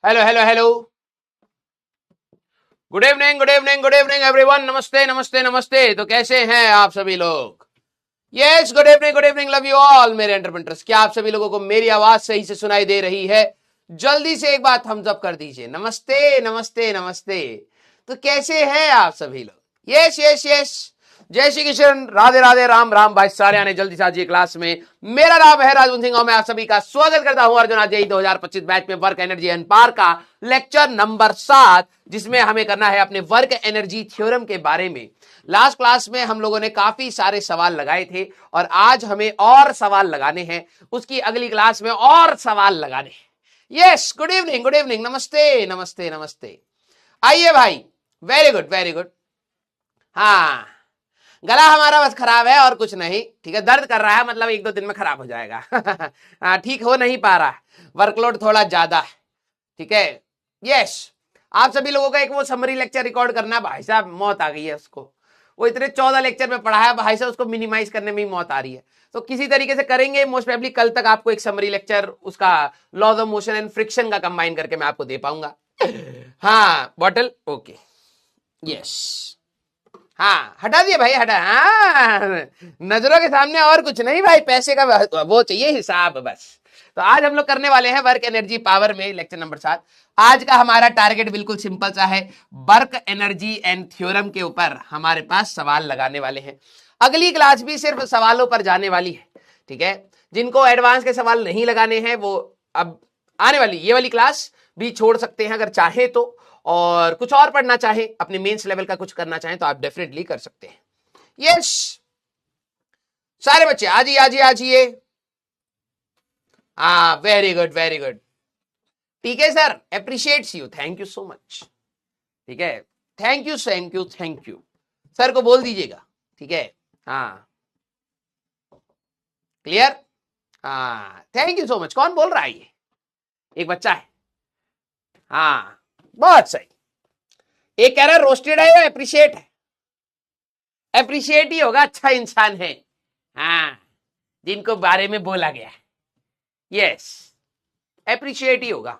Hello hello hello. Good evening good evening good evening everyone. नमस्ते नमस्ते नमस्ते। तो कैसे हैं आप सभी लोग? Yes, good evening, love you all मेरे एंटरप्रेन्योर्स। क्या आप सभी लोगों को मेरी आवाज सही से सुनाई दे रही है? जल्दी से एक बात थम्स अप कर दीजिए। नमस्ते नमस्ते नमस्ते। तो कैसे हैं आप सभी लोग? Yes yes yes. जय श्री कृष्ण, राधे राधे, राम राम। भाई सारे आने जल्दी से आज क्लास में। मेरा नाम है राजवंत सिंह और मैं आप सभी का स्वागत करता हूं अर्जुन अजय 2025 बैच में वर्क एनर्जी एंड पावर का लेक्चर नंबर 7, जिसमें हमें करना है अपने वर्क एनर्जी थ्योरम के बारे में। लास्ट क्लास में हम लोगों ने काफी सारे सवाल लगाए थे और आज हमें और सवाल लगाने हैं। उसकी अगली क्लास में और सवाल लगाने हैं। यस, गुड इवनिंग, नमस्ते नमस्ते नमस्ते। आइए भाई, वेरी गुड वेरी गुड। हाँ, गला हमारा बस खराब है और कुछ नहीं। ठीक है, दर्द कर रहा है, मतलब 1-2 दिन में खराब हो जाएगा। हाँ, ठीक हो नहीं पा रहा, वर्कलोड थोड़ा ज्यादा है। ठीक है, यस। आप सभी लोगों का एक वो समरी लेक्चर रिकॉर्ड करना है। भाई साहब मौत आ गई है उसको। वो इतने 14 लेक्चर में पढ़ा है भाई साहब, उसको मिनिमाइज करने में ही मौत आ रही है। तो किसी तरीके से करेंगे। मोस्ट प्रोबेबली कल तक आपको एक समरी लेक्चर उसका laws of motion and friction का कंबाइन करके मैं आपको दे पाऊंगा। हाँ, बॉटल ओके, यस। हाँ, हटा दिए भाई, हटा। हाँ, नजरों के सामने और कुछ नहीं भाई, पैसे का वो चाहिए हिसाब बस। तो आज हम लोग करने वाले हैं वर्क एनर्जी पावर में लेक्चर नंबर 7। आज का हमारा टारगेट बिल्कुल सिंपल सा है। वर्क एनर्जी एंड थ्योरम के ऊपर हमारे पास सवाल लगाने वाले हैं। अगली क्लास भी सिर्फ सवालों पर जाने वाली है। ठीक है, जिनको एडवांस के सवाल नहीं लगाने हैं वो अब आने वाली ये वाली क्लास भी छोड़ सकते हैं अगर चाहे तो। और कुछ और पढ़ना चाहे, अपने मेंस लेवल का कुछ करना चाहे तो आप डेफिनेटली कर सकते हैं। यस, सारे बच्चे आजिए आजिए आजिए। हाँ, वेरी गुड वेरी गुड। ठीक है sir, appreciates you, thank you so much. ठीक है, thank you thank you thank you. Sir को बोल दीजिएगा। ठीक है, हाँ, क्लियर। हाँ, थैंक यू सो मच। कौन बोल रहा है? ये एक बच्चा है। हाँ, बहुत सही। एक कह रहा है रोस्टेड है या अप्रिशिएट है? अप्रिशिएट ही होगा, अच्छा इंसान है। हाँ, जिनको बारे में बोला गया है। यस, अप्रिशिएट ही होगा,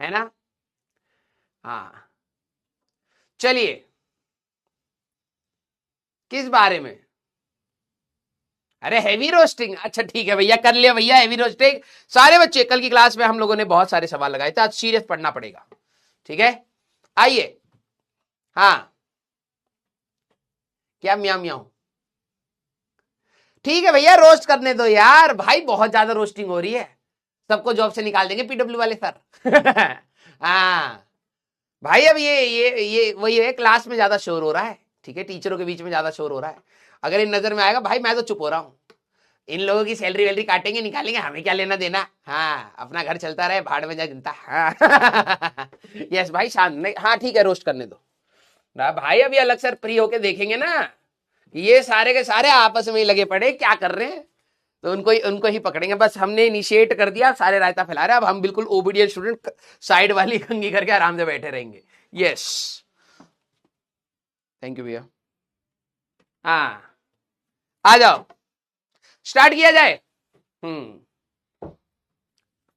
है ना। हाँ, चलिए, किस बारे में? अरे हैवी रोस्टिंग, अच्छा ठीक है भैया, कर लिया भैया हैवी रोस्टिंग। सारे बच्चे, कल की क्लास में हम लोगों ने बहुत सारे सवाल लगाए थे, आज सीरियस पढ़ना पड़ेगा। ठीक है, आइए। हाँ, क्या म्याऊ म्याऊ? ठीक है भैया, रोस्ट करने दो यार, भाई बहुत ज्यादा रोस्टिंग हो रही है। सबको जॉब से निकाल देंगे पीडब्ल्यू वाले सर। हाँ भाई, अब ये वही है, क्लास में ज्यादा शोर हो रहा है। ठीक है, टीचरों के बीच में ज्यादा शोर हो रहा है। अगर इन नजर में आएगा भाई, मैं तो चुप हो रहा हूँ। इन लोगों की सैलरी वैलरी काटेंगे, निकालेंगे, हमें क्या लेना देना। हाँ, अपना घर चलता रहे, भाड़ में जाए जनता। हाँ। यस भाई, शांत नहीं। हाँ ठीक है, रोस्ट करने दो ना भाई। अभी अलग सर फ्री होके देखेंगे ना, ये सारे के सारे आपस में ही लगे पड़े क्या कर रहे हैं, तो उनको ही पकड़ेंगे। बस हमने इनिशिएट कर दिया, सारे रायता फैला रहे। अब हम बिल्कुल ओबीडियंट स्टूडेंट साइड वाली कंगी करके आराम से बैठे रहेंगे। यस, थैंक यू भैया। हाँ, आ जाओ, स्टार्ट किया जाए।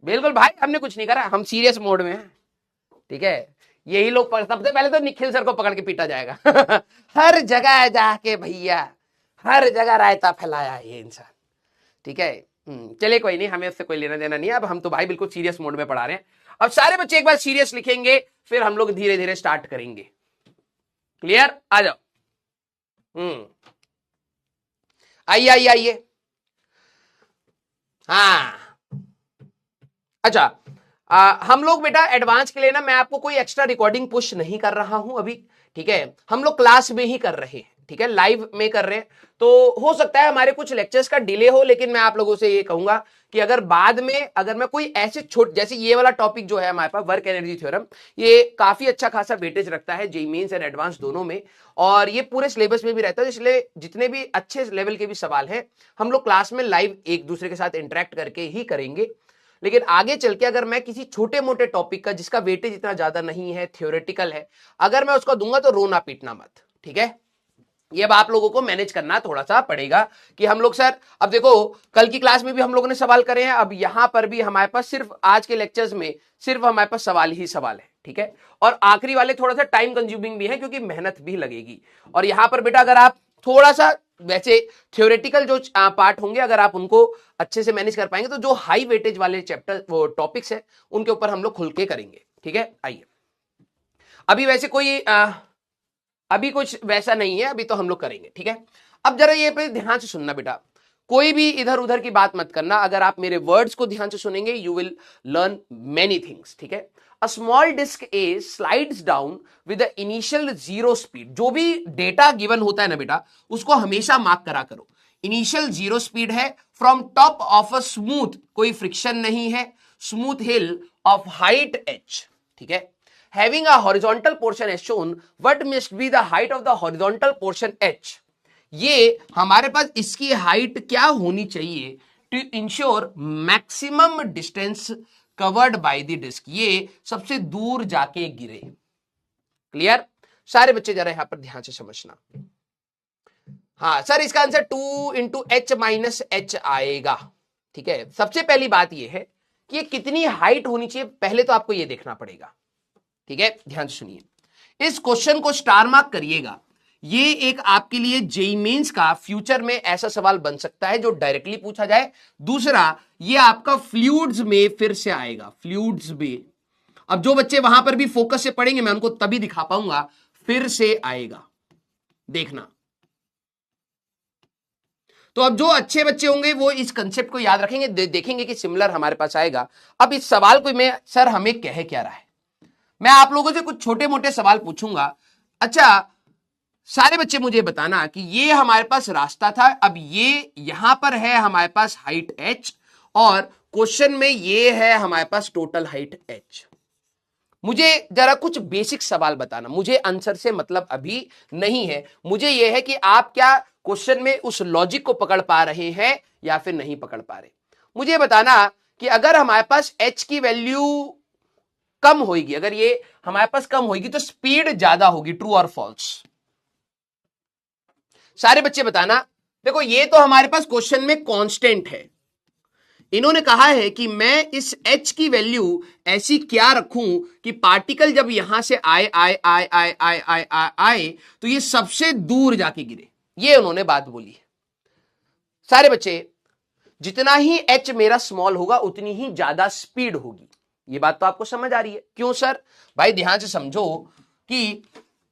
बिल्कुल भाई, हमने कुछ नहीं करा, हम सीरियस मोड में हैं। ठीक है, यही लोग सबसे पहले तो निखिल सर को पकड़ के पीटा जाएगा। हर जगह जाके भैया, हर जगह रायता फैलाया ये इंसान। ठीक है, चलिए कोई नहीं, हमें उससे कोई लेना देना नहीं है। अब हम तो भाई बिल्कुल सीरियस मोड में पढ़ा रहे हैं। अब सारे बच्चे एक बार सीरियस लिखेंगे, फिर हम लोग धीरे धीरे स्टार्ट करेंगे। क्लियर, आ जाओ। आइए आइए आइए। हाँ, अच्छा, हम लोग बेटा एडवांस के लिए ना, मैं आपको कोई एक्स्ट्रा रिकॉर्डिंग पुश नहीं कर रहा हूं अभी। ठीक है, हम लोग क्लास में ही कर रहे हैं। ठीक है, लाइव में कर रहे हैं। तो हो सकता है हमारे कुछ लेक्चर्स का डिले हो, लेकिन मैं आप लोगों से ये कहूंगा कि अगर बाद में अगर मैं कोई ऐसे जैसे ये वाला टॉपिक जो है हमारे पास वर्क एनर्जी थ्योरम, ये काफी अच्छा खासा वेटेज रखता है जेईई मेंस एंड एडवांस दोनों में, और ये पूरे सिलेबस में भी रहता है। इसलिए जितने भी अच्छे लेवल के भी सवाल हैं, हम लोग क्लास में लाइव एक दूसरे के साथ इंटरेक्ट करके ही करेंगे। लेकिन आगे चल के अगर मैं किसी छोटे मोटे टॉपिक का, जिसका वेटेज इतना ज्यादा नहीं है, थ्योरेटिकल है, अगर मैं उसको दूंगा तो रोना पीटना मत। ठीक है, ये अब आप लोगों को मैनेज करना थोड़ा सा पड़ेगा कि हम लोग सर, अब देखो कल की क्लास में भी हम लोगों ने सवाल करे हैं, अब यहां पर भी हमारे पास सिर्फ आज के लेक्चर्स में सिर्फ हमारे पास सवाल ही सवाल है, ठीक है। और आखिरी वाले थोड़ा सा टाइम कंज्यूमिंग भी है क्योंकि मेहनत भी लगेगी। और यहां पर बेटा अगर आप थोड़ा सा वैसे थ्योरेटिकल जो पार्ट होंगे अगर आप उनको अच्छे से मैनेज कर पाएंगे तो जो हाई वेटेज वाले चैप्टर वो टॉपिक्स है उनके ऊपर हम लोग खुल के करेंगे, ठीक है। आइए, अभी वैसे कोई अभी कुछ वैसा नहीं है, अभी तो हम लोग करेंगे, ठीक है। अब जरा ये पे ध्यान से सुनना बेटा, कोई भी इधर उधर की बात मत करना। अगर आप मेरे वर्ड्स को ध्यान से सुनेंगे you will learn many things, ठीक है। A small disc A slides down with the initial zero speed. जो भी डेटा गिवन होता है ना बेटा उसको हमेशा मार्क करा करो। इनिशियल जीरो स्पीड है from top of a smooth, कोई फ्रिक्शन नहीं है, smooth hill of height h, ठीक है। Having a horizontal portion as shown, what must be the height of the horizontal portion h? ये हमारे पास इसकी हाइट क्या होनी चाहिए to ensure maximum distance covered by the disc, ये सबसे दूर जाके गिरे। क्लियर? सारे बच्चे जरा यहां पर ध्यान से समझना। हाँ सर, इसका answer 2 into h minus H आएगा, ठीक है। सबसे पहली बात यह है कि ये कितनी हाइट होनी चाहिए, पहले तो आपको ये देखना पड़ेगा, ठीक है। ध्यान से सुनिए, इस क्वेश्चन को स्टार मार्क करिएगा। ये एक आपके लिए जेईई मेंस का फ्यूचर में ऐसा सवाल बन सकता है जो डायरेक्टली पूछा जाए। दूसरा, ये आपका फ्लूइड्स में फिर से आएगा, फ्लूइड्स में। अब जो बच्चे वहां पर भी फोकस से पढ़ेंगे मैं उनको तभी दिखा पाऊंगा, फिर से आएगा, देखना। तो अब जो अच्छे बच्चे होंगे वो इस कंसेप्ट को याद रखेंगे, देखेंगे कि सिमिलर हमारे पास आएगा। अब इस सवाल को मैं सर हमें कह क्या रहा है, मैं आप लोगों से कुछ छोटे मोटे सवाल पूछूंगा। अच्छा, सारे बच्चे मुझे बताना कि ये हमारे पास रास्ता था, अब ये यहां पर है हमारे पास हाइट h और क्वेश्चन में ये है हमारे पास टोटल हाइट h। मुझे जरा कुछ बेसिक सवाल बताना, मुझे आंसर से मतलब अभी नहीं है, मुझे यह है कि आप क्या क्वेश्चन में उस लॉजिक को पकड़ पा रहे हैं या फिर नहीं पकड़ पा रहे। मुझे बताना कि अगर हमारे पास h की वैल्यू कम होगी, अगर ये हमारे पास कम होगी तो स्पीड ज्यादा होगी, ट्रू और फॉल्स? सारे बच्चे बताना। देखो ये तो हमारे पास क्वेश्चन में कांस्टेंट है, इन्होंने कहा है कि मैं इस h की वैल्यू ऐसी क्या रखूं कि पार्टिकल जब यहां से आए आए आए आए आए आए आए आए तो ये सबसे दूर जाके गिरे, ये उन्होंने बात बोली है। सारे बच्चे, जितना ही h मेरा स्मॉल होगा उतनी ही ज्यादा स्पीड होगी, ये बात तो आपको समझ आ रही है। क्यों सर? भाई ध्यान से समझो कि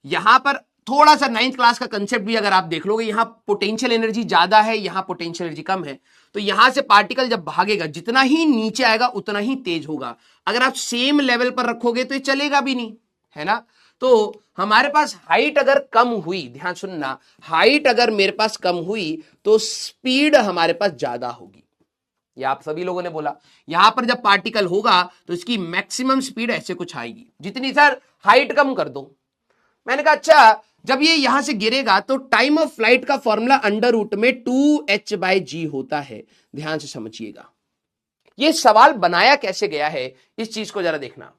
यहां पर थोड़ा सा 9th क्लास का कंसेप्ट भी अगर आप देख लोगे, यहां पोटेंशियल एनर्जी ज्यादा है, यहां पोटेंशियल एनर्जी कम है, तो यहां से पार्टिकल जब भागेगा जितना ही नीचे आएगा उतना ही तेज होगा। अगर आप सेम लेवल पर रखोगे तो ये चलेगा भी नहीं, है ना। तो हमारे पास हाइट अगर कम हुई, ध्यान सुनना, हाइट अगर मेरे पास कम हुई तो स्पीड हमारे पास ज्यादा होगी। ये आप सभी लोगों ने बोला, यहां पर जब पार्टिकल होगा तो इसकी मैक्सिमम स्पीड ऐसे कुछ आएगी, जितनी सर हाइट कम कर दो। मैंने कहा अच्छा, जब ये यहां से गिरेगा तो टाइम ऑफ फ्लाइट का फॉर्मूला अंडर रूट में 2h/g होता है। ध्यान से समझिएगा, ये सवाल बनाया कैसे गया है इस चीज को जरा देखना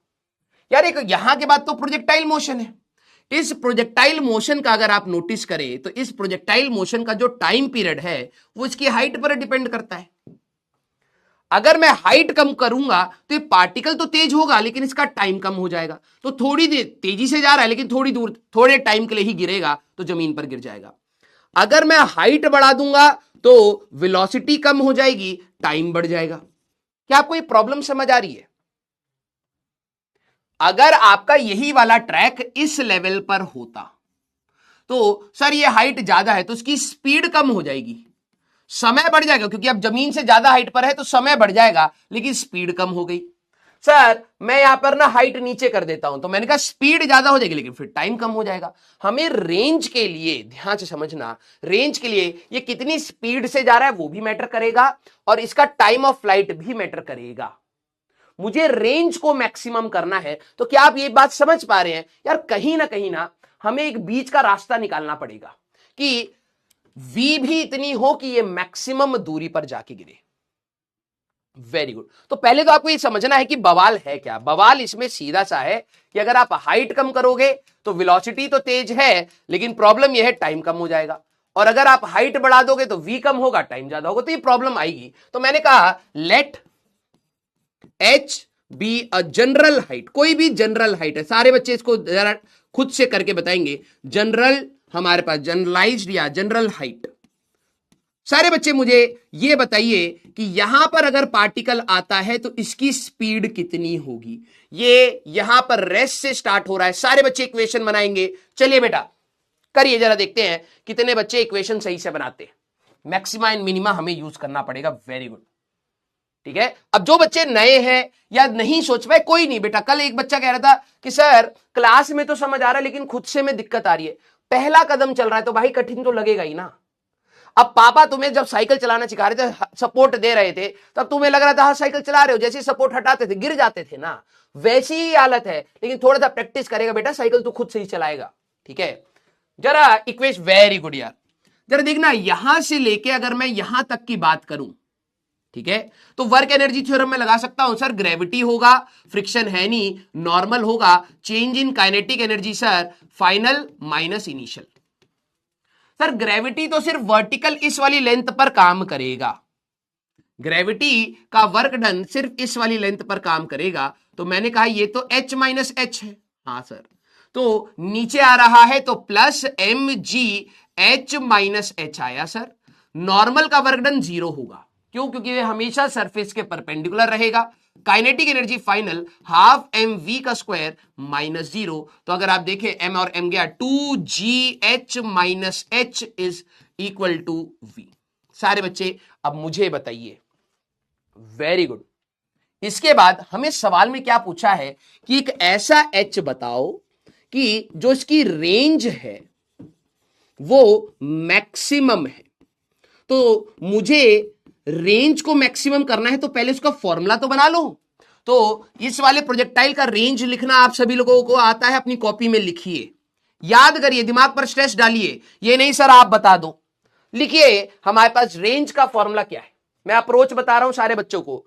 यार। एक यहां के बाद तो प्रोजेक्टाइल मोशन है, इस प्रोजेक्टाइल मोशन का अगर आप नोटिस करें तो इस प्रोजेक्टाइल मोशन का जो टाइम पीरियड है वो इसकी हाइट पर डिपेंड करता है। अगर मैं हाइट कम करूंगा तो ये पार्टिकल तो तेज होगा लेकिन इसका टाइम कम हो जाएगा, तो थोड़ी देर तेजी से जा रहा है लेकिन थोड़ी दूर थोड़े टाइम के लिए ही गिरेगा तो जमीन पर गिर जाएगा। अगर मैं हाइट बढ़ा दूंगा तो वेलोसिटी कम हो जाएगी, टाइम बढ़ जाएगा। क्या आपको ये प्रॉब्लम समझ आ रही है? अगर आपका यही वाला ट्रैक इस लेवल पर होता तो सर ये हाइट ज्यादा है तो उसकी स्पीड कम हो जाएगी, समय बढ़ जाएगा, क्योंकि अब जमीन से ज्यादा हाइट पर है तो समय बढ़ जाएगा लेकिन स्पीड कम हो गई। सर मैं यहां पर ना हाइट नीचे कर देता हूं, तो मैंने कहा स्पीड ज्यादा हो जाएगी लेकिन फिर टाइम कम हो जाएगा। हमें रेंज के लिए ध्यान से समझना, रेंज के लिए ये कितनी स्पीड से जा रहा है वो भी मैटर करेगा और इसका टाइम ऑफ फ्लाइट भी मैटर करेगा। मुझे रेंज को मैक्सिमम करना है, तो क्या आप ये बात समझ पा रहे हैं यार? कहीं ना हमें एक बीच का रास्ता निकालना पड़ेगा कि v भी इतनी हो कि ये मैक्सिमम दूरी पर जाके गिरे। Very good. तो पहले तो आपको ये समझना है कि बवाल है क्या। बवाल इसमें सीधा सा है कि अगर आप हाइट कम करोगे तो वेलोसिटी तो तेज है, लेकिन प्रॉब्लम यह है टाइम कम हो जाएगा, और अगर आप हाइट बढ़ा दोगे तो वी कम होगा, टाइम ज्यादा होगा, तो ये प्रॉब्लम आएगी। तो मैंने कहा let h be a general height, कोई भी जनरल हाइट है। सारे बच्चे इसको जरा खुद से करके बताएंगे। जनरल, हमारे पास जनरलाइज्ड या जनरल हाइट। सारे बच्चे मुझे ये बताइए कि यहां पर अगर पार्टिकल आता है तो इसकी स्पीड कितनी होगी। ये यहां पर रेस्ट से स्टार्ट हो रहा है। सारे बच्चे इक्वेशन बनाएंगे। चलिए बेटा करिए, जरा देखते हैं कितने बच्चे इक्वेशन सही से बनाते हैं। मैक्सिमा एंड मिनिमा हमें यूज करना पड़ेगा। वेरी गुड, ठीक है। अब जो बच्चे नए हैं या नहीं सोच पाए, कोई नहीं बेटा। कल एक बच्चा कह रहा था कि सर क्लास में तो समझ आ रहा है लेकिन खुद से में दिक्कत आ रही है। पहला कदम चल रहा है तो भाई कठिन तो लगेगा ही ना। अब पापा तुम्हें जब साइकिल चलाना सिखा रहे थे, सपोर्ट दे रहे थे, तब तुम्हें लग रहा था हाँ साइकिल चला रहे हो, जैसे सपोर्ट हटाते थे गिर जाते थे ना, वैसी ही हालत है। लेकिन थोड़ा सा प्रैक्टिस करेगा बेटा, साइकिल तो खुद से ही चलाएगा, ठीक है। जरा इक्वेशन, वेरी गुड यार। जरा देखना, यहां से लेके अगर मैं यहां तक की बात करूं, ठीक है, तो वर्क एनर्जी थ्योरम में लगा सकता हूं सर, ग्रेविटी होगा, फ्रिक्शन है नहीं, नॉर्मल होगा, change in kinetic energy sir final minus initial. Sir gravity तो सिर्फ वर्टिकल इस वाली लेंथ पर काम करेगा, ग्रेविटी का वर्क डन सिर्फ इस वाली लेंथ पर काम करेगा। तो मैंने कहा ये तो h माइनस एच है, हाँ सर। तो नीचे आ रहा है तो plus m g h minus h आया सर। नॉर्मल का वर्क डन 0 होगा, क्यों? क्योंकि ये हमेशा सरफेस के परपेंडिकुलर रहेगा। Kinetic energy final half M we का स्क्वायर माइनस 0। तो अगर आप देखें एम और एम गया, 2gh minus h is equal to v. सारे बच्चे अब मुझे बताइए, वेरी गुड। इसके बाद हमें सवाल में क्या पूछा है कि एक ऐसा h बताओ कि जो इसकी रेंज है वो मैक्सिमम है। तो मुझे रेंज को मैक्सिमम करना है तो पहले उसका फॉर्मूला तो बना लो। तो इस वाले प्रोजेक्टाइल का रेंज लिखना आप सभी लोगों को आता है, अपनी कॉपी में लिखिए, याद करिए, दिमाग पर स्ट्रेस डालिए। ये नहीं सर आप बता दो, लिखिए हमारे पास रेंज का फॉर्मूला क्या है। मैं अप्रोच बता रहा हूं सारे बच्चों को,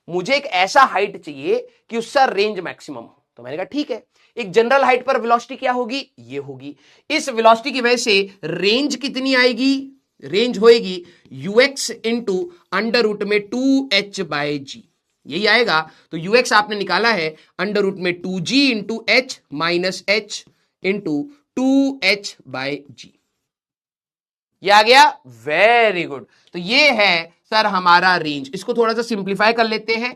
मुझे एक ऐसा हाइट चाहिए कि उसका रेंज मैक्सिमम हो। तो मैंने कहा ठीक है, एक जनरल हाइट पर वेलोसिटी क्या होगी, ये होगी। इस वेलोसिटी की वजह से रेंज कितनी आएगी, रेंज होएगी ux इंटू अंडर रूट में 2h बाय जी, यही आएगा। तो ux आपने निकाला है अंडर रूट में 2g into h minus h into 2h by g, ये आ गया। Very good. तो ये है सर हमारा रेंज। इसको थोड़ा सा सिंप्लीफाई कर लेते हैं।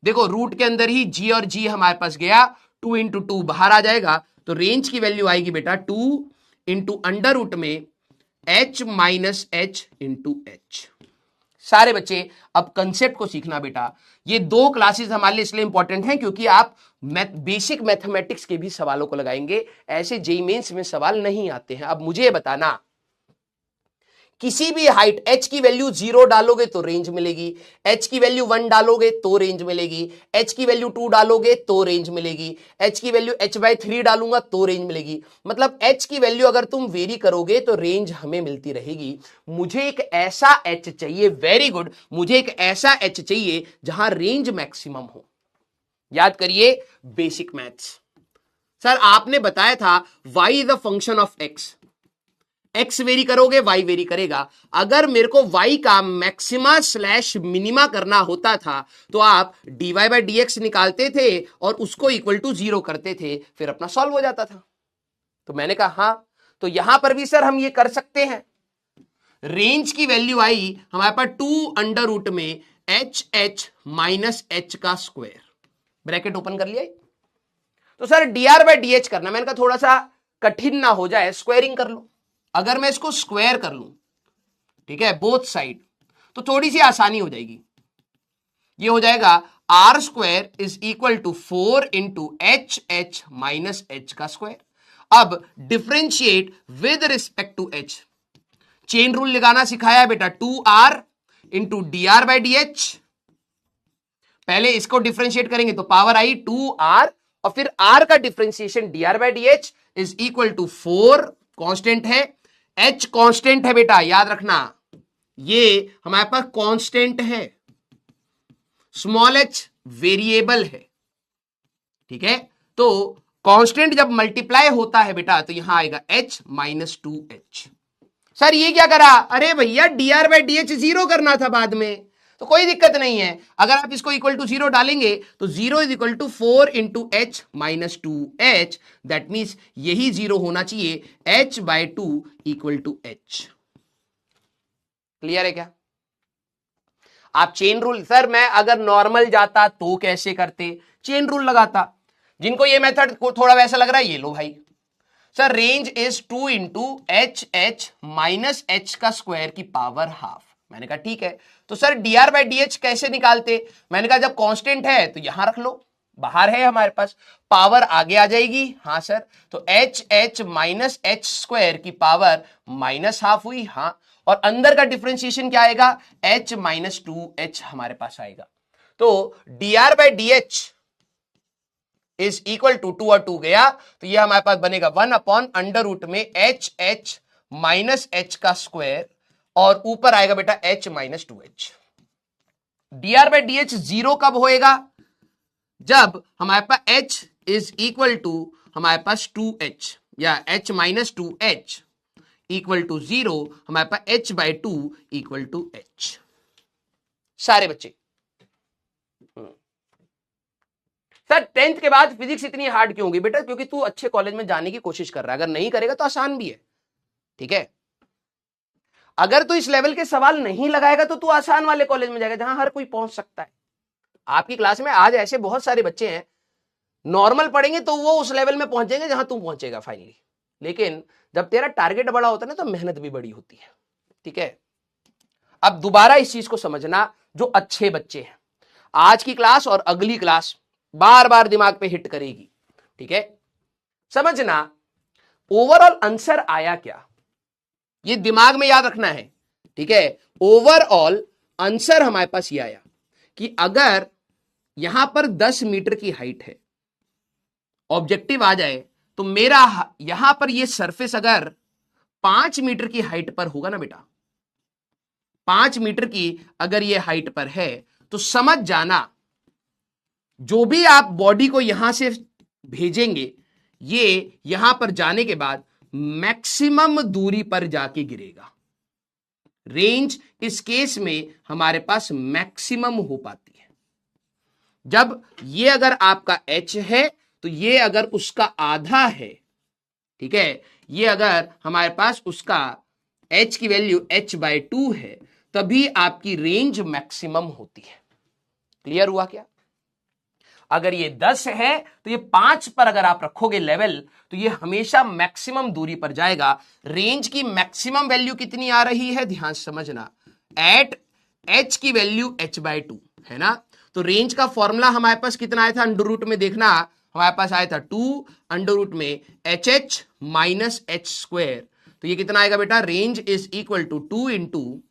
देखो रूट के अंदर ही g और g हमारे पास गया, 2 इंटू 2 बाहर आ जाएगा। तो रेंज की वैल्यू आएगी बेटा 2 इंटू अंडर रूट में h minus h into H. सारे बच्चे अब कंसेप्ट को सीखना बेटा। ये 2 क्लासेस हमारे लिए इसलिए इंपॉर्टेंट हैं क्योंकि आप बेसिक मैथमेटिक्स के भी सवालों को लगाएंगे, ऐसे जेईई मेंस में सवाल नहीं आते हैं। अब मुझे बताना, किसी भी हाइट h की वैल्यू 0 डालोगे तो रेंज मिलेगी, h की वैल्यू 1 डालोगे तो रेंज मिलेगी, h की वैल्यू 2 डालोगे तो रेंज मिलेगी, h की वैल्यू h/3 डालूंगा तो रेंज मिलेगी। मतलब h की वैल्यू अगर तुम वेरी करोगे तो रेंज हमें मिलती रहेगी। मुझे एक ऐसा h चाहिए, वेरी गुड, मुझे एक ऐसा h चाहिए जहां रेंज मैक्सिमम हो। याद करिए बेसिक मैथ्स। सर आपने बताया था y is the function of x, x very करोगे y वेरी करेगा। अगर मेरे को y का मैक्सिमा स्लैश मिनिमा करना होता था तो आप dy बाई डी एक्स निकालते थे और उसको इक्वल टू 0 करते थे, फिर अपना सॉल्व हो जाता था। तो मैंने कहा हाँ, तो यहां पर भी सर हम ये कर सकते हैं। रेंज की वैल्यू आई हमारे पास 2 अंडर रूट में h माइनस एच का स्क्वायर, ब्रैकेट ओपन कर लिया। तो sir dr by d H करना, मैंने कहा थोड़ा सा कठिन ना हो जाए, स्क्वायरिंग कर लो। अगर मैं इसको स्क्वायर कर लूं, ठीक है, बोथ साइड, तो थोड़ी सी आसानी हो जाएगी। ये हो जाएगा r square is equal to 4 into h minus h का स्क्वायर। अब differentiate with respect to h, chain rule लगाना सिखाया बेटा, 2r into d r by d h. पहले इसको डिफरेंशिएट करेंगे तो पावर आई 2r और फिर r का differentiation d r by d h is equal to 4, constant है, h कांस्टेंट है बेटा, याद रखना ये हमारे पास कांस्टेंट है। स्मॉल एच वेरिएबल है, ठीक है। तो कांस्टेंट जब मल्टीप्लाई होता है बेटा तो यहां आएगा h माइनस 2h। सर ये क्या करा? अरे भैया dr by d h zero करना था बाद में, तो कोई दिक्कत नहीं है। अगर आप इसको इक्वल टू जीरो डालेंगे तो zero is equal to 4 into h minus 2h, that means यही जीरो होना चाहिए, h by 2 equal to h। Clear है क्या? आप चेन रूल, सर मैं अगर नॉर्मल जाता तो कैसे करते? चेन रूल लगाता। जिनको ये मेथड थोड़ा वैसा लग रहा है, ये लो भाई, sir range is 2 into H h minus h का स्क्वायर की पावर हाफ। मैंने कहा ठीक है। तो sir D r by d H कैसे निकालते? मैंने कहा जब कांस्टेंट है तो यहां रख लो, बाहर है हमारे पास, पावर आगे आ जाएगी। हाँ सर, तो H h minus h square की पावर माइनस हाफ हुई। हाँ, और अंदर का डिफरेंशिएशन क्या आएगा? h माइनस 2h हमारे पास आएगा। तो d r by d h is equal to 2 और 2 गया तो ये हमारे पास बनेगा 1 अपॉन अंडर रूट में एच एच माइनस एच का स्क्वायर, और ऊपर आएगा बेटा h minus 2h। D r by d h zero कब होएगा? जब हमारे पास h इज इक्वल टू हमारे पास 2h या h minus 2h equal to zero, हमारे पास h by 2 equal to h। सारे बच्चे सर 10th के बाद फिजिक्स इतनी हार्ड क्यों होगी? बेटा क्योंकि तू अच्छे कॉलेज में जाने की कोशिश कर रहा है, अगर नहीं करेगा तो आसान भी है, ठीक है। अगर तू इस लेवल के सवाल नहीं लगाएगा तो तू आसान वाले कॉलेज में जाएगा जहां हर कोई पहुंच सकता है। आपकी क्लास में आज ऐसे बहुत सारे बच्चे हैं, नॉर्मल पढ़ेंगे तो वो उस लेवल में पहुंच जाएंगे जहां तू पहुंचेगा फाइनली, लेकिन जब तेरा टारगेट बड़ा होता है ना तो मेहनत भी बड़ी होती है, ठीक है। अब दोबारा इस चीज को समझना, जो अच्छे बच्चे हैं, आज की क्लास और अगली क्लास बार बार दिमाग पे हिट करेगी, ठीक है। समझना ओवरऑल आंसर आया क्या, ये दिमाग में याद रखना है, ठीक है। ओवरऑल आंसर हमारे पास ये आया कि अगर यहां पर 10 मीटर की हाइट है, ऑब्जेक्टिव आ जाए तो मेरा यहां पर ये सरफेस अगर 5 मीटर की हाइट पर होगा ना बेटा, 5 मीटर की अगर ये हाइट पर है तो समझ जाना जो भी आप बॉडी को यहां से भेजेंगे ये यहां पर जाने के बाद मैक्सिमम दूरी पर जाके गिरेगा। रेंज इस केस में हमारे पास मैक्सिमम हो पाती है जब ये अगर आपका h है तो ये अगर उसका आधा है, ठीक है, ये अगर हमारे पास उसका h की वैल्यू h बाई 2 है, तभी आपकी रेंज मैक्सिमम होती है। क्लियर हुआ क्या? अगर ये 10 है तो ये 5 पर अगर आप रखोगे लेवल तो ये हमेशा मैक्सिमम दूरी पर जाएगा। रेंज की मैक्सिमम वैल्यू कितनी आ रही है, ध्यान से समझना, एट h की वैल्यू h बाई 2 है ना। तो रेंज का फॉर्मूला हमारे पास कितना आया था, अंडर रूट में देखना, हमारे पास आया था 2 अंडर रूट में h h minus h square. तो ये कितना आएगा बेटा, range is equal to 2 into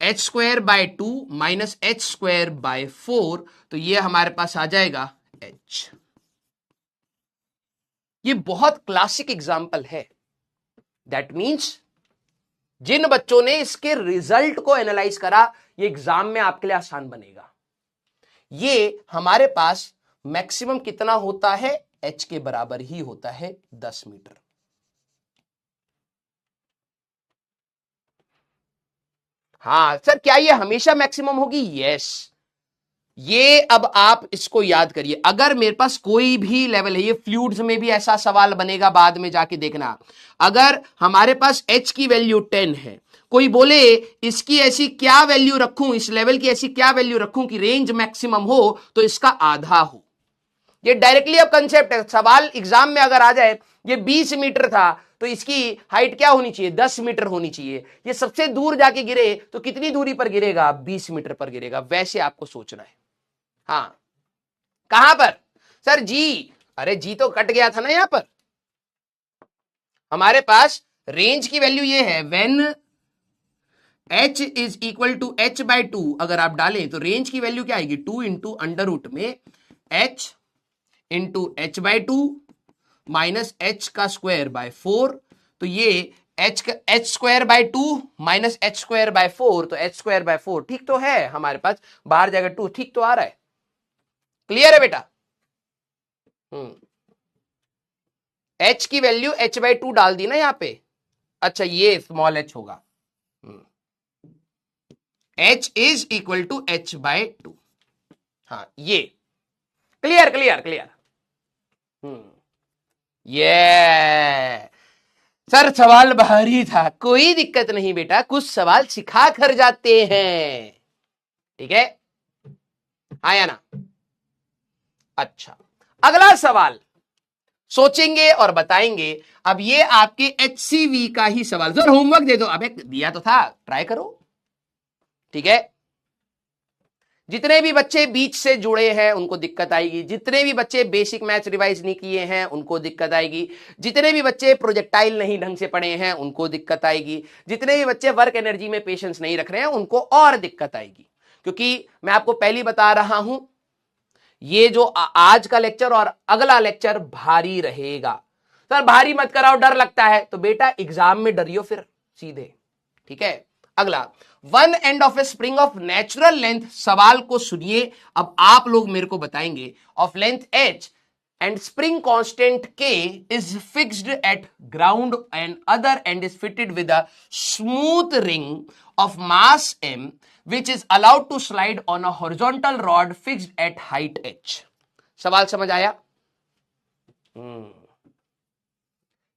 h square by 2 minus h square by 4। तो ये हमारे पास आ जाएगा h। ये बहुत क्लासिक एग्जाम्पल है। दैट मीन्स जिन बच्चों ने इसके रिजल्ट को एनालाइज करा, ये एग्जाम में आपके लिए आसान बनेगा। ये हमारे पास मैक्सिमम कितना होता है, h के बराबर ही होता है 10 मीटर। हाँ सर, क्या ये हमेशा मैक्सिमम होगी? यस। ये अब आप इसको याद करिए, अगर मेरे पास कोई भी लेवल है, ये फ्लूइड्स में भी ऐसा सवाल बनेगा, बाद में जाके देखना। अगर हमारे पास h की वैल्यू 10 है, कोई बोले इसकी ऐसी क्या वैल्यू रखूं, इस लेवल की ऐसी क्या वैल्यू रखूं कि रेंज मैक्सिमम हो, तो इसका आधा हो। ये डायरेक्टली अब कंसेप्ट है, सवाल एग्जाम में अगर आ जाए ये 20 मीटर था तो इसकी हाइट क्या होनी चाहिए, 10 मीटर होनी चाहिए। ये सबसे दूर जाके गिरे तो कितनी दूरी पर गिरेगा, 20 मीटर पर गिरेगा। वैसे आपको सोचना है। हाँ, कहां पर सर जी? अरे जी तो कट गया था ना, यहां पर हमारे पास रेंज की वैल्यू ये है, when h is equal to h by 2 अगर आप डालें तो रेंज की वैल्यू क्या आएगी, 2 इंटू अंडर रूट में h into h by 2 minus h का स्क्वायर बाय 4। तो ये H square by 2 minus h square by 4, तो एच स्क्वायर बाय 4 ठीक तो है हमारे पास, बाहर जाएगा 2, ठीक तो आ रहा है। क्लियर है बेटा? एच की वैल्यू एच बाय 2 डाल दी ना यहां पे। अच्छा ये स्मॉल एच होगा, h is equal to h by 2। हाँ ये क्लियर क्लियर क्लियर। ये सर सवाल भारी था, कोई दिक्कत नहीं बेटा, कुछ सवाल सिखा कर जाते हैं, ठीक है, आया ना? अच्छा अगला सवाल सोचेंगे और बताएंगे। अब ये आपके HCV का ही सवाल, सर होमवर्क दे दो, अबे दिया तो था, ट्राई करो, ठीक है। जितने भी बच्चे बीच से जुड़े हैं उनको दिक्कत आएगी, जितने भी बच्चे बेसिक मैथ्स रिवाइज नहीं किए हैं उनको दिक्कत आएगी, जितने भी बच्चे प्रोजेक्टाइल नहीं ढंग से पढ़े हैं उनको दिक्कत आएगी, जितने भी बच्चे वर्क एनर्जी में पेशेंस नहीं रख रहे हैं उनको और दिक्कत आएगी। क्योंकि मैं आपको पहली बता रहा हूं, ये जो आज का लेक्चर और अगला लेक्चर भारी रहेगा। सर भारी मत कराओ, डर लगता है, तो बेटा एग्जाम में डरियो फिर सीधे, ठीक है। अगला, one end of A spring of natural length, सवाल को सुनिए, अब आप लोग मेरे को बताएंगे, of length h and spring constant k is fixed at ground and other end is fitted with a smooth ring of mass m which is allowed to slide on a horizontal rod fixed at height h। सवाल समझ आया?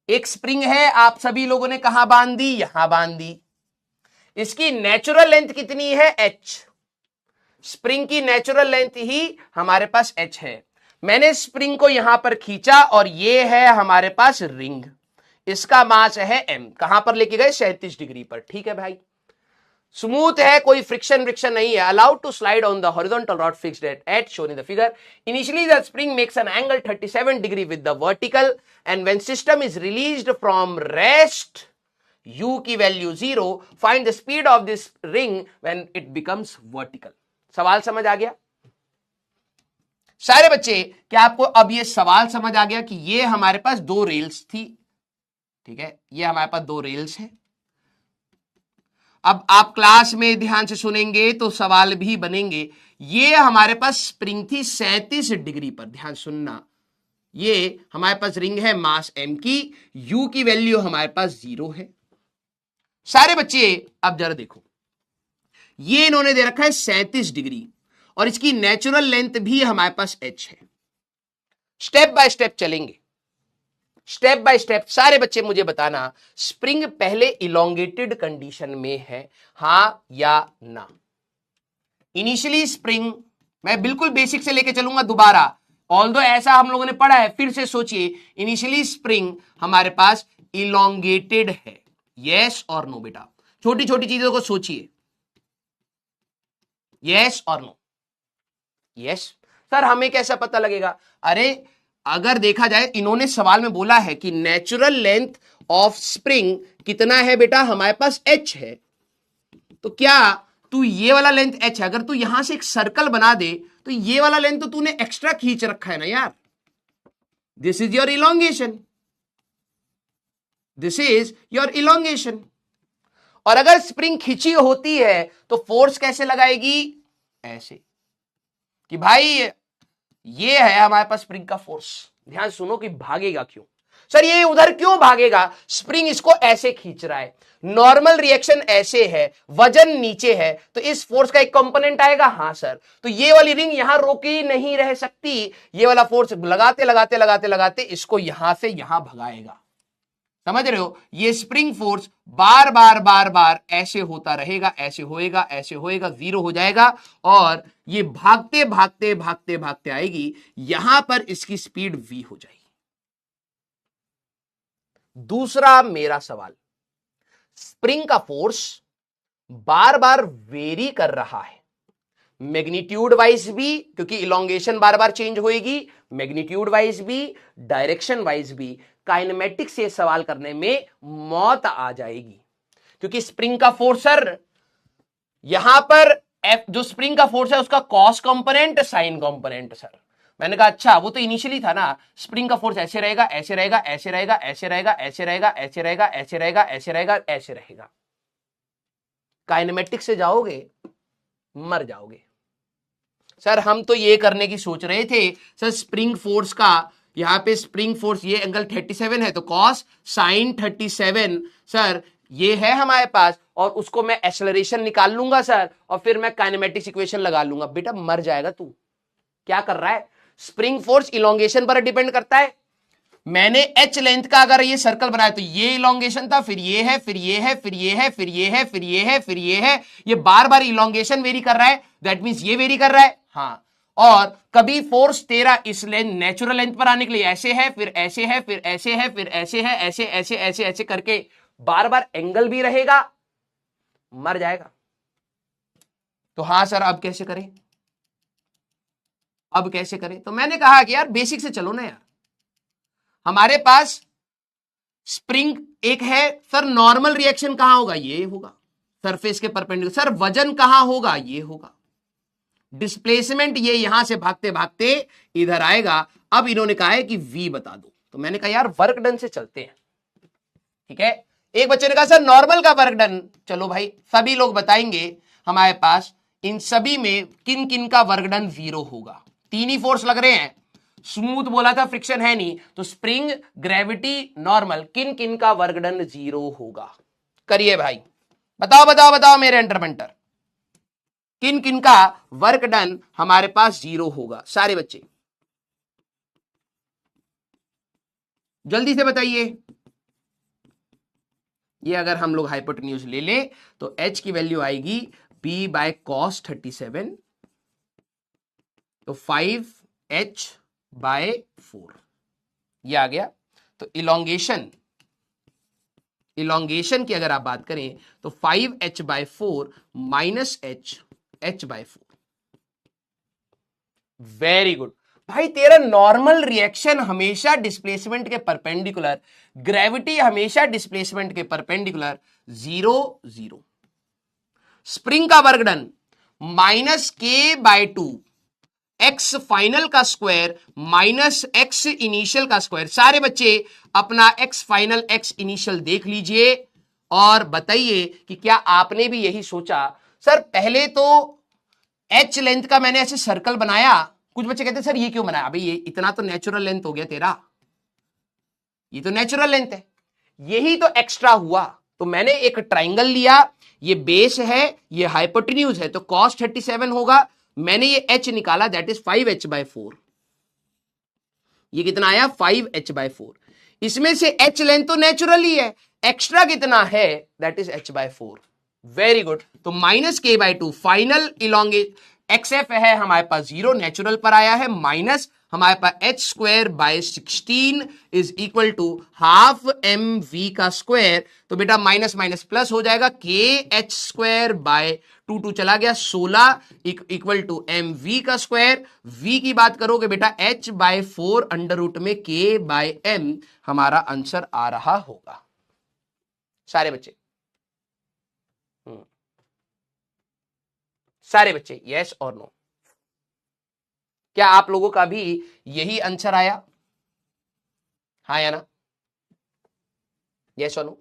एक spring है, आप सभी लोगों ने कहां बांध दी? यहां बांध दी। इसकी नेचुरल लेंथ कितनी है? h। स्प्रिंग की नेचुरल लेंथ ही हमारे पास h है। मैंने स्प्रिंग को यहां पर खींचा और ये है हमारे पास रिंग, इसका मास है m। कहां पर लेके गए? 37 डिग्री पर, ठीक है भाई। स्मूथ है, कोई फ्रिक्शन विक्शन नहीं है। Allowed to slide on the horizontal rod fixed at h shown in the figure. Initially the spring makes an angle 37 degree with the vertical and when system is released from rest, u की value 0, find the speed of this ring when it becomes vertical। सवाल समझ आ गया सारे बच्चे? क्या आपको अब ये सवाल समझ आ गया कि ये हमारे पास दो रेल्स थी, ठीक है, ये हमारे पास दो रेल्स हैं। अब आप क्लास में ध्यान से सुनेंगे तो सवाल भी बनेंगे। ये हमारे पास स्प्रिंग थी 37 डिग्री पर, ध्यान सुनना, ये हमारे पास रिंग है मास m की, u की वैल्यू हमारे पास 0 है। सारे बच्चे अब जरा देखो, ये इन्होंने दे रखा है 37 डिग्री और इसकी नेचुरल लेंथ भी हमारे पास h है। स्टेप बाय स्टेप चलेंगे, स्टेप बाय स्टेप। सारे बच्चे मुझे बताना, स्प्रिंग पहले इलोंगेटेड कंडीशन में है, हां या ना? इनिशियली स्प्रिंग, मैं बिल्कुल बेसिक से लेके चलूंगा दोबारा, ऑल्दो ऐसा हम लोगों ने पढ़ा है, फिर से सोचिए। इनिशियली स्प्रिंग हमारे पास इलोंगेटेड है, यस और नो बेटा, छोटी छोटी चीजों को सोचिए, यस और नो। यस सर, हमें कैसा पता लगेगा? अरे अगर देखा जाए, इन्होंने सवाल में बोला है कि नेचुरल लेंथ ऑफ स्प्रिंग कितना है बेटा? हमारे पास h है। तो क्या तू ये वाला लेंथ h है, अगर तू यहां से एक सर्कल बना दे तो ये वाला लेंथ तो तूने एक्स्ट्रा खींच रखा है ना यार। This is your elongation, this is your elongation. और अगर स्प्रिंग खींची होती है तो फोर्स कैसे लगाएगी? ऐसे कि भाई ये है हमारे पास स्प्रिंग का फोर्स। ध्यान सुनो कि भागेगा क्यों? सर ये उधर क्यों भागेगा? स्प्रिंग इसको ऐसे खींच रहा है, नॉर्मल रिएक्शन ऐसे है, वजन नीचे है, तो इस फोर्स का एक कंपोनेंट आएगा। हां सर, तो ये वाली रिंग यहां रोकी नहीं रह सकती, ये वाला फोर्स लगाते लगाते लगाते लगाते इसको यहां से यहां भगाएगा। समझ रहे हो? ये स्प्रिंग फोर्स बार बार बार बार ऐसे होता रहेगा, ऐसे होएगा, ऐसे होएगा, 0 हो जाएगा और ये भागते भागते भागते भागते आएगी, यहां पर इसकी स्पीड v हो जाएगी। दूसरा मेरा सवाल, स्प्रिंग का फोर्स बार बार वेरी कर रहा है, मैग्नीट्यूड वाइज भी, क्योंकि इलोंगेशन बार बार चेंज होएगी, मैग्नीट्यूड वाइज भी, डायरेक्शन वाइज भी। काइनेमेटिक्स से सवाल करने में मौत आ जाएगी, क्योंकि स्प्रिंग का फोर्स सर यहां पर F, जो स्प्रिंग का फोर्स है उसका cos component, sign component sir, मैंने कहा अच्छा वो तो इनिशियली था ना, स्प्रिंग का फोर्स ऐसे रहेगा, ऐसे रहेगा, ऐसे रहेगा, ऐसे रहेगा, ऐसे रहेगा, ऐसे रहेगा, ऐसे रहेगा, ऐसे रहेगा, ऐसे रहेगा। काइनेमेटिक्स से जाओगे मर जाओगे। सर हम तो ये करने की सोच रहे थे सर, स्प्रिंग फोर्स का यहां पे स्प्रिंग फोर्स ये एंगल 37 है तो कॉस साइन 37 सर ये है हमारे पास, और उसको मैं एक्सेलरेशन निकाल लूंगा सर, और फिर मैं काइनेमेटिक्स इक्वेशन लगा लूंगा। बेटा मर जाएगा तू, क्या कर रहा है? स्प्रिंग फोर्स इलोंगेशन पर डिपेंड करता है। मैंने एच लेंथ का अगर ये सर्कल बनाया तो ये इलोंगेशन था, फिर ये है, फिर ये है, फिर ये है, फिर ये है, फिर ये है, फिर ये है, ये बार बार इलोंगेशन वेरी कर रहा है, दैट मींस ये वेरी कर रहा है। हाँ, और कभी फोर्स तेरा इस लेंथ नेचुरल लेंथ पर आने के लिए ऐसे है, फिर ऐसे है, फिर ऐसे है, फिर ऐसे है, ऐसे ऐसे ऐसे ऐसे करके बार बार एंगल भी रहेगा, मर जाएगा। तो हाँ सर अब कैसे करें, अब कैसे करें? तो मैंने कहा कि यार बेसिक से चलो ना यार। हमारे पास स्प्रिंग एक है सर, नॉर्मल रिएक्शन कहां होगा? ये होगा सरफेस के परपेंडिकुलर। सर वजन कहां होगा? ये होगा। डिस्प्लेसमेंट ये यहां से भागते भागते इधर आएगा। अब इन्होंने कहा है कि v बता दो, तो मैंने कहा यार वर्क डन से चलते हैं, ठीक है। एक बच्चे ने कहा सर नॉर्मल का वर्क डन, चलो भाई सभी लोग बताएंगे हमारे पास इन सभी में किन किन का वर्क डन 0 होगा। तीन ही फोर्स लग रहे हैं, स्मूथ बोला था, फ्रिक्शन है नहीं, तो स्प्रिंग, ग्रेविटी, नॉर्मल, किन किन का वर्क डन 0 होगा? करिए भाई, बताओ बताओ बताओ मेरे एंटरमेंटर, किन किन का वर्क डन हमारे पास 0 होगा? सारे बच्चे जल्दी से बताइए। ये अगर हम लोग हाइपोटेन्यूज ले ले तो h की वैल्यू आएगी b बाय कॉस 37, तो 5h बाय 4 ये आ गया। तो इलोंगेशन की अगर आप बात करें तो 5h बाय 4 minus h bye 4। Very good भाई, तेरा नॉर्मल रिएक्शन हमेशा डिस्प्लेसमेंट के परपेंडिकुलर, ग्रेविटी हमेशा डिस्प्लेसमेंट के परपेंडिकुलर, 0 0। स्प्रिंग का work done minus k by 2 x final का स्क्वायर माइनस एक्स इनिशियल का स्क्वायर। सारे बच्चे अपना एक्स फाइनल एक्स इनिशियल देख लीजिए और बताइए कि क्या आपने भी यही सोचा? सर पहले तो एच लेंथ का मैंने ऐसे सर्कल बनाया, कुछ बच्चे कहते सर ये क्यों बनाया? अभी ये इतना तो नेचुरल लेंथ हो गया तेरा, ये तो नेचुरल लेंथ है, यही तो एक्स्ट्रा हुआ। तो मैंने एक ट्राइंगल लिया, ये बेस है, ये हाइपोटेन्यूज है, तो cos 37 होगा। मैंने ये h निकाला, दैट इज 5h बाय 4। ये कितना आया? 5h बाय 4। इसमें से h लेंथ तो नेचुरल ही है, एक्स्ट्रा कितना है? That is h bye 4। Very good. तो minus k by 2 final elongate XF है हमारे पास 0, नेचुरल पर आया है, माइनस हमारे पास h square by 16 is equal to half mv का स्क्वायर। तो बेटा माइनस माइनस प्लस हो जाएगा, के एच स्क्वायर बाय 2 चला गया, 16 इक्वल टू mv का स्क्वायर। v की बात करोगे बेटा h बाय 4 अंडर रूट में k बाय m हमारा आंसर आ रहा होगा। सारे बच्चे सारे बच्चे यस और नो, क्या आप लोगों का भी यही आंसर आया? हाँ या ना? यस और नो?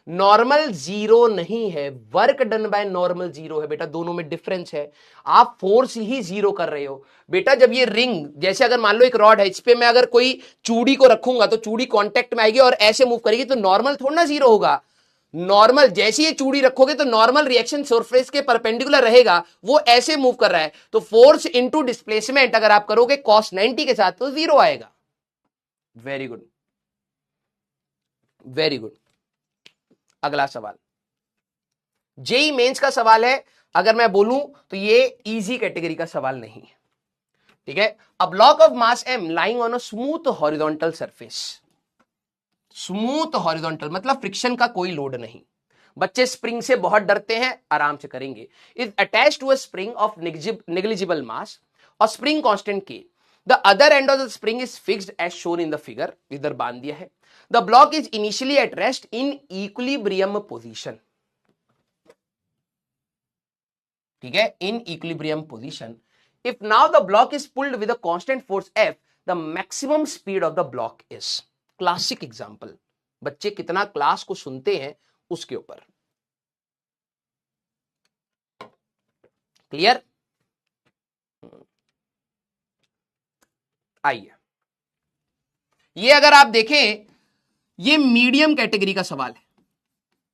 नॉर्मल 0 नहीं है, वर्क डन बाय नॉर्मल 0 है बेटा, दोनों में डिफरेंस है। आप फोर्स ही 0 कर रहे हो बेटा। जब ये रिंग, जैसे अगर मान लो एक रॉड है, इस पे मैं अगर कोई चूड़ी को रखूंगा तो चूड़ी कांटेक्ट में आएगी और ऐसे मूव करेगी, तो नॉर्मल थोड़ा ना 0 होगा। नॉर्मल जैसे ये चूड़ी रखोगे तो नॉर्मल रिएक्शन सरफेस के परपेंडिकुलर रहेगा, वो ऐसे मूव कर रहा है, तो फोर्स इनटू डिस्प्लेसमेंट अगर आप करोगे cos 90 के साथ तो 0 आएगा। Very good very good. अगला सवाल जेई मेंस का सवाल है। अगर मैं बोलूं तो ये इजी कैटेगरी का सवाल नहीं है, ठीक है। अ block of mass m lying on a smooth horizontal surface, smooth horizontal मतलब फ्रिक्शन का कोई लोड नहीं। बच्चे स्प्रिंग से बहुत डरते हैं, आराम से करेंगे। Is attached to a spring of negligible mass और spring constant k, the other end of the spring is fixed as shown in the figure, इधर बांध दिया है। The block is initially at rest in equilibrium position, ठीक है, in equilibrium position. If now the block is pulled with a constant force F, the maximum speed of the block is. Classic example, बच्चे कितना class को सुनते हैं उसके ऊपर। Clear? आइए, ये अगर आप देखें, ये मीडियम कैटेगरी का सवाल है।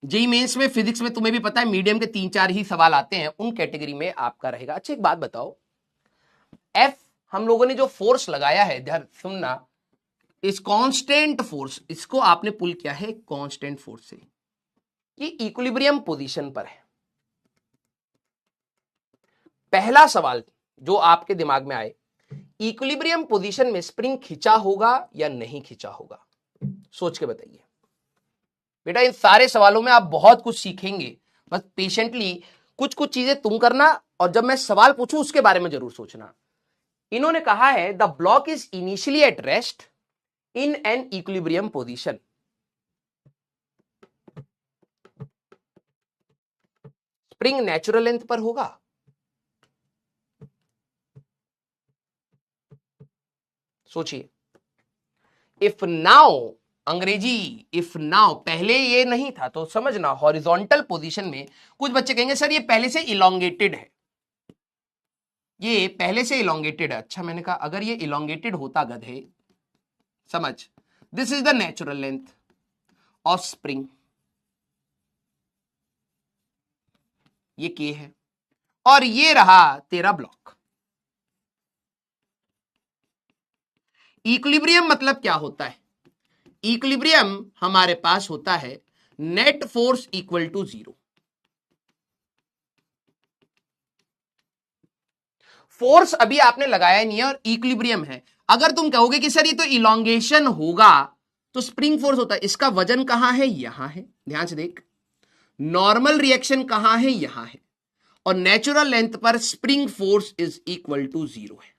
जेईई मेंस में फिजिक्स में तुम्हें भी पता है मीडियम के 3-4 ही सवाल आते हैं, उन कैटेगरी में आपका रहेगा। अच्छा एक बात बताओ, F हम लोगों ने जो फोर्स लगाया है, ध्यान सुनना, इस कांस्टेंट फोर्स, इसको आपने पुल किया है कांस्टेंट फोर्स से, ये इक्विलिब्रियम पोजीशन पर है। पहला सवाल जो आपके दिमाग में आए, इक्विलिब्रियम पोजीशन में स्प्रिंग खींचा होगा या नहीं खींचा होगा? सोच के बताइए बेटा। इन सारे सवालों में आप बहुत कुछ सीखेंगे, बस पेशेंटली कुछ कुछ चीजें तुम करना, और जब मैं सवाल पूछूं उसके बारे में जरूर सोचना। इन्होंने कहा है the block is initially at rest in an equilibrium position. Spring natural length पर होगा? सोचिए। इफ नाउ, अंग्रेजी इफ नाउ, पहले ये नहीं था तो समझना, हॉरिजॉन्टल पोजीशन में कुछ बच्चे कहेंगे सर ये पहले से इलोंगेटेड है, ये पहले से इलोंगेटेड है। अच्छा मैंने कहा अगर ये इलोंगेटेड होता गधे, समझ, this is the natural length of spring, ये के है, और ये रहा तेरा ब्लॉक। इक्विलिब्रियम मतलब क्या होता है? इक्विलिब्रियम हमारे पास होता है net force equal to 0। Force अभी आपने लगाया नहीं है और इक्विलिब्रियम है। अगर तुम कहोगे कि सर ये तो इलोंगेशन होगा, तो स्प्रिंग फोर्स होता है, इसका वजन कहां है? यहां है, ध्यान से देख। नॉर्मल रिएक्शन कहां है? यहां है, और नेचुरल लेंथ पर spring force is equal to 0 है।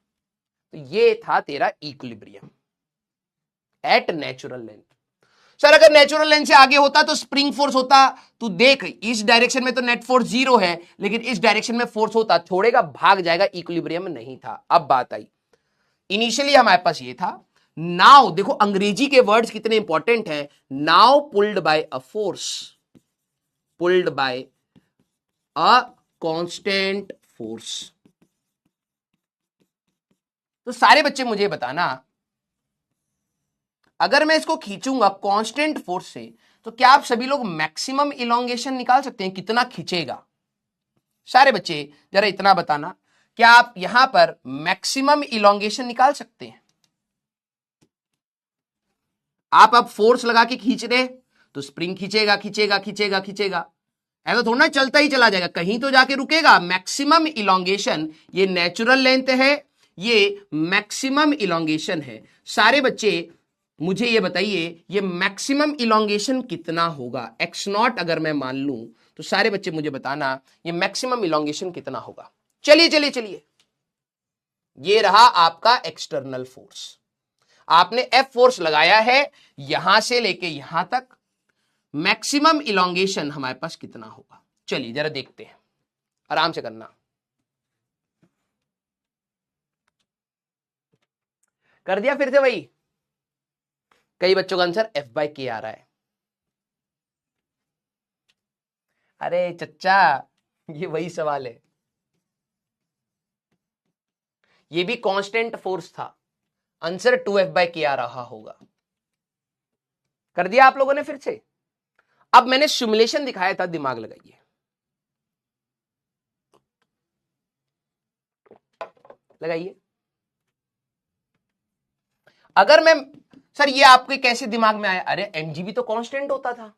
तो ये था तेरा equilibrium at natural length. Sir अगर नेचुरल लेंथ से आगे होता तो स्प्रिंग फोर्स होता, तू देख इस डायरेक्शन में तो नेट फोर्स 0 है, लेकिन इस डायरेक्शन में फोर्स होता, छोड़ेगा भाग जाएगा, इक्विलिब्रियम नहीं था। अब बात आई, इनिशियली हमारे पास ये था। नाउ देखो अंग्रेजी के वर्ड्स कितने इंपॉर्टेंट हैं। Now pulled bye a force, pulled bye a constant force. तो सारे बच्चे मुझे बताना, अगर मैं इसको खींचूंगा कांस्टेंट फोर्स से, तो क्या आप सभी लोग मैक्सिमम इलोंगेशन निकाल सकते हैं? कितना खींचेगा? सारे बच्चे जरा इतना बताना, क्या आप यहां पर मैक्सिमम इलोंगेशन निकाल सकते हैं? आप अब फोर्स लगा के खींच रहे तो स्प्रिंग खींचेगा खींचेगा खींचेगा खींचेगा, ऐसा थोड़ा ना चलता ही चला जाएगा, कहीं तो जाके रुकेगा। मैक्सिमम इलोंगेशन, ये नेचुरल लेंथ है, ये मैक्सिमम इलोंगेशन है। सारे बच्चे मुझे ये बताइए ये मैक्सिमम इलोंगेशन कितना होगा? x0 अगर मैं मान लूं तो सारे बच्चे मुझे बताना ये मैक्सिमम इलोंगेशन कितना होगा। चलिए चलिए चलिए, ये रहा आपका एक्सटर्नल फोर्स। आपने F फोर्स लगाया है यहां से लेके यहां तक, मैक्सिमम इलोंगेशन हमारे पास कितना होगा? चलिए जरा देखते हैं, आराम से करना। कर दिया फिर से वही? कई बच्चों का आंसर F/K आ रहा है। अरे चच्चा ये वही सवाल है, ये भी कांस्टेंट फोर्स था, आंसर 2F/K आ रहा होगा। कर दिया आप लोगों ने फिर से? अब मैंने सिमुलेशन दिखाया था, दिमाग लगाइए। लगाइए। अगर मैं, सर ये आपके कैसे दिमाग में आया? अरे mg भी तो कांस्टेंट होता था।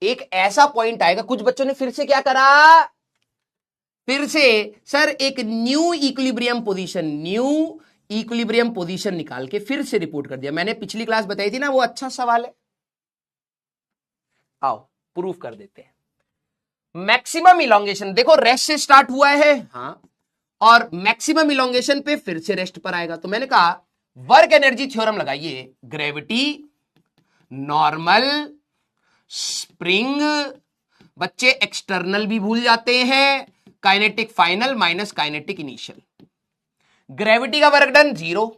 एक ऐसा पॉइंट आएगा, कुछ बच्चों ने फिर से क्या करा, फिर से सर एक new equilibrium position, new equilibrium position निकाल के फिर से रिपोर्ट कर दिया। मैंने पिछली क्लास बताई थी ना, वो अच्छा सवाल है, आओ प्रूफ कर देते हैं। मैक्सिमम इलोंगेशन देखो रेस्ट से स्टार्ट हुआ है, हाँ, और मैक्सिमम इलोंगेशन पे फिर से रेस्ट पर आएगा। तो मैंने कहा वर्क एनर्जी थ्योरम लगाइए, ग्रेविटी, नॉर्मल, स्प्रिंग, बच्चे एक्सटर्नल भी भूल जाते हैं, kinetic final minus kinetic initial. Gravity का वर्क डन 0,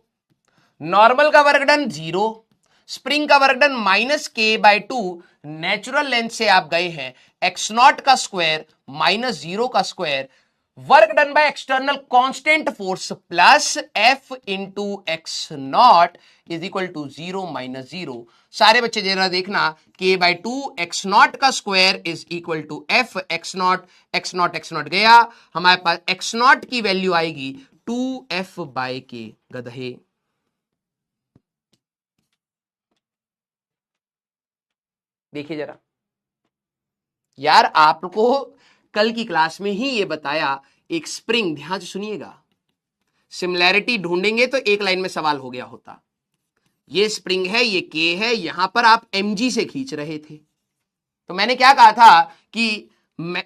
नॉर्मल का वर्क डन 0, स्प्रिंग का work done -k/2। Natural length से आप गए हैं x0 का स्क्वायर माइनस 0 का square, work done by external constant force plus f into x0 is equal to 0 minus 0। सारे बच्चे जरा देखना, k/2 x0 का square is equal to f x0, x0 गया, हमारे पास x0 की वैल्यू आएगी 2f/k। गधे, देखिए जरा यार, आपको कल की क्लास में ही ये बताया, एक स्प्रिंग, ध्यान से सुनिएगा, सिमिलैरिटी ढूंढेंगे तो एक लाइन में सवाल हो गया होता। ये स्प्रिंग है, ये के है, यहां पर आप mg से खींच रहे थे, तो मैंने क्या कहा था कि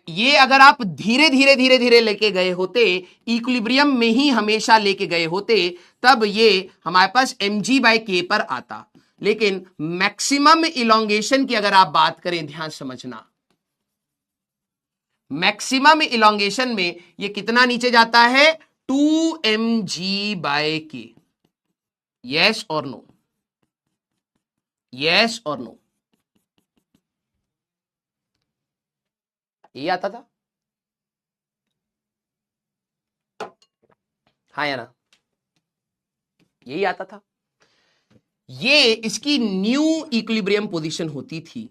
ये अगर आप धीरे धीरे धीरे धीरे लेके गए होते, इक्विलिब्रियम में ही हमेशा लेके गए होते, तब ये हमारे पास mg/k पर आता। लेकिन मैक्सिमम इलोंगेशन की अगर आप बात करें, ध्यान समझना, मैक्सिमम इलोंगेशन में ये कितना नीचे जाता है, 2mg/k। यस और नो, यस और नो, ये आता था, हाँ या ना, यही आता था। ये इसकी न्यू इक्विलिब्रियम पोजीशन होती थी।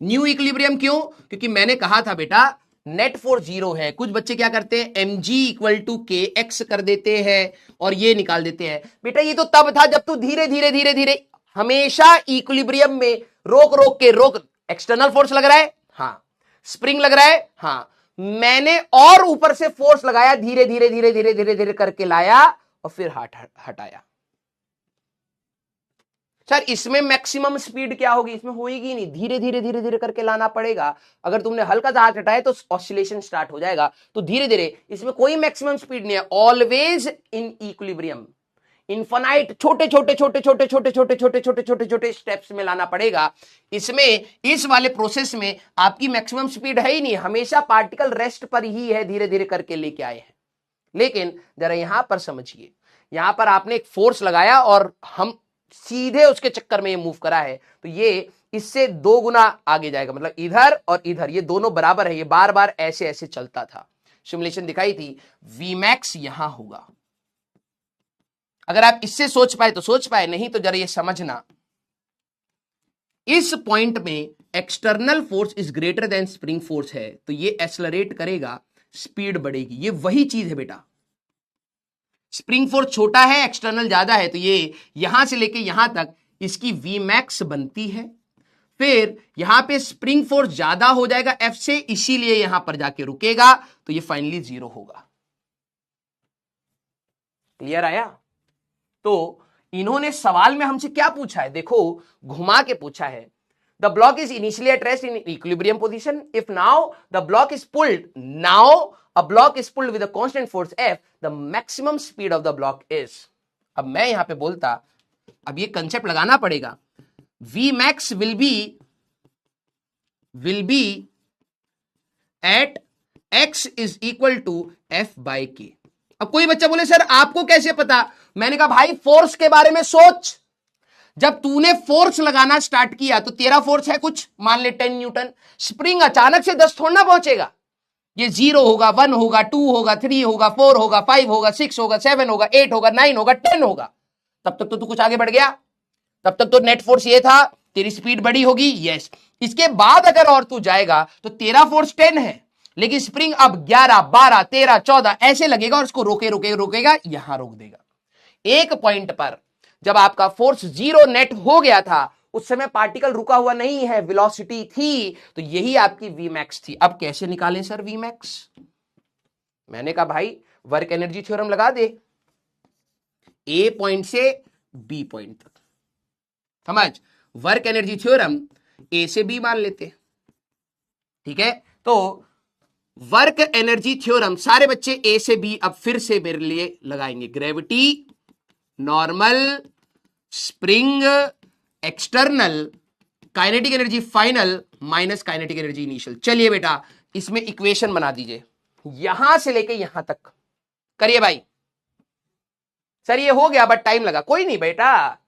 न्यू इक्विलिब्रियम क्यों? क्योंकि मैंने कहा था बेटा नेट फोर्स 0 है। कुछ बच्चे क्या करते हैं, mg इक्वल टू kx कर देते हैं और ये निकाल देते हैं। बेटा ये तो तब था जब तू धीरे धीरे धीरे धीरे, हमेशा इक्विलिब्रियम में रोक रोक के, रोक, एक्सटर्नल फोर्स लग रहा है, हाँ, स्प्रिंग लग रहा है, हाँ, मैंने और ऊपर से फोर्स लगाया, धीरे धीरे धीरे धीरे धीरे धीरे करके लाया और फिर हटाया। सर इसमें मैक्सिमम स्पीड क्या होगी? इसमें होगी नहीं, धीरे धीरे धीरे धीरे करके लाना पड़ेगा। अगर तुमने हल्का सा हाथ हटाया तो ऑसिलेशन स्टार्ट हो जाएगा, तो धीरे धीरे, इसमें कोई मैक्सिमम स्पीड नहीं है, ऑलवेज इन इक्विलिब्रियम, इनफाइनाइट, छोटे छोटे छोटे छोटे छोटे छोटे छोटे छोटे छोटे छोटे स्टेप्स में लाना पड़ेगा। इसमें, इस वाले प्रोसेस में आपकी मैक्सिमम स्पीड है ही नहीं, हमेशा पार्टिकल रेस्ट पर ही है, धीरे धीरे करके लेके आए हैं। लेकिन जरा यहां पर समझिए, यहां पर आपने एक फोर्स लगाया और हम सीधे उसके चक्कर में ये मूव करा है, तो ये इससे 2 गुना आगे जाएगा, मतलब इधर और इधर ये दोनों बराबर है, ये बार बार ऐसे ऐसे चलता था। सिमुलेशन दिखाई थी, Vmax यहां होगा। अगर आप इससे सोच पाए तो सोच पाए, नहीं तो जरा ये समझना, इस पॉइंट में external force is greater than spring force है, तो ये एक्सेलरेट करेगा, स्पीड बढ़ेगी। ये वही चीज है बेटा, स्प्रिंग फोर्स छोटा है, एक्सटर्नल ज्यादा है, तो ये यहां से लेके यहां तक इसकी Vmax बनती है। फिर यहां पे स्प्रिंग फोर्स ज्यादा हो जाएगा F से, इसीलिए यहां पर जाके रुकेगा, तो ये फाइनली 0 होगा। क्लियर आया? तो इन्होंने सवाल में हमसे क्या पूछा है, देखो घुमा के पूछा है, the block is initially at rest in equilibrium position, if now the block is pulled, now a block is pulled with a constant force F, the maximum speed of the block is। अब मैं यहां पे बोलता, अब ये concept लगाना पड़ेगा, Vmax will be at x is equal to F/k। अब कोई बच्चा बोले सर आपको कैसे पता? मैंने कहा भाई फोर्स के बारे में सोच, जब तूने फोर्स लगाना स्टार्ट किया तो तेरा फोर्स है कुछ, मान ले 10 न्यूटन, स्प्रिंग अचानक से 10 थोड़ा ना पहुंचेगा, ये 0 होगा, 1 होगा, 2 होगा, 3 होगा, 4 होगा, 5 होगा, 6 होगा, 7 होगा, 8 होगा, 9 होगा, 10 होगा, तब तक तो तू कुछ आगे बढ़ गया, तब तक तो नेट फोर्स ये था, तेरी स्पीड बड़ी होगी, यस। इसके बाद अगर और तू जाएगा तो तेरा फोर्स 10 है, लेकिन स्प्रिंग अब 11, 12, 13, 14 ऐसे लगेगा और उसको रोकेगा, यहां रोक देगा। एक पॉइंट पर जब आपका फोर्स 0 नेट हो गया था, उस समय पार्टिकल रुका हुआ नहीं है, वेलोसिटी थी, तो यही आपकी Vmax थी। अब कैसे निकालें सर Vmax? मैंने कहा भाई वर्क एनर्जी थ्योरम लगा दे, ए पॉइंट से बी पॉइंट तक, समझ, वर्क एनर्जी थ्योरम ए से बी मान लेते, ठीक है। तो वर्क एनर्जी थ्योरम सारे बच्चे ए से बी अब फिर से मेरे लिए लगाएंगे, gravity, normal, spring, external, kinetic energy final minus kinetic energy initial. चलिए बेटा इसमें इक्वेशन बना दीजिए, यहां से लेके यहां तक करिए भाई। सर ये हो गया बट टाइम लगा, कोई नहीं बेटा,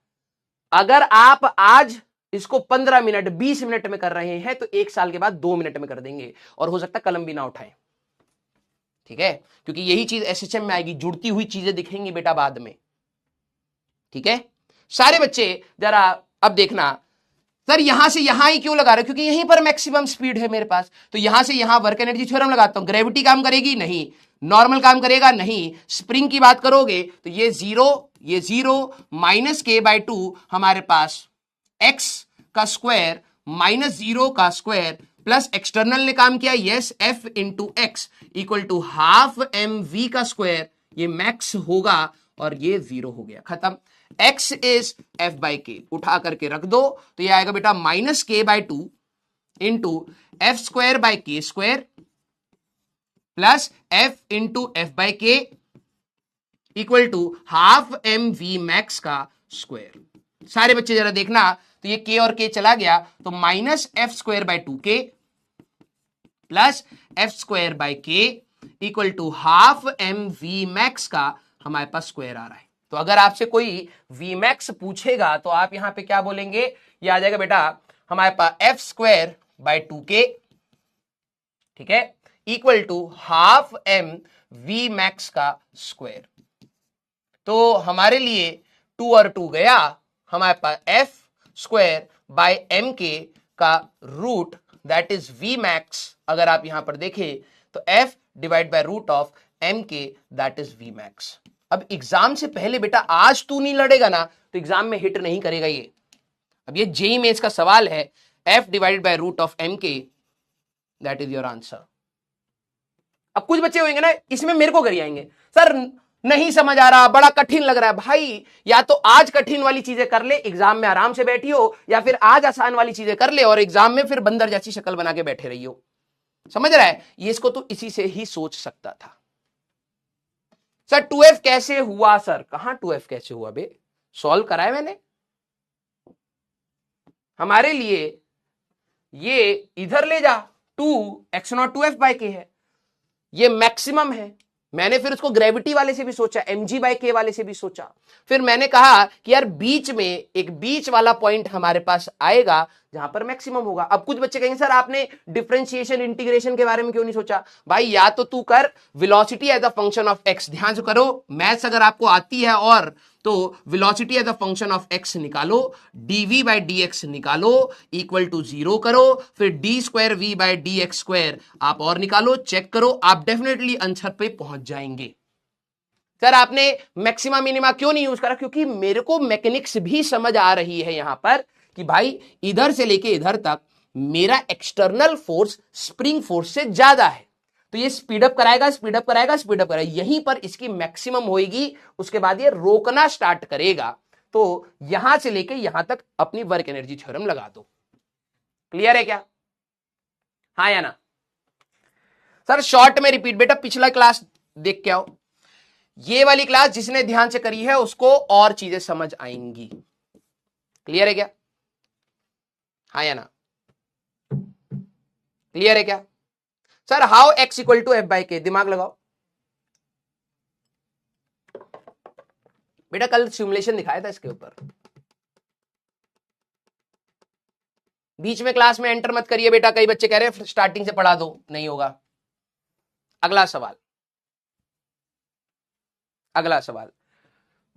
अगर आप आज इसको 15 मिनट 20 मिनट में कर रहे हैं तो 1 साल के बाद 2 मिनट में कर देंगे, और हो सकता है कलम भी ना उठाएं, ठीक है, क्योंकि यही चीज एसएचएम में आएगी, जुड़ती हुई चीजें दिखेंगी बेटा बाद में, ठीक है। सारे बच्चे जरा अब देखना, सर यहां से यहां ही क्यों लगा रहे हो, क्योंकि यहीं पर मैक्सिमम स्पीड है मेरे पास, तो यहां से यहां वर्क एनर्जी थ्योरम लगाता हूं। ग्रेविटी काम करेगी नहीं, नॉर्मल काम करेगा नहीं, स्प्रिंग की बात करोगे तो ये जीरो माइनस के बाय 2 हमारे पास एक्स का स्क्वायर माइनस 0 का स्क्वायर प्लस एक्सटर्नल ने काम किया, yes, f into x equal to half M we का स्क्वायर, ये मैक्स होगा और ये 0 हो गया, खत्म। x इज f बाई के, उठा करके रख दो तो ये आएगा बेटा minus k by 2 into f square by k square plus f into f by k equal to half M v max का स्क्वायर। सारे बच्चे जरा देखना, तो ये k और k चला गया तो minus f square by 2k plus f square by k equal to half M v max का हमारे पास स्क्वायर आ रहा है। तो अगर आपसे कोई Vmax पूछेगा तो आप यहां पे क्या बोलेंगे, ये आ जाएगा बेटा हमारे पास एफ स्क्वायर बाय 2k, ठीक है, equal to half M v max का स्क्वायर। तो हमारे लिए 2 और 2 गया, हमारे पास f square by m k का root that is v max, अगर आप यहां पर देखें तो f divide by root of m k that is v max. अब एग्जाम से पहले बेटा आज तू नहीं लड़ेगा ना तो एग्जाम में हिट नहीं करेगा ये। अब ये जेईई मेंस का सवाल है, f divided by root of m k that is your answer. अब कुछ बच्चे होंगे ना इसमें मेरे को करी आएंगे, सर नहीं समझ आ रहा, बड़ा कठिन लग रहा है। भाई या तो आज कठिन वाली चीजें कर ले, एग्जाम में आराम से बैठी हो, या फिर आज आसान वाली चीजें कर ले और एग्जाम में फिर बंदर जैसी शक्ल बना के बैठे रही हो। समझ रहा है, ये इसको तो इसी से ही सोच सकता था। सर 2f कैसे हुआ, सर कहां 2f कैसे हुआ बे, सॉल्व कराया मैंने। हमारे लिए ये इधर ले जा, 2x0 2f बाय के है, ये मैक्सिमम है। मैंने फिर उसको ग्रेविटी वाले से भी सोचा, mg बाय के वाले से भी सोचा, फिर मैंने कहा कि यार बीच में एक बीच वाला पॉइंट हमारे पास आएगा जहां पर मैक्सिमम होगा। अब कुछ बच्चे कहेंगे सर आपने डिफरेंशिएशन इंटीग्रेशन के बारे में क्यों नहीं सोचा। भाई या तो तू कर velocity as a function of x, ध्यान से करो, मैथ्स अगर आपको आती है और तो velocity as a function of x निकालो, dv बाय dx निकालो इक्वल टू 0 करो, फिर d square v by dx square आप और निकालो, चेक करो, आप डेफिनेटली आंसर पे पहुंच जाएंगे। सर आपने मैक्सिमा मिनिमा क्यों नहीं यूज करा, क्योंकि मेरे को मैकेनिक्स भी समझ आ रही है यहां पर कि भाई इधर से लेके इधर तक मेरा एक्सटर्नल फोर्स स्प्रिंग फोर्स से ज्यादा है, तो ये स्पीडअप कराएगा स्पीडअप कराएगा स्पीडअप कराएगा, यहीं पर इसकी मैक्सिमम होगी, उसके बाद ये रोकना स्टार्ट करेगा। तो यहां से लेके यहां तक अपनी वर्क एनर्जी थ्योरम लगा दो। क्लियर है क्या, हाँ या ना। सर शॉर्ट में रिपीट, बेटा पिछला क्लास देख के आओ, ये वाली क्लास जिसने ध्यान से करी है उसको और चीजें समझ आएंगी। क्लियर है क्या, हाँ या ना, क्लियर है क्या। Sir how x equal to f by k, दिमाग लगाओ बेटा, कल सिमुलेशन दिखाया था इसके ऊपर। बीच में क्लास में एंटर मत करिए बेटा, कई बच्चे कह रहे हैं स्टार्टिंग से पढ़ा दो, नहीं होगा। अगला सवाल, अगला सवाल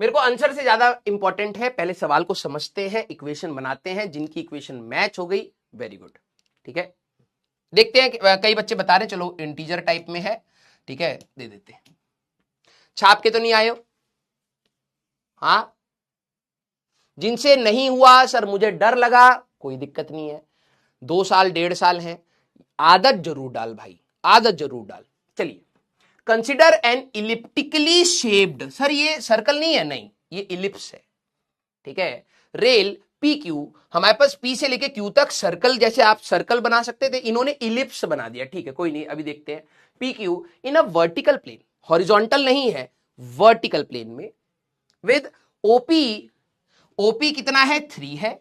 मेरे को आंसर से ज्यादा इंपॉर्टेंट है, पहले सवाल को समझते हैं, इक्वेशन बनाते हैं, जिनकी इक्वेशन मैच हो गई वेरी गुड, ठीक है। देखते हैं, कई बच्चे बता रहे चलो इंटीजर टाइप में है, ठीक है दे देते हैं। छाप के तो नहीं आए हो, हाँ जिनसे नहीं हुआ सर मुझे डर लगा, कोई दिक्कत नहीं है, 2 साल 1.5 साल है, आदत जरूर डाल भाई, आदत जरूर डाल। चलिए, कंसिडर एन इलिप्टिकली शेप्ड, सर ये सर्कल नहीं है, नहीं ये इलिप्स है, ठीक है, रेल पी क्यू, हमारे पास पी से लेके क्यू तक सर्कल, जैसे आप सर्कल बना सकते थे, इन्होंने इलिप्स बना दिया, ठीक है कोई नहीं, अभी देखते हैं। P Q in a vertical plane, horizontal नहीं है, वर्टिकल प्लेन में, विद ओपी, ओपी कितना है 3 है,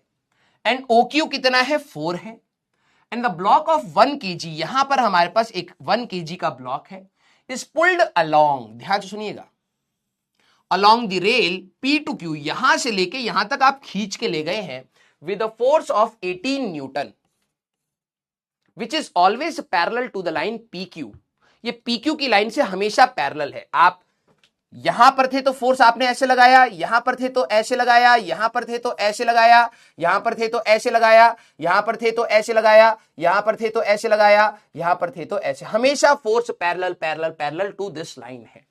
एंड ओक्यू कितना है 4 है, and the block of 1 kg, यहां पर हमारे पास एक 1 kg का ब्लॉक है, इज पुल्ड अलोंग, ध्यान से सुनिएगा, along the rail P to Q, यहां से लेके यहां तक आप खींच के ले गए हैं with a force of 18 newton which is always parallel to the line PQ। ये PQ की लाइन से हमेशा पैरेलल है। आप यहां पर थे तो फोर्स आपने ऐसे लगाया, यहां पर थे तो ऐसे लगाया, यहां पर थे तो ऐसे लगाया, यहां पर थे तो ऐसे लगाया, यहां पर थे तो ऐसे लगाया, यहां पर थे तो ऐसे लगाया, यहां पर थे तो ऐसे, हमेशा force parallel parallel parallel to this line है।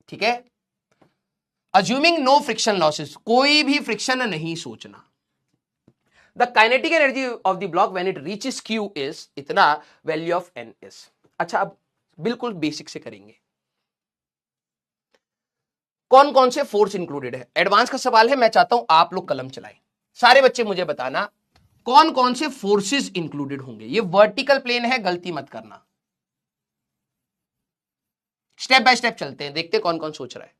ठीक है, अज्यूमिंग नो फ्रिक्शन लॉसेस, कोई भी फ्रिक्शन नहीं सोचना। The kinetic energy of the block when it reaches Q is इतना, वैल्यू ऑफ N इज। अच्छा, अब बिल्कुल बेसिक से करेंगे, कौन कौन से फोर्स इंक्लूडेड है। एडवांस का सवाल है, मैं चाहता हूं आप लोग कलम चलाएं। सारे बच्चे मुझे बताना कौन कौन से फोर्सेस इंक्लूडेड होंगे। ये वर्टिकल प्लेन है, गलती मत करना। स्टेप बाय स्टेप चलते हैं, देखते हैं कौन कौन सोच रहा है।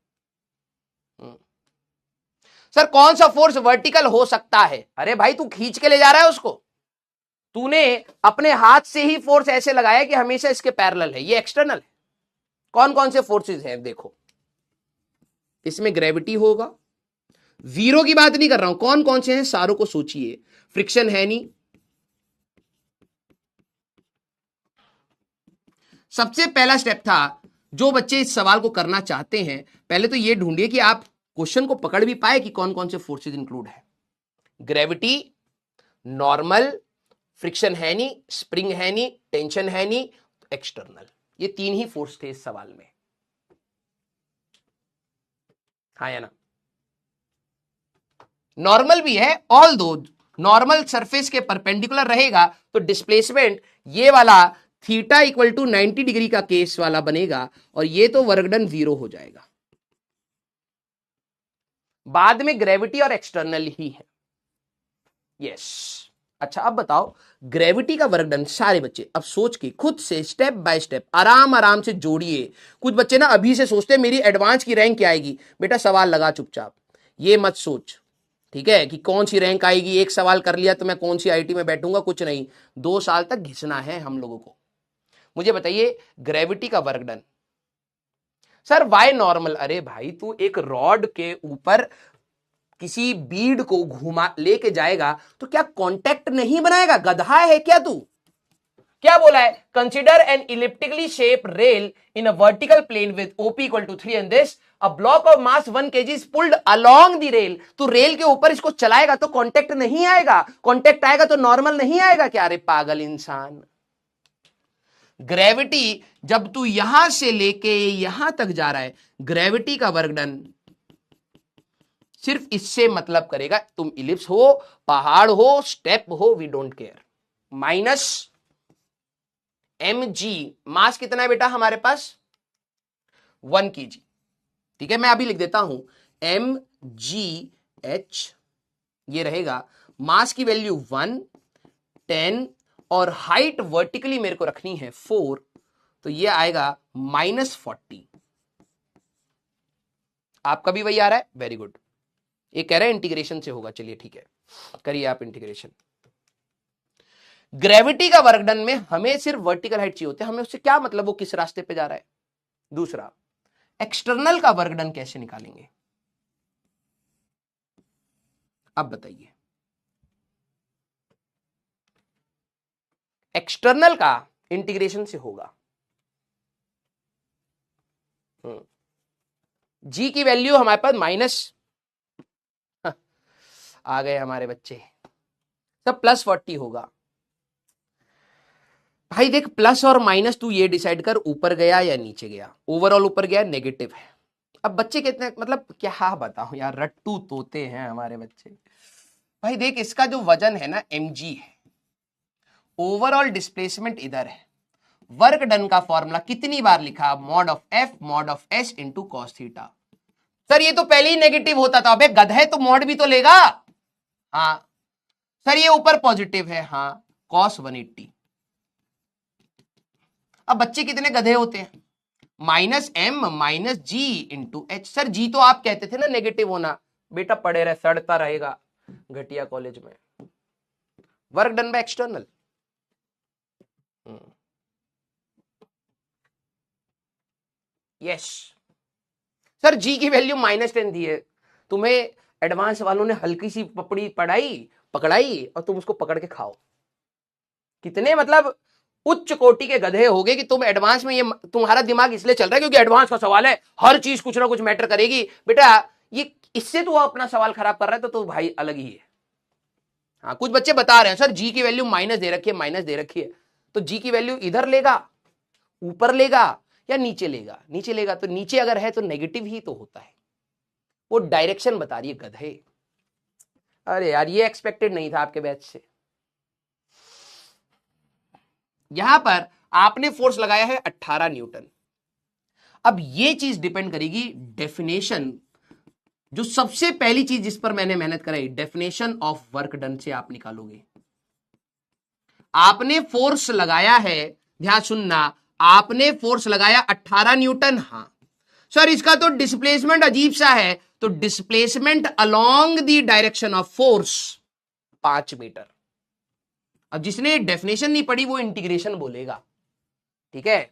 सर कौन सा फोर्स वर्टिकल हो सकता है? अरे भाई तू खींच के ले जा रहा है उसको, तूने अपने हाथ से ही फोर्स ऐसे लगाया कि हमेशा इसके पैरेलल है, ये एक्सटर्नल है। कौन कौन से फोर्सेस हैं देखो, इसमें ग्रेविटी होगा, जीरो की बात नहीं कर रहा हूं, कौन कौन से हैं सारों को सोचिए। फ्रिक्शन है नहीं, सबसे पहला स्टेप था, जो बच्चे इस सवाल को करना चाहते हैं पहले तो ये ढूंढिए कि आप क्वेश्चन को पकड़ भी पाए कि कौन कौन से फोर्सेस इंक्लूड है। ग्रेविटी, नॉर्मल, फ्रिक्शन है नहीं, स्प्रिंग है नहीं, टेंशन है नहीं, एक्सटर्नल, ये तीन ही फोर्स थे इस सवाल में, हाँ या ना। नॉर्मल भी है, ऑल दो नॉर्मल सरफेस के परपेंडिकुलर रहेगा तो डिस्प्लेसमेंट ये वाला थीटा इक्वल टू 90 डिग्री का केस वाला बनेगा और ये तो वर्क डन 0 हो जाएगा। बाद में ग्रेविटी और एक्सटर्नल ही है। यस, अच्छा अब बताओ ग्रेविटी का वर्क डन, सारे बच्चे अब सोच के खुद से स्टेप बाय स्टेप आराम आराम से जोड़िए। कुछ बच्चे ना अभी से सोचते हैं मेरी एडवांस की रैंक क्या आएगी, बेटा सवाल लगा चुपचाप, ये मत सोच, ठीक है, कि कौन सी रैंक आएगी, एक सवाल कर लिया तो मैं कौन सी आईटी में बैठूंगा, कुछ नहीं, 2 साल तक घिसना है हम लोगों को। मुझे बताइए ग्रेविटी का work done. Sir why normal, अरे भाई तू एक रॉड के ऊपर किसी बीड को घुमा लेके जाएगा तो क्या कांटेक्ट नहीं बनाएगा? गधा है क्या तू? क्या बोला है? Consider an elliptically shape rail in a vertical plane with OP equal to 3 and this a block of mass 1 kg is pulled along the rail. तो रेल के ऊपर इसको चलाएगा तो कांटेक्ट नहीं आएगा, कांटेक्ट आएगा तो नॉर्मल नहीं आएगा क्या? अरे पागल इंसान, ग्रेविटी जब तू यहां से लेके यहां तक जा रहा है, ग्रेविटी का वर्क डन सिर्फ इससे मतलब करेगा, तुम इलिप्स हो, पहाड़ हो, स्टेप हो, we don't care. Minus mg, mass कितना है बेटा हमारे पास? 1 kg, ठीक है, मैं अभी लिख देता हूं mgh, ये रहेगा, मास की वैल्यू 1, 10 और हाइट वर्टिकली मेरे को रखनी है 4, तो ये आएगा -40। आपका भी वही आ रहा है, वेरी गुड। ये कह रहा है इंटीग्रेशन से होगा, चलिए ठीक है, करिए आप इंटीग्रेशन। ग्रेविटी का वर्क डन में हमें सिर्फ वर्टिकल हाइट चाहिए होती है, हमें उससे क्या मतलब वो किस रास्ते पे जा रहा है। दूसरा, एक्सटर्नल का वर्क डन कैसे निकालेंगे, अब बताइए। एक्सटर्नल का इंटीग्रेशन से होगा, जी की वैल्यू हमारे पास माइनस, आ गए हमारे बच्चे, सब +40 होगा। भाई देख, प्लस और माइनस तू ये डिसाइड कर, ऊपर गया या नीचे गया। ओवरऑल ऊपर गया, नेगेटिव है। अब बच्चे कितने, मतलब क्या बताऊं यार, रट्टू तोते हैं हमारे बच्चे। भाई देख, इसका जो वजन है ना mg है, ओवरऑल डिस्प्लेसमेंट इधर है, वर्क डन का फॉर्मूला कितनी बार लिखा? Mod of f mod of s into cos theta. Sir ये तो पहले ही नेगेटिव होता था, अबे गधे तो मॉड भी तो लेगा। हाँ सर ये ऊपर पॉजिटिव है, हाँ cos 180। अब बच्चे कितने गधे होते हैं, -m - g into h। Sir ji तो आप कहते थे ना नेगेटिव होना, बेटा पड़े रहे, सड़ता रहेगा घटिया कॉलेज में। Work done by external. Yes sir, G की वैल्यू -10 दी है, तुम्हें एडवांस वालों ने हल्की सी पपड़ी पकड़ाई और तुम उसको पकड़ के खाओ। कितने मतलब उच्च कोटि के गधे होगे कि तुम एडवांस में, ये तुम्हारा दिमाग इसलिए चल रहा है क्योंकि एडवांस का सवाल है, हर चीज कुछ ना कुछ मैटर करेगी बेटा। ये इससे तू अपना सवाल खराब कर रहा है तो भाई अलग ही है। हाँ, कुछ बच्चे बता रहे हैं सर जी की वैल्यू माइनस दे रखी है, माइनस दे रखी है, तो जी की वैल्यू इधर लेगा, ऊपर लेगा या नीचे लेगा? नीचे लेगा, तो नीचे अगर है तो नेगेटिव ही तो होता है, वो डायरेक्शन बता रही है गधे। अरे यार, ये एक्सपेक्टेड नहीं था आपके बैच से। यहां पर आपने फोर्स लगाया है 18 न्यूटन। अब ये चीज डिपेंड करेगी डेफिनेशन, जो सबसे पहली चीज जिस पर मैंने मेहनत कराई, डेफिनेशन ऑफ वर्क डन से आप निकालोगे। आपने फोर्स लगाया है, ध्यान सुनना, आपने फोर्स लगाया 18 न्यूटन। हां सर, इसका तो डिस्प्लेसमेंट अजीब सा है, तो displacement along the direction of force 5 metre. अब जिसने डेफिनेशन नहीं पढ़ी वो इंटीग्रेशन बोलेगा, ठीक है।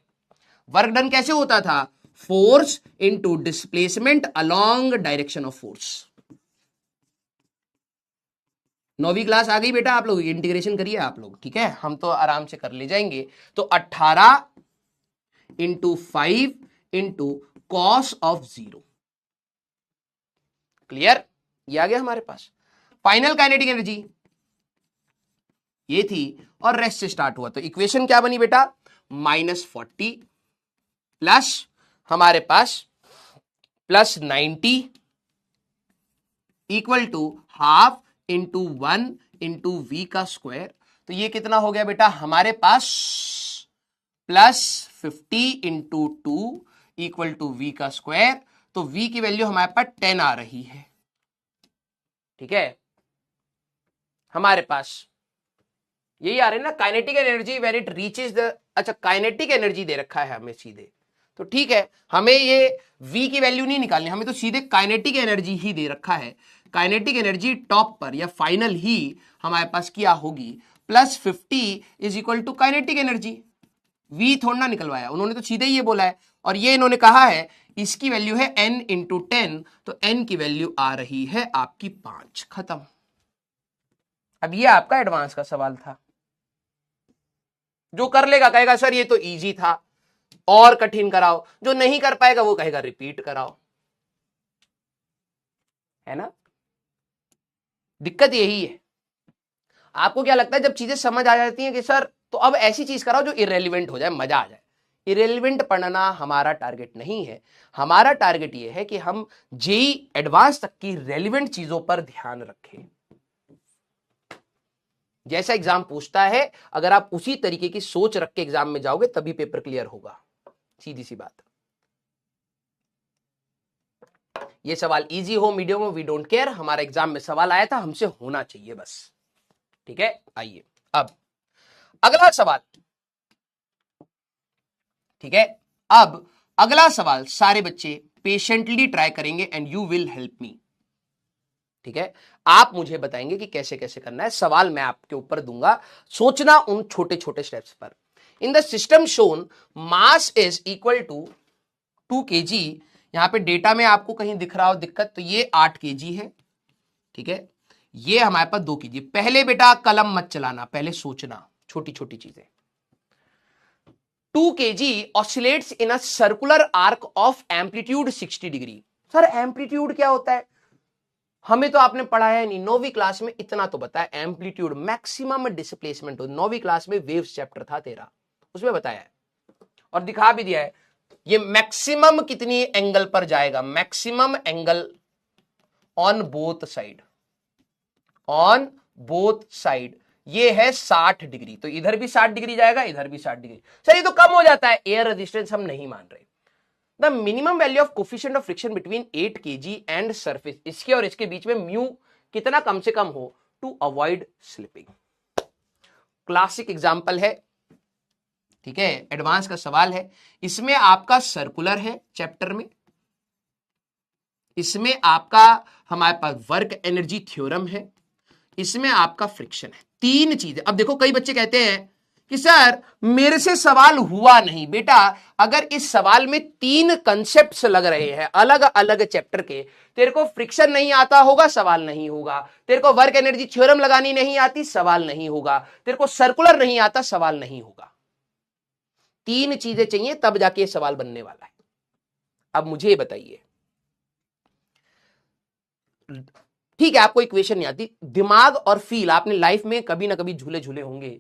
वर्क डन कैसे होता था? Force into displacement along direction of force. 9वीं क्लास आ गई बेटा, आप लोग इंटीग्रेशन करिए आप लोग, ठीक है, हम तो आराम से कर ले जाएंगे। तो 18 into 5 into cos of 0। Clear? ये आ गया हमारे पास। फाइनल काइनेटिक एनर्जी ये थी और रेस्ट से स्टार्ट हुआ, तो इक्वेशन क्या बनी बेटा? -40 प्लस हमारे पास +90 equal to half into 1 into v का स्क्वायर। तो ये कितना हो गया बेटा हमारे पास? +50 इंटू 2 इक्वल टू वी का स्क्वायर। तो वी की वैल्यू हमारे पास 10 आ रही है, ठीक है। हमारे पास यही आ रही है ना, kinetic energy when it reaches the, अच्छा काइनेटिक एनर्जी दे रखा है हमें सीधे, तो ठीक है, हमें ये v की वैल्यू नहीं निकालनी, हमें तो सीधे काइनेटिक एनर्जी ही दे रखा है। काइनेटिक एनर्जी टॉप पर या फाइनल ही हमारे पास क्या होगी? +50 is equal to kinetic energy. v थोड़ा ना निकलवाया उन्होंने, तो सीधे ही ये बोला है, और ये इन्होंने कहा है इसकी वैल्यू है n इंटू 10, तो n की वैल्यू आ रही है आपकी 5। खत्म। अब ये आपका एडवांस का सवाल था। जो कर लेगा कहेगा सर ये तो इजी था, और कठिन कराओ। जो नहीं कर पाएगा वो कहेगा रिपीट कराओ, है ना। दिक्कत यही है। आपको क्या लगता है जब चीजें समझ आ जाती हैं कि सर तो अब ऐसी चीज कराओ जो इररेलेवेंट हो जाए, मजा आ जाए। इररेलेवेंट पढ़ना हमारा टारगेट नहीं है। हमारा टारगेट ये है कि हम जेई एडवांस तक की रेलिवेंट चीजों पर ध्यान रखें। जैसा एग्जाम पूछता है, अगर आप उसी तरीके की सोच रख के एग्जाम में जाओगे तभी पेपर क्लियर होगा। सीधी सी बात। ये सवाल इजी हो मीडियम हो, वी डोंट केयर। हमारा एग्जाम में सवाल आया था, हमसे होना चाहिए बस, ठीक है। आइए अब अगला सवाल, ठीक है। अब अगला सवाल सारे बच्चे पेशेंटली ट्राई करेंगे and you will help me, ठीक है। आप मुझे बताएंगे कि कैसे कैसे करना है। सवाल मैं आपके ऊपर दूंगा, सोचना उन छोटे छोटे स्टेप्स पर। In the system shown mass is equal to 2 kg। यहां पे डेटा में आपको कहीं दिख रहा हो दिक्कत, तो ये 8 kg है, ठीक है। ये हमारे पास 2 kg। पहले बेटा कलम मत चलाना, पहले सोचना छोटी छोटी चीजें। 2 kg oscillates in a circular arc of amplitude 60 degree. Sir amplitude क्या होता है? हमें तो आपने पढ़ाया नहीं, 9वीं क्लास में इतना तो बताया, एम्पलीट्यूड मैक्सिमम डिस्प्लेसमेंट। 9वीं क्लास में वेव्स चैप्टर था तेरा, उसमें बताया है और दिखा भी दिया है। ये मैक्सिमम कितनी एंगल पर जाएगा? Maximum angle on both side, on both side ये है 60 डिग्री। तो इधर भी 60 डिग्री जाएगा, इधर भी 60 डिग्री। सर ये तो कम हो जाता है, एयर रेजिस्टेंस हम नहीं मान रहे। The minimum value of coefficient of friction between 8 kg and surface, इसके और इसके बीच में म्यू कितना कम से कम हो to avoid slipping. Classic example है, ठीक है, एडवांस का सवाल है। इसमें आपका सर्कुलर है चैप्टर में, इसमें आपका हमारे पास वर्क एनर्जी थ्योरम है, इसमें आपका फ्रिक्शन है। तीन चीजें। अब देखो कई बच्चे कहते हैं कि सर मेरे से सवाल हुआ नहीं। बेटा अगर इस सवाल में तीन कंसेप्ट्स लग रहे हैं अलग अलग चैप्टर के, तेरे को फ्रिक्शन नहीं आता होगा, सवाल नहीं होगा। तेरे को वर्क एनर्जी थ्योरम लगानी नहीं आती, सवाल नहीं होगा। तेरे को सर्कुलर नहीं आता, सवाल नहीं होगा। तीन चीजें चाहिए तब जाके ये सवाल बनने वाला है। अब मुझे बताइए, ठीक है आपको इक्वेशन नहीं आती, दिमाग और फील आपने लाइफ में कभी ना कभी झूले झूले होंगे।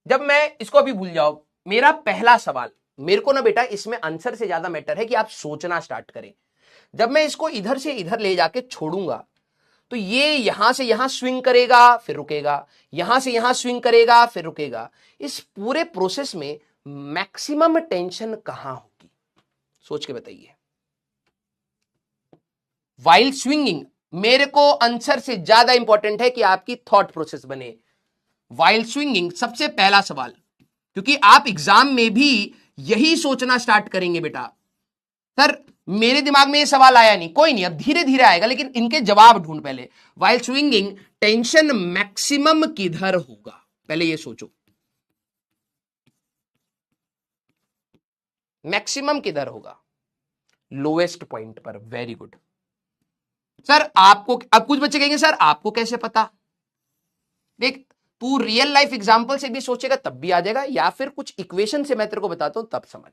जब मैं इसको अभी भूल जाओ, मेरा पहला सवाल, मेरे को ना बेटा इसमें आंसर से ज्यादा मैटर है कि आप सोचना स्टार्ट करें। जब मैं इसको इधर से इधर ले जाके छोड़ूंगा तो ये यहां से यहां स्विंग करेगा फिर रुकेगा, यहां से यहां स्विंग करेगा फिर रुकेगा। इस पूरे प्रोसेस में मैक्सिमम टेंशन कहां होगी, सोच के बताइए। वाइल स्विंगिंग, मेरे को आंसर से ज्यादा इंपॉर्टेंट है कि आपकी थॉट प्रोसेस बने। वाइल स्विंगिंग सबसे पहला सवाल, क्योंकि आप एग्जाम में भी यही सोचना स्टार्ट करेंगे बेटा, सर मेरे दिमाग में ये सवाल आया नहीं, कोई नहीं अब धीरे धीरे आएगा, लेकिन इनके जवाब ढूंढ पहले। वाइल स्विंगिंग टेंशन मैक्सिमम किधर होगा, पहले ये सोचो, मैक्सिमम किधर होगा? लोएस्ट पॉइंट पर। Very good sir. आपको, अब कुछ बच्चे कहेंगे सर आपको कैसे पता? देख तू रियल लाइफ एग्जांपल से भी सोचेगा तब भी आ जाएगा, या फिर कुछ इक्वेशन से मैं तेरे को बताता हूं तब समझ।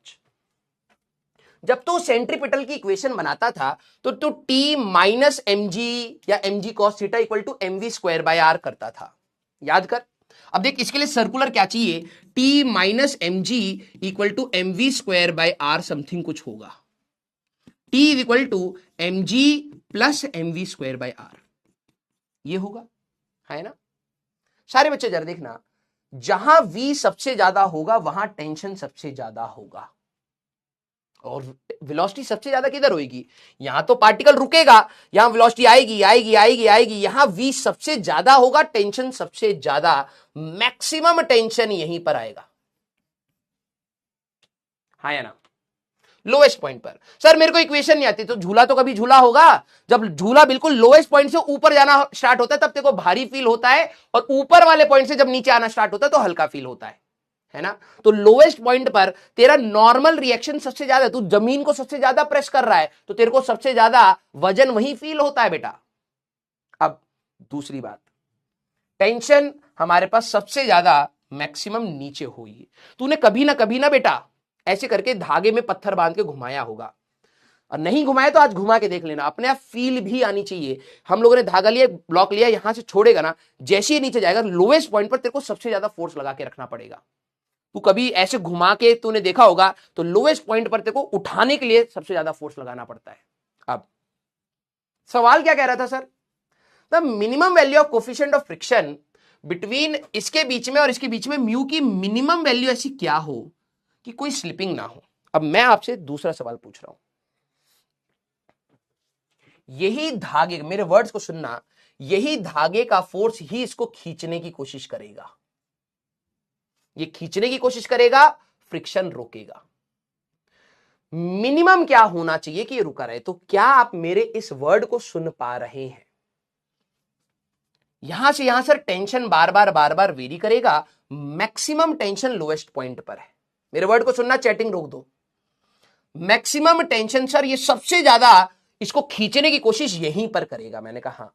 जब तू सेंट्रीपिटल की इक्वेशन बनाता था तो तू टी माइनस एम जी या m g cos theta equal to m we square by r करता था, याद कर। अब देख इसके लिए सर्कुलर क्या चाहिए, T minus M g equal to m we square by r something कुछ होगा, T equal to m g plus m we square by r, ये होगा, है ना। सारे बच्चे जरा देखना, जहां v सबसे ज्यादा होगा वहां टेंशन सबसे ज्यादा होगा, और वेलोसिटी सबसे ज्यादा किधर होगी? यहां तो पार्टिकल रुकेगा, यहां वेलोसिटी आएगी आएगी आएगी आएगी, यहां v सबसे ज्यादा होगा, टेंशन सबसे ज्यादा, मैक्सिमम टेंशन यहीं पर आएगा, हाँ या ना। लोएस्ट पॉइंट पर। सर मेरे को इक्वेशन नहीं आती, तो झूला तो कभी झूला होगा, जब झूला बिल्कुल लोएस्ट पॉइंट से ऊपर जाना स्टार्ट होता है तब तेरे को भारी फील होता है, और ऊपर वाले पॉइंट से जब नीचे आना स्टार्ट होता है तो हल्का फील होता है ना। तो लोएस्ट पॉइंट पर तेरा नॉर्मल रिएक्शन सबसे ज्यादा, तू जमीन को सबसे ज्यादा प्रेस कर रहा है तो तेरे को सबसे ज्यादा वजन वही फील होता है बेटा। अब दूसरी बात, टेंशन हमारे पास सबसे ज्यादा मैक्सिमम नीचे हुई। तूने कभी ना बेटा ऐसे करके धागे में पत्थर बांध के घुमाया होगा, और नहीं घुमाया तो आज घुमा के देख लेना, अपने आप फील भी आनी चाहिए। हम लोगों ने धागा लिया, ब्लॉक लिया, यहां से छोड़ेगा ना, जैसे ही नीचे जाएगा लोएस्ट पॉइंट पर तेरे को सबसे ज्यादा फोर्स लगा के रखना पड़ेगा। तू कभी ऐसे घुमा के तूने देखा होगा तो लोएस्ट पॉइंट पर तेरे को उठाने के लिए सबसे ज्यादा फोर्स लगाना पड़ता है। अब सवाल क्या कह रहा था sir, the minimum value of coefficient of friction between इसके बीच में और इसके बीच में म्यू की मिनिमम वैल्यू ऐसी क्या हो कि कोई स्लिपिंग ना हो। अब मैं आपसे दूसरा सवाल पूछ रहा हूं, यही धागे, मेरे वर्ड्स को सुनना, यही धागे का फोर्स ही इसको खींचने की कोशिश करेगा, ये खींचने की कोशिश करेगा, फ्रिक्शन रोकेगा। मिनिमम क्या होना चाहिए कि ये रुका रहे? तो क्या आप मेरे इस वर्ड को सुन पा रहे हैं? यहां से यहां सर टेंशन बार बार वेरी करेगा, मैक्सिमम टेंशन लोएस्ट पॉइंट पर है। मेरे वर्ड को सुनना, चैटिंग रोक दो। मैक्सिमम टेंशन सर ये सबसे ज्यादा इसको खींचने की कोशिश यहीं पर करेगा। मैंने कहा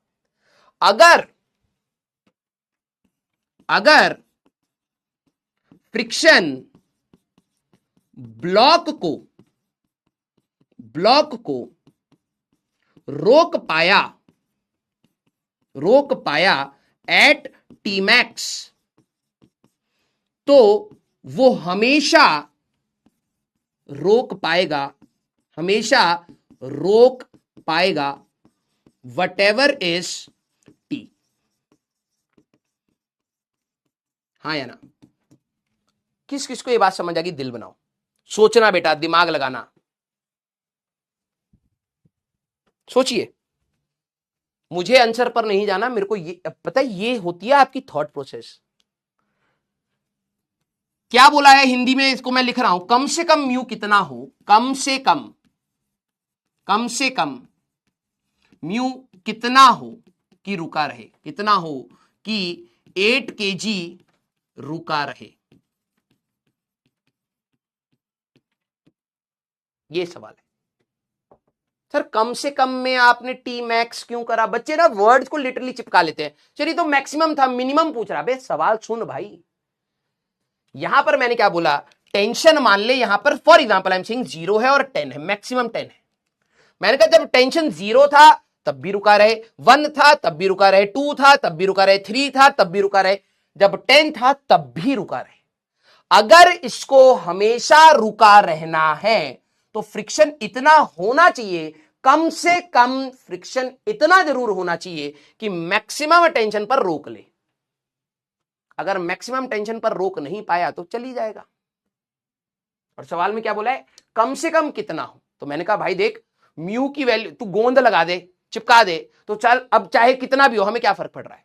अगर फ्रिक्शन ब्लॉक को रोक पाया एट टी मैक्स, तो वो हमेशा रोक पाएगा वटेवर इज टी, हाँ या ना। किस किस को ये बात समझ आ गई? दिल बनाओ, सोचना बेटा, दिमाग लगाना, सोचिए। मुझे आंसर पर नहीं जाना, मेरे को ये पता है, ये होती है आपकी थॉट प्रोसेस। क्या बोला है हिंदी में, इसको मैं लिख रहा हूं, कम से कम म्यू कितना हो, कम से कम म्यू कितना हो कि रुका रहे, कितना हो कि 8 kg रुका रहे? ये सवाल है सर। कम से कम में आपने टी मैक्स क्यों करा? बच्चे ना वर्ड्स को लिटरली चिपका लेते हैं। चलिए तो मैक्सिमम था, मिनिमम पूछ रहा। बे सवाल सुन भाई, यहां पर मैंने क्या बोला, टेंशन मान ले यहां पर for example I am saying 0 है और 10 है, मैक्सिमम 10 है। मैंने कहा जब टेंशन 0 था तब भी रुका रहे, 1 था तब भी रुका रहे, 2 था तब भी रुका रहे, 3 था तब भी रुका रहे, जब 10 था तब भी रुका रहे। अगर इसको हमेशा रुका रहना है तो फ्रिक्शन इतना होना चाहिए, कम से कम फ्रिक्शन इतना जरूर होना चाहिए कि मैक्सिमम टेंशन पर रोक ले। अगर मैक्सिमम टेंशन पर रोक नहीं पाया तो चली जाएगा। और सवाल में क्या बोला है, कम से कम कितना हो। तो मैंने कहा भाई देख, म्यू की वैल्यू तू गोंद लगा दे, चिपका दे, तो चल अब चाहे कितना भी हो, हमें क्या फर्क पड़ रहा है।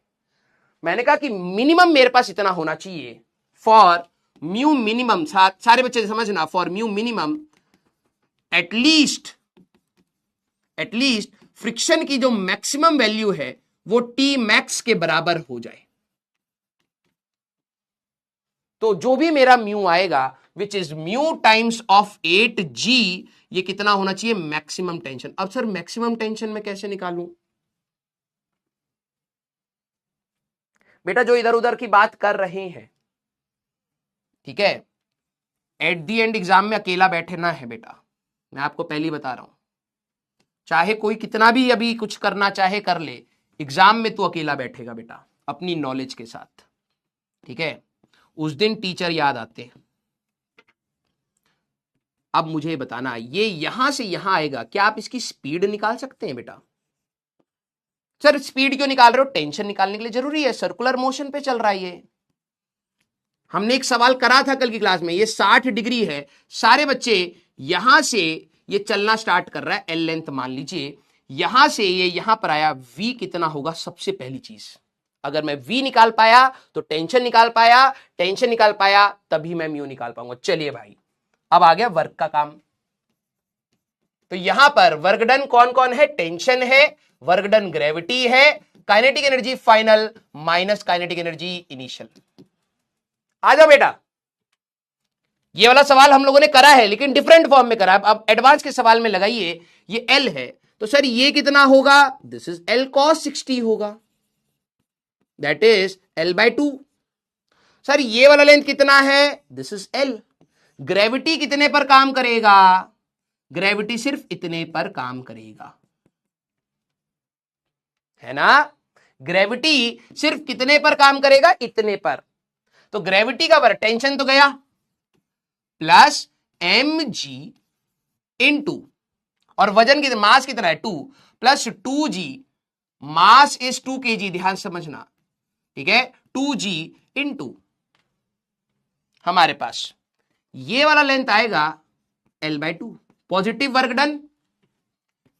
मैंने कहा कि मिनिमम मेरे पास इतना होना चाहिए फॉर म्यू मिनिमम, सारे बच्चे समझना, for mu minimum at least friction की जो मैक्सिमम वैल्यू है वो टी मैक्स के बराबर हो जाए। तो जो भी मेरा म्यू आएगा which is mu times of 8g, ये कितना होना चाहिए, मैक्सिमम टेंशन। अब सर मैक्सिमम टेंशन में कैसे निकालूं? बेटा जो इधर उधर की बात कर रहे हैं, ठीक है, एट दी एंड एग्जाम में अकेला बैठना है बेटा, मैं आपको पहले ही बता रहा हूं। चाहे कोई कितना भी अभी कुछ करना चाहे कर ले, एग्जाम में तू अकेला बैठेगा बेटा अपनी नॉलेज के साथ, ठीक है। उस दिन टीचर याद आते हैं। अब मुझे बताना, ये यहां से यहां आएगा, क्या आप इसकी स्पीड निकाल सकते हैं बेटा? सर स्पीड क्यों निकाल रहे हो? टेंशन निकालने के लिए जरूरी है, सर्कुलर मोशन पे चल रहा है ये। हमने एक सवाल करा था कल की क्लास में, ये 60 डिग्री है, सारे बच्चे यहां से ये चलना स्टार्ट कर रहा है, एल लेंथ मान लीजिए, यहां से ये यहां पर आया, v कितना होगा? सबसे पहली चीज, अगर मैं v निकाल पाया तो टेंशन निकाल पाया, टेंशन निकाल पाया तभी मैं म्यू निकाल पाऊंगा। चलिए भाई, अब आ गया वर्क का काम। तो यहां पर वर्क डन कौन कौन है? टेंशन है, वर्क डन ग्रेविटी है, kinetic energy final minus kinetic energy initial. आ जाओ बेटा, ये वाला सवाल हम लोगों ने करा है लेकिन डिफरेंट फॉर्म में करा है। अब एडवांस के सवाल में लगाइए, ये L है तो सर ये कितना होगा? दिस इज L cos 60 होगा, दैट इज L/2। सर ये वाला लेंथ कितना है? This is L। ग्रेविटी कितने पर काम करेगा? ग्रेविटी सिर्फ इतने पर काम करेगा, है ना। ग्रेविटी सिर्फ कितने पर काम करेगा? इतने पर। तो ग्रेविटी का वर्क, टेंशन तो गया, प्लस mg इनटू, और वजन कितना, मास कितना है 2, plus 2g, mass is 2 kg, ध्यान समझना, ठीक है, 2g इनटू हमारे पास ये वाला लेंथ आएगा L/2। Positive work done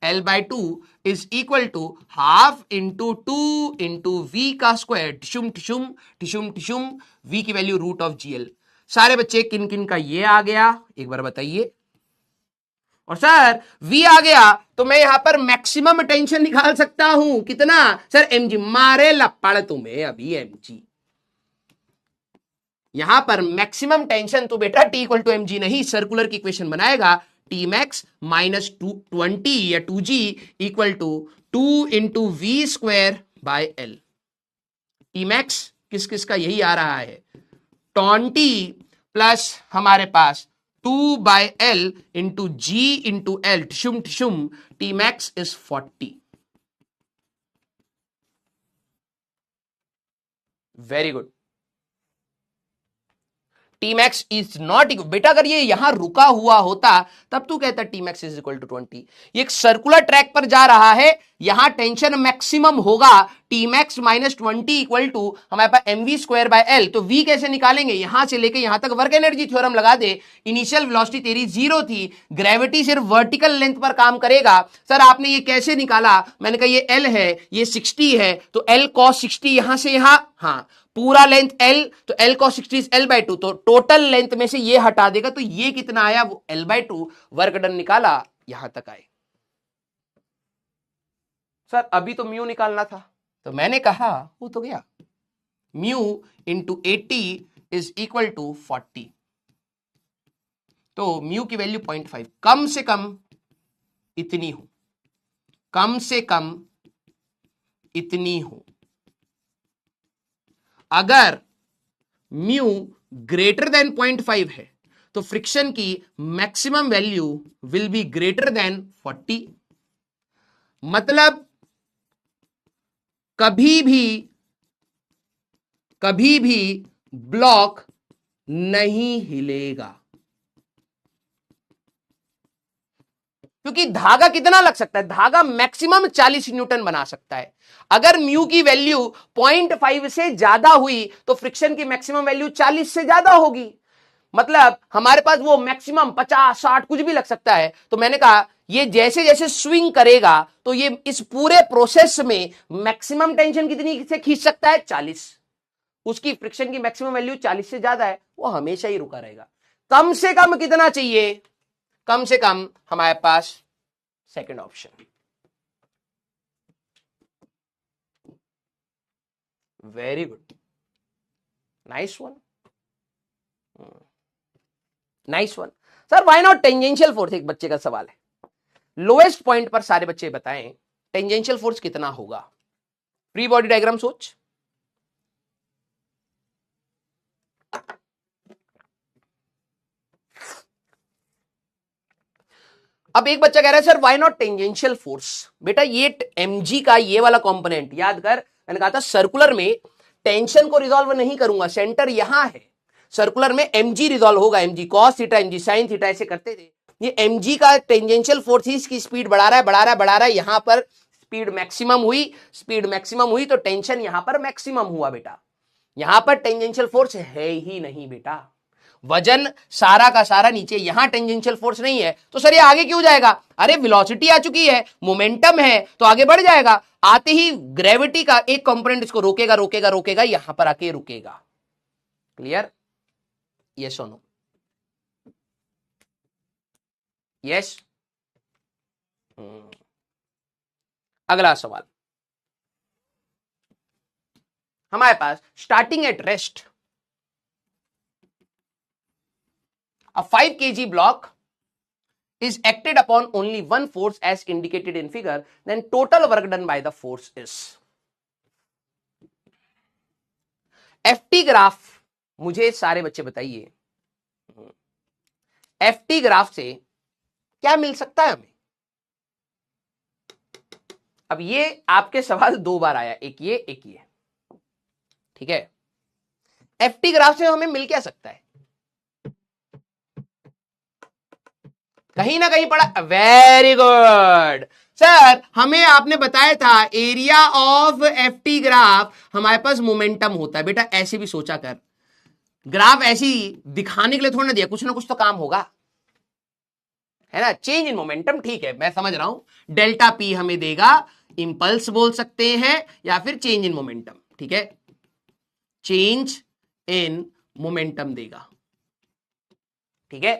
L/2 is equal to half into 2 into v का स्क्वायर, टिशुम टिशुम टिशुम टिशुम, v की वैल्यू √GL। सारे बच्चे किन किन का ये आ गया एक बार बताइए। और सर v आ गया तो मैं यहां पर मैक्सिमम टेंशन निकाल सकता हूं, कितना? सर mg, मारे लपड़ तुम्हें अभी mg। यहां पर मैक्सिमम टेंशन तो बेटा T इक्वल टू mg नहीं, सर्कुलर की इक्वेशन बनाएगा, T मैक्स माइनस 20 या 2g equal to 2 into v square by L. T max किस किस का यही आ रहा है, 20 प्लस हमारे पास 2 by l into g into l, टिशुम टिशुम, T max is 40। Very good. T max is not equal, बेटा अगर ये यहां रुका हुआ होता तब तू कहता T max is equal to 20। ये एक सर्कुलर ट्रैक पर जा रहा है, यहां टेंशन मैक्सिमम होगा, T max minus 20 equal to हमारे पास mv स्क्वायर बाय एल। तो v कैसे निकालेंगे? यहां से लेके यहां तक वर्क एनर्जी थ्योरम लगा दे। इनिशियल वेलोसिटी तेरी 0 थी, ग्रेविटी सिर्फ वर्टिकल लेंथ पर काम करेगा। सर आपने ये कैसे निकाला? मैंने कहा ये l है, ये 60 है, तो l cos 60 यहां से यहां, हाँ पूरा लेंथ L, तो L cos 60 इज L/2, तो टोटल लेंथ में से ये हटा देगा तो ये कितना आया? वो L/2। वर्क डन निकाला, यहां तक आए। सर अभी तो म्यू निकालना था, तो मैंने कहा वो तो गया, mu into 80 is equal to 40। तो म्यू की वैल्यू 0.5, कम से कम इतनी हो, कम से कम इतनी हो। अगर म्यू ग्रेटर देन 0.5 है तो फ्रिक्शन की maximum value will be greater than 40। मतलब कभी भी ब्लॉक नहीं हिलेगा, क्योंकि धागा कितना लग सकता है, धागा मैक्सिमम 40 न्यूटन बना सकता है। अगर म्यू की वैल्यू 0.5 से ज्यादा हुई तो फ्रिक्शन की मैक्सिमम वैल्यू 40 से ज्यादा होगी। मतलब हमारे पास वो मैक्सिमम 50, 60 कुछ भी लग सकता है। तो मैंने कहा ये जैसे जैसे स्विंग करेगा तो ये इस पूरे प्रोसेस में मैक्सिमम टेंशन कितनी से खींच सकता है, 40। उसकी फ्रिक्शन की मैक्सिमम वैल्यू 40 से ज्यादा है, वो हमेशा ही रुका रहेगा। कम से कम कितना चाहिए, कम से कम हमारे पास second option. Very good, nice one, nice one. Sir why not tangential force, एक बच्चे का सवाल है। लोएस्ट पॉइंट पर सारे बच्चे बताएं टेंजेंशियल फोर्स कितना होगा। फ्री बॉडी डायग्राम सोच। अब एक बच्चा कह रहा है sir why not tangential force. बेटा ये mg का ये वाला कंपोनेंट याद कर, मैंने कहा था सर्कुलर में टेंशन को रिजॉल्व नहीं करूंगा, सेंटर यहां है। सर्कुलर में mg रिजॉल्व होगा, mg cos theta, mg sin theta, ऐसे करते थे। ये mg का टेंजेंशियल फोर्स ही इसकी स्पीड बढ़ा रहा है, बढ़ा रहा है, बढ़ा रहा है। यहां पर स्पीड मैक्सिमम हुई, स्पीड मैक्सिमम हुई तो टेंशन यहां पर मैक्सिमम हुआ बेटा। यहां पर टेंजेंशियल फोर्स है ही नहीं बेटा, वजन सारा का सारा नीचे, यहां टेंजेंशियल फोर्स नहीं है तो सर ये आगे क्यों जाएगा। अरे वेलोसिटी आ चुकी है, मोमेंटम है तो आगे बढ़ जाएगा। आते ही ग्रेविटी का एक कंपोनेंट इसको रोकेगा रोकेगा रोकेगा, यहां पर आके रुकेगा। क्लियर, यस और नो, यस। अगला सवाल हमारे पास, starting at rest a 5 kg block is acted upon only one force as indicated in figure, then total work done by the force is। FT graph मुझे सारे बच्चे बताइए, FT ग्राफ से क्या मिल सकता है हमें। अब ये आपके सवाल दो बार आया, एक ये एक ये, ठीक है। FT ग्राफ से हमें मिल क्या सकता है, कहीं ना कहीं पड़ा। वेरी गुड सर, हमें आपने बताया था एरिया ऑफ एफटी ग्राफ हमारे पास मोमेंटम होता है। बेटा ऐसे भी सोचा कर, ग्राफ ऐसी दिखाने के लिए थोड़ा ना दिया, कुछ ना कुछ तो काम होगा, है ना। चेंज इन मोमेंटम ठीक है, मैं समझ रहा हूं। डेल्टा पी हमें देगा, इंपल्स बोल सकते हैं या फिर चेंज इन मोमेंटम, ठीक है। चेंज इन मोमेंटम देगा, ठीक है।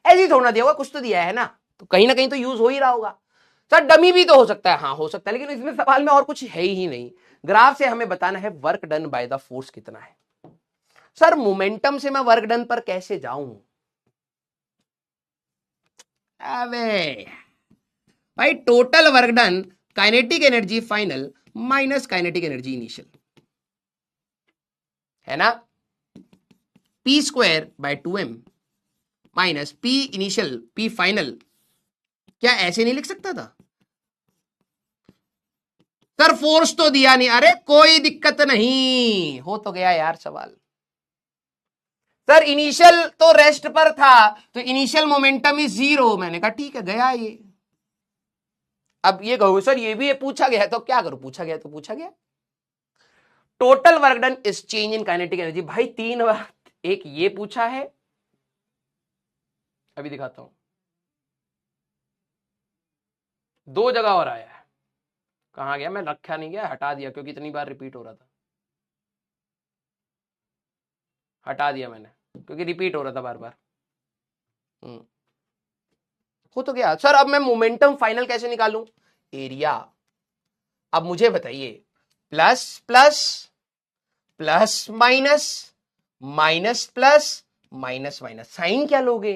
ऐसे ही थोड़ा दिया होगा, कुछ तो दिया है ना कहीं तो यूज हो ही रहा होगा। सर डमी भी तो हो सकता है, हाँ हो सकता है, लेकिन इसमें सवाल में और कुछ है ही नहीं। ग्राफ से हमें बताना है work done by the force कितना है। सर मोमेंटम से मैं वर्क डन पर कैसे जाऊं, अबे भाई total work done kinetic energy final minus kinetic energy initial, है ना। P square by 2m minus P initial P final. क्या ऐसे नहीं लिख सकता था सर, फोर्स तो दिया नहीं, अरे कोई दिक्कत नहीं, हो तो गया यार सवाल। सर इनिशियल तो रेस्ट पर था तो इनिशियल मोमेंटम इज 0, मैंने कहा ठीक है गया ये। अब ये कहो सर ये भी पूछा गया है तो क्या करूं, पूछा गया तो पूछा गया। Total work done is change in kinetic energy, भाई 3 बार, एक ये पूछा है, अभी दिखाता हूं, 2 जगह और आया है। कहां गया, मैं रखा नहीं गया, हटा दिया क्योंकि इतनी बार रिपीट हो रहा था, हटा दिया मैंने क्योंकि रिपीट हो रहा था बार बार। हो तो गया सर। अब मैं मोमेंटम फाइनल कैसे निकालूं, एरिया। अब मुझे बताइए plus plus plus minus, minus plus, minus minus, sign क्या लोगे?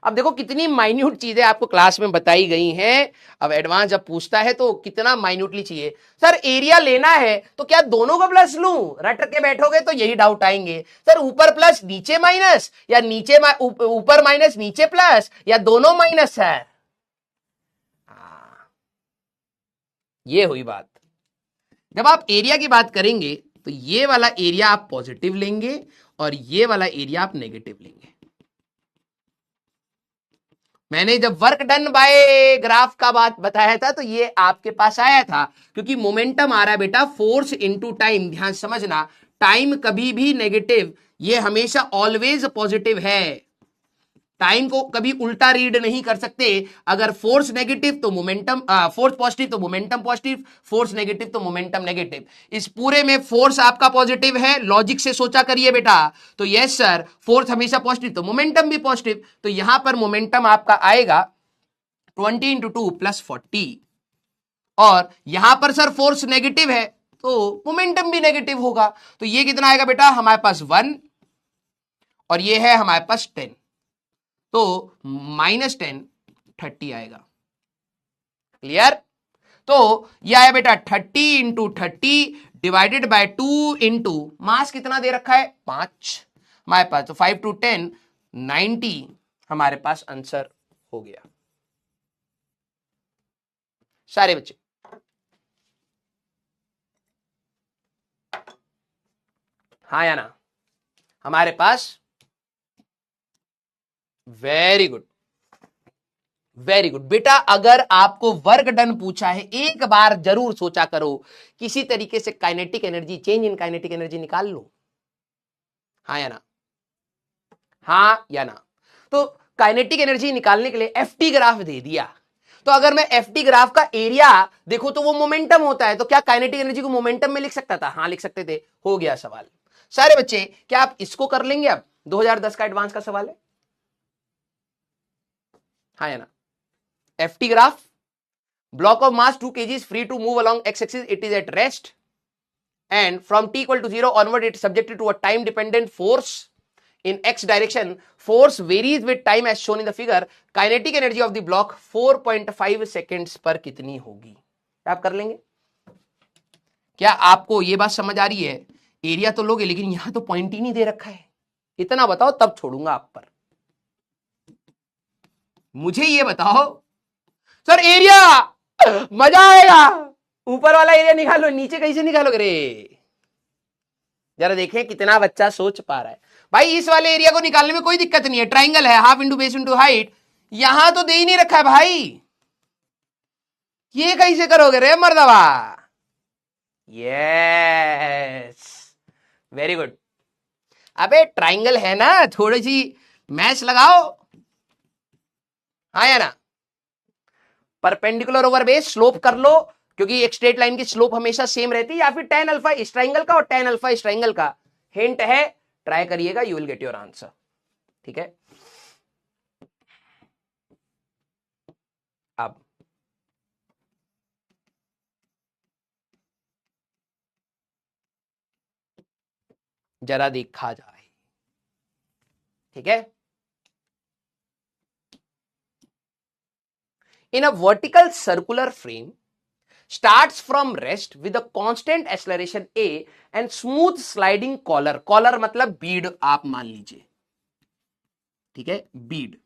अब देखो कितनी माइन्यूट चीजें आपको क्लास में बताई गई हैं। अब एडवांस जब पूछता है तो कितना माइन्यूटली चाहिए। सर एरिया लेना है तो क्या दोनों का प्लस लूं? रट के बैठोगे तो यही डाउट आएंगे, सर ऊपर प्लस नीचे माइनस, या नीचे ऊपर माइनस नीचे प्लस, या दोनों माइनस है। ये हुई बात। जब आप एरिया की बात करेंगे तो ये वाला एरिया आप पॉजिटिव लेंगे और ये वाला एरिया आप नेगेटिव लेंगे। मैंने जब वर्क डन बाय ग्राफ का बात बताया था तो ये आपके पास आया था, क्योंकि मोमेंटम आ रहा है बेटा फोर्स इनटू टाइम। ध्यान समझना, टाइम कभी भी नेगेटिव, ये हमेशा ऑलवेज पॉजिटिव है। टाइम को कभी उल्टा रीड नहीं कर सकते। अगर फोर्स नेगेटिव तो मोमेंटम, फोर्स पॉजिटिव तो मोमेंटम पॉजिटिव, फोर्स नेगेटिव तो मोमेंटम नेगेटिव। इस पूरे में फोर्स आपका पॉजिटिव है, लॉजिक से सोचा करिए बेटा। तो यस सर, फोर्स हमेशा पॉजिटिव तो मोमेंटम भी पॉजिटिव। तो यहां पर मोमेंटम आपका आएगा 20 इंटू 2 प्लस 40, और यहां पर सर फोर्स नेगेटिव है तो मोमेंटम भी नेगेटिव होगा। तो ये कितना आएगा बेटा, हमारे पास 1, और ये है हमारे पास 10, तो -10 30 आएगा। क्लियर? तो ये आया बेटा 30 into 30 divided by 2 into mass कितना दे रखा है 5 हमारे पास, तो 5 टू 10 90 हमारे पास आंसर हो गया। सारे बच्चे हाँ या ना? हमारे पास वेरी गुड, वेरी गुड बेटा। अगर आपको वर्क डन पूछा है, एक बार जरूर सोचा करो किसी तरीके से kinetic energy, change in kinetic energy निकाल लो। हाँ या ना? हाँ या ना? तो काइनेटिक एनर्जी निकालने के लिए एफटी ग्राफ दे दिया, तो अगर मैं एफटी ग्राफ का एरिया देखो तो वो मोमेंटम होता है, तो क्या काइनेटिक एनर्जी को मोमेंटम में लिख सकता था? हाँ लिख सकते थे। हो गया सवाल। सारे बच्चे क्या आप इसको कर लेंगे? अब 2010 का एडवांस का सवाल है। हाँ या ना? FT graph, block of mass 2 kg is free to move along x-axis, it is at rest, and from t equal to 0 onward it is subjected to a time dependent force in x direction. Force varies with time as shown in the figure. Kinetic energy of the block 4.5 seconds पर कितनी होगी? आप कर लेंगे? क्या आपको ये बात समझ आ रही है? एरिया तो लोगे लेकिन यहां तो पॉइंट ही नहीं दे रखा है, इतना बताओ तब छोड़ूंगा आप पर। मुझे ये बताओ सर एरिया, मजा आएगा। ऊपर वाला एरिया निकालो, नीचे कैसे निकालोगे रे? जरा देखें कितना बच्चा सोच पा रहा है। भाई इस वाले एरिया को निकालने में कोई दिक्कत नहीं है, ट्राइंगल है, half into base into height, यहां तो दे ही नहीं रखा है भाई, ये कैसे करोगे रे मर्दवा? Yes, very good. अबे ट्राइंगल है ना, थोड़ी सी मैच लगाओ। हाँ या ना? परपेंडिकुलर ओवर बेस स्लोप कर लो, क्योंकि एक स्ट्रेट लाइन की स्लोप हमेशा सेम रहती है, या फिर tan अल्फा इस ट्राइंगल का और tan अल्फा इस ट्राइंगल का। हिंट है, ट्राई करिएगा, you will get your answer. ठीक है? अब जरा देखा जाए। ठीक है? In a vertical circular frame starts from rest with a constant acceleration a and smooth sliding collar. Collar मतलब बीड आप मान लीजिए। ठीक है? Beed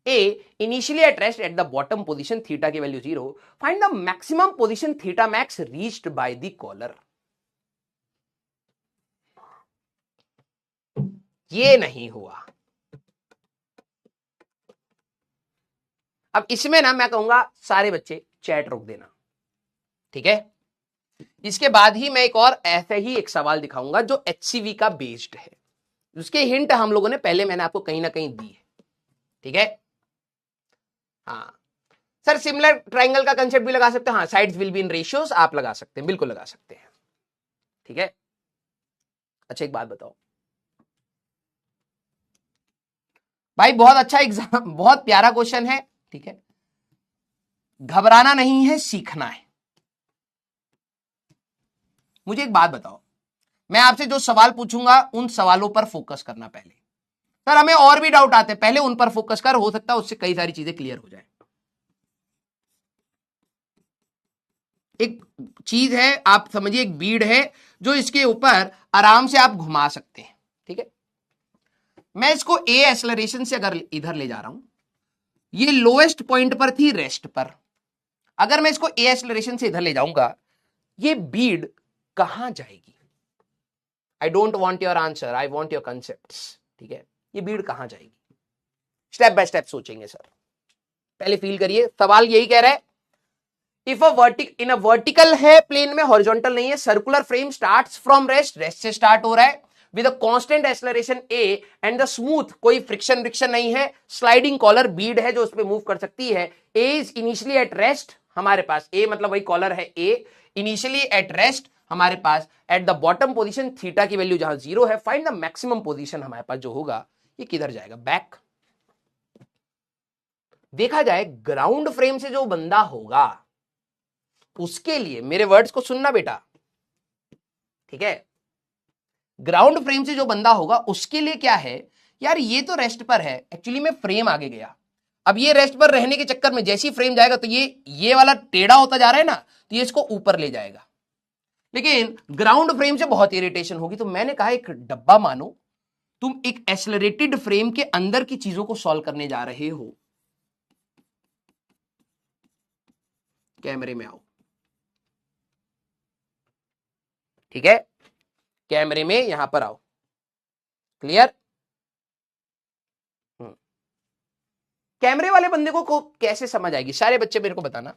a initially at rest at the bottom position, theta की value 0. Find the maximum position theta max reached by the collar. ये नहीं हुआ। अब इसमें ना मैं कहूंगा सारे बच्चे चैट रोक देना। ठीक है? इसके बाद ही मैं एक और ऐसे ही एक सवाल दिखाऊंगा जो एचसीवी का बेस्ड है, उसके हिंट हम लोगों ने पहले मैंने आपको कहीं ना कहीं दी है। ठीक है? हाँ सर, सिमिलर ट्राइंगल का कंसेप्ट भी लगा सकते हैं। हाँ, sides will be in ratios, आप लगा सकते हैं, बिल्कुल लगा सकते हैं। ठीक है? अच्छा एक बात बताओ भाई, बहुत अच्छा एग्जाम, बहुत प्यारा क्वेश्चन है। ठीक है? घबराना नहीं है, सीखना है। मुझे एक बात बताओ, मैं आपसे जो सवाल पूछूंगा उन सवालों पर फोकस करना। पहले सर हमें और भी डाउट आते हैं, पहले उन पर फोकस कर, हो सकता है उससे कई सारी चीजें क्लियर हो जाए। एक चीज है, आप समझिए एक बीड है जो इसके ऊपर आराम से आप घुमा सकते हैं, ठीक है। मैं इसको ए एक्सेलरेशन से अगर इधर ले जा रहा हूं, ये लोएस्ट पॉइंट पर थी रेस्ट पर, अगर मैं इसको ए एक्सेलरेशन से इधर ले जाऊंगा, ये बीड कहां जाएगी? I don't want your answer, I want your concepts, ठीक है। ये बीड कहां जाएगी? स्टेप बाय स्टेप सोचेंगे सर। पहले फील करिए, सवाल यही कह रहा है, इफ इन अ वर्टिकल है प्लेन में, हॉरिजॉन्टल नहीं है, circular frame starts from rest, rest से स्टार्ट हो रहा है, with a constant acceleration A and the smooth, कोई फ्रिक्शन नहीं है, स्लाइडिंग कॉलर बीड है जो उस पर मूव कर सकती है। ए इज इनिशियली एट रेस्ट, हमारे पास ए मतलब वही कॉलर है ए, इनिशियली एट रेस्ट हमारे पास, at the bottom position theta की वैल्यू जहां 0 है, फाइंड द मैक्सिमम पोजीशन हमारे पास जो होगा ये किधर जाएगा? बैक। देखा जाए ग्राउंड फ्रेम से जो बंदा होगा उसके लिए, मेरे वर्ड्स को सुनना बेटा, ठीक है, ग्राउंड फ्रेम से जो बंदा होगा उसके लिए क्या है यार, ये तो रेस्ट पर है, एक्चुअली में फ्रेम आगे गया, अब ये रेस्ट पर रहने के चक्कर में जैसी फ्रेम जाएगा तो ये वाला टेढ़ा होता जा रहा है ना, तो ये इसको ऊपर ले जाएगा, लेकिन ग्राउंड फ्रेम से बहुत इरिटेशन होगी। तो मैंने कहा एक डब्बा मानो, तुम एक एक्सेलरेटेड फ्रेम के अंदर की चीजों को सॉल्व करने जा रहे हो। कैमरे में आओ, ठीक है, कैमरे में यहां पर आओ, क्लियर? कैमरे वाले बंदे को कैसे समझ आएगी? सारे बच्चे मेरे को बताना।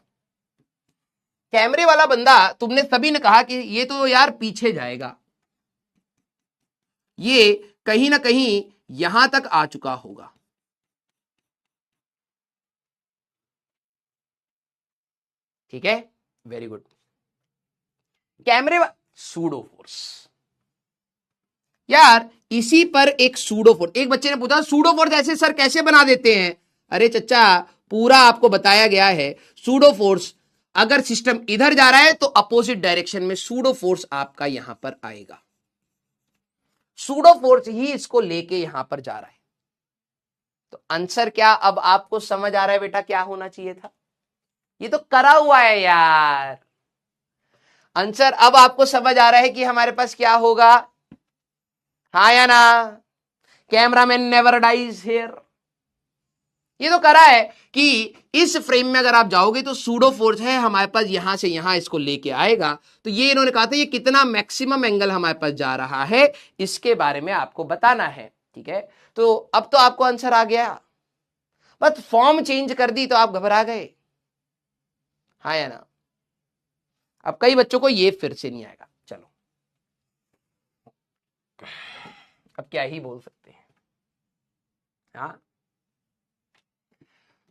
कैमरे वाला बंदा, तुमने सभी ने कहा कि ये तो यार पीछे जाएगा, ये कहीं ना कहीं यहां तक आ चुका होगा, ठीक है, वेरी गुड। कैमरे सूडो फोर्स, यार इसी पर एक सूडो फोर्स, एक बच्चे ने पूछा सूडो फोर्स ऐसे सर कैसे बना देते हैं? अरे चच्चा, पूरा आपको बताया गया है। सूडो फोर्स, अगर सिस्टम इधर जा रहा है तो अपोजिट डायरेक्शन में सूडो फोर्स आपका यहां पर आएगा, सूडो फोर्स ही इसको लेके यहां पर जा रहा है। तो आंसर क्या अब आपको समझ आ रहा है बेटा क्या होना चाहिए था? ये तो करा हुआ है यार। आंसर अब आपको समझ आ रहा है कि हमारे पास क्या होगा, हाँ या ना? Cameraman never dies here. ये तो करा है कि इस फ्रेम में अगर आप जाओगे तो सूडो फोर्स है हमारे पास, यहां से यहां इसको लेके आएगा। तो ये इन्होंने कहा था ये कितना मैक्सिमम एंगल हमारे पास जा रहा है, इसके बारे में आपको बताना है, ठीक है। तो अब तो आपको आंसर आ गया, बस फॉर्म चेंज कर दी तो आप घबरा गए, हाँ या ना? अब कई बच्चों को ये फिर से नहीं आएगा, चलो अब क्या ही बोल सकते हैं। हाँ,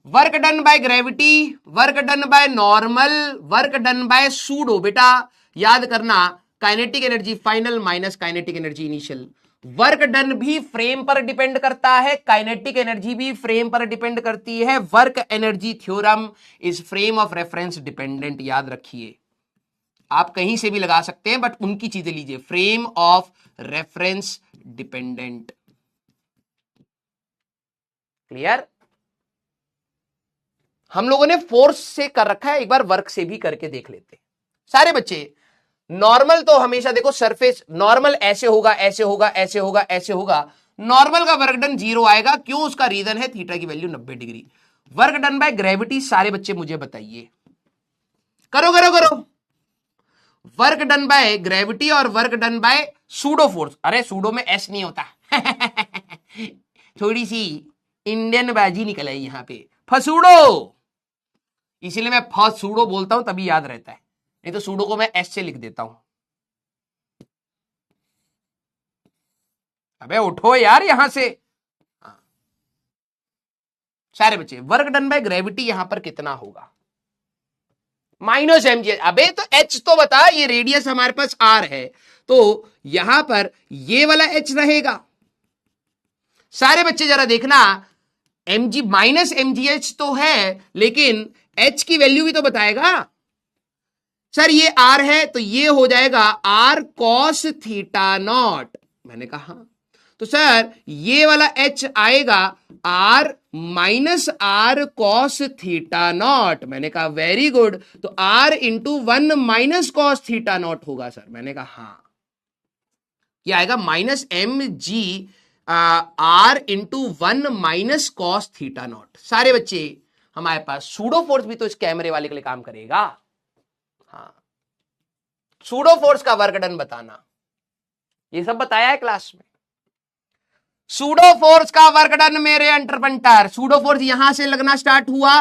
work done by gravity, work done by normal, work done by pseudo. बेटा याद करना, kinetic energy final minus kinetic energy initial. Work done भी फ्रेम पर डिपेंड करता है, काइनेटिक एनर्जी भी फ्रेम पर डिपेंड करती है। Work energy theorem is frame of reference dependent, याद रखिए। आप कहीं से भी लगा सकते हैं बट उनकी चीजें लीजिए, frame of reference dependent, clear? हम लोगों ने फोर्स से कर रखा है, एक बार वर्क से भी करके देख लेते हैं सारे बच्चे। नॉर्मल तो हमेशा देखो सरफेस नॉर्मल ऐसे होगा, ऐसे होगा, ऐसे होगा, ऐसे होगा, नॉर्मल का वर्क डन 0 आएगा। क्यों? उसका रीजन है थीटा की value 90 degree. Work done by gravity, सारे बच्चे मुझे बताइए, करो करो करो। वर्क डन बाय ग्रेविटी और work done by pseudo force, अरे सूडो में एस नहीं होता थोड़ी सी इंडियन बाजी निकल आई यहां पे, फसूडो, इसीलिए मैं फसूडो बोलता हूं तभी याद रहता है, नहीं तो सूडो को मैं एस से लिख देता हूं। अबे उठो यार यहां से। सारे बच्चे, वर्क डन बाय ग्रेविटी यहां पर कितना होगा? Minus mg। अबे तो h तो बता, ये रेडियस हमारे पास r है, तो यहां पर ये वाला h रहेगा। सारे बच्चे जरा देखना, mg माइनस mgh तो है, लेकिन h की वैल्यू भी तो बताएगा। सर ये आर है तो ये हो जाएगा आर कॉस थीटा नॉट। मैंने कहा हाँ। तो सर ये वाला एच आएगा r minus r cos theta naught. मैंने कहा वेरी गुड। तो r into 1 minus cos theta naught होगा सर। मैंने कहा हाँ, ये आएगा minus M G r into 1 minus cos theta naught. सारे बच्चे हमारे पास सूडो फोर्स भी तो इस कैमरे वाले के लिए काम करेगा। हाँ, सूडो फोर्स का वर्क डन बताना, ये सब बताया है क्लास में। सूडो फोर्स का वर्क डन मेरे एंटरप्रेन्योर, सूडो फोर्स यहां से लगना स्टार्ट हुआ,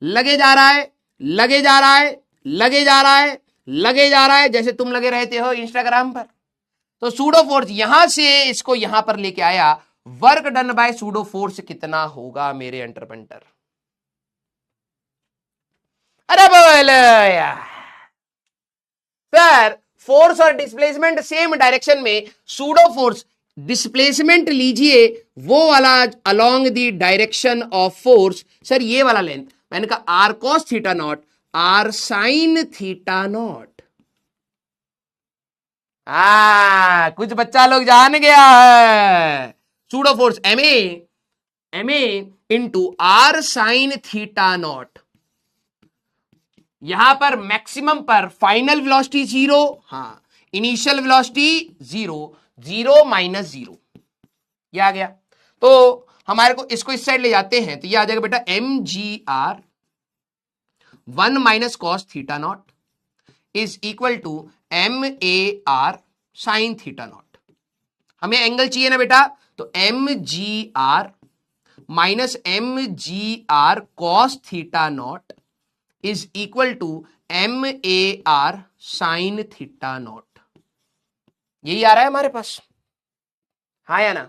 लगे जा रहा है, लगे जा रहा है, लगे जा रहा है, लगे जा रहा है, जैसे तुम लगे रहते हो इंस्टाग्राम पर। तो सूडो फोर्स यहां से इसको यहां पर लेके आया, work done by pseudo force कितना होगा मेरे एंटरप्रेन्योर? अरे बोलो यार सर, फोर्स और डिस्प्लेसमेंट सेम डायरेक्शन में, सूडो फोर्स डिस्प्लेसमेंट लीजिए वो वाला along the direction of force. Sir ये वाला लेंथ, मैंने कहा R cos theta naught R sine theta naught. कुछ बच्चा लोग जान गया है। Pseudo force M A into R sine theta naught. यहां पर मैक्सिमम पर फाइनल वेलोसिटी 0, हाँ इनिशियल वेलोसिटी 0, 0 माइनस 0, ये आ गया। तो हमारे को इसको इस साइड ले जाते हैं तो ये आ जाएगा बेटा M ji R 1 minus cos theta not is equal to M A R sine theta naught. हमें एंगल चाहिए ना बेटा, तो M ji R minus M G R cos theta not is equal to M A R sine theta naught. यही आ रहा है हमारे पास, हाँ या ना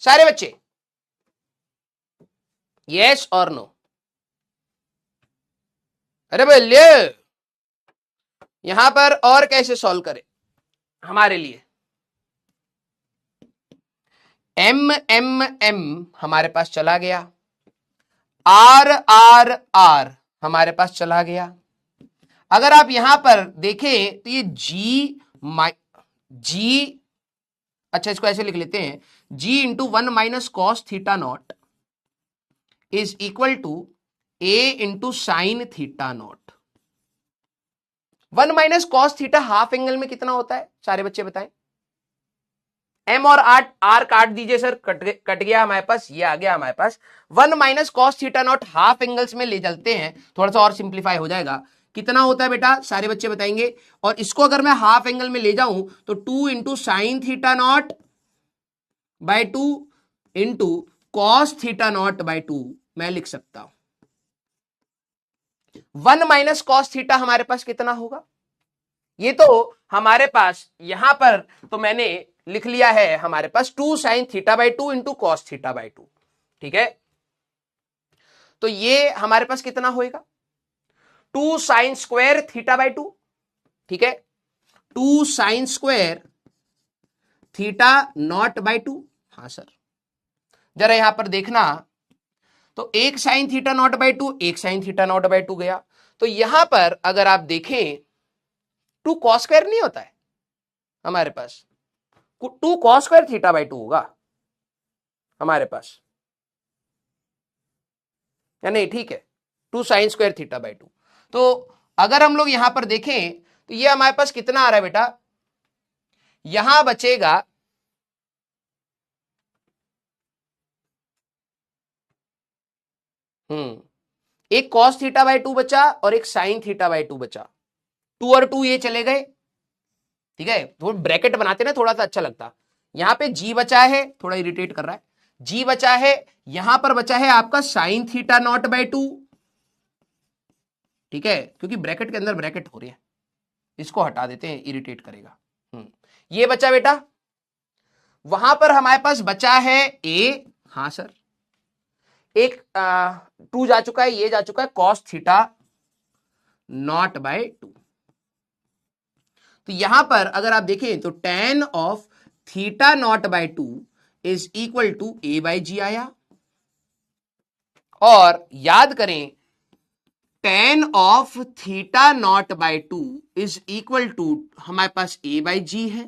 सारे बच्चे? यस और नो? अरे बोलिए यहां पर और कैसे सॉल्व करें हमारे लिए? एम एम एम हमारे पास चला गया, आर आर आर हमारे पास चला गया। अगर आप यहां पर देखें तो ये जी, अच्छा इसको ऐसे लिख लेते हैं, g into 1 minus cos theta not is equal to a into sine theta not. 1 minus cos theta half angle में कितना होता है सारे बच्चे बताएं? एम और आर काट दीजिए सर, कट गया हमारे पास, ये आ गया हमारे पास 1 minus cos theta not. Half angles में ले चलते हैं, थोड़ा सा और सिंप्लीफाई हो जाएगा। कितना होता है बेटा सारे बच्चे बताएंगे? और इसको अगर मैं हाफ एंगल में ले जाऊं तो 2 into sine theta not by 2 into cos theta not by 2 मैं लिख सकता हूं। 1 माइनस कॉस थीटा हमारे पास कितना होगा? ये तो हमारे पास यहां पर तो मैंने लिख लिया है हमारे पास 2 sine theta by 2 into cos theta by 2, ठीक है। तो ये हमारे पास कितना होएगा? 2 साइन स्क्वायर थीटा बाई 2, ठीक है, 2 sine square theta naught by 2। हाँ सर, जरा यहां पर देखना, तो 1 sign theta not by 2, 1 sign theta not by 2 गया। तो यहां पर अगर आप देखें 2 कॉस स्क्वायर नहीं होता है हमारे पास, 2 कॉस स्क्वायर थीटा बाई 2 होगा हमारे पास, या नहीं? ठीक है, 2 साइन स्क्वायर थीटा बाई 2। तो अगर हम लोग यहां पर देखें तो ये हमारे पास कितना आ रहा है बेटा? यहां बचेगा एक कॉस थीटा बाई 2 बचा और एक साइन थीटा बाई 2 बचा। 2 और 2 ये चले गए, ठीक है, थोड़ा ब्रैकेट बनाते ना थोड़ा सा अच्छा लगता। यहां पे जी बचा है, थोड़ा इरिटेट कर रहा है, जी बचा है, यहां पर बचा है आपका साइन थीटा नॉट बाई 2, ठीक है, क्योंकि ब्रैकेट के अंदर ब्रैकेट हो रही है, इसको हटा देते हैं, इरिटेट करेगा। ये बचा बेटा, वहां पर हमारे पास बचा है ए, हाँ सर, एक 2 जा चुका है, ये जा चुका है कॉस थीटा नॉट बाय 2। तो यहां पर अगर आप देखें तो tan of theta not by 2 is equal to a by g आया। और याद करें tan of theta not by 2 is equal to, हमारे पास a बाई जी है,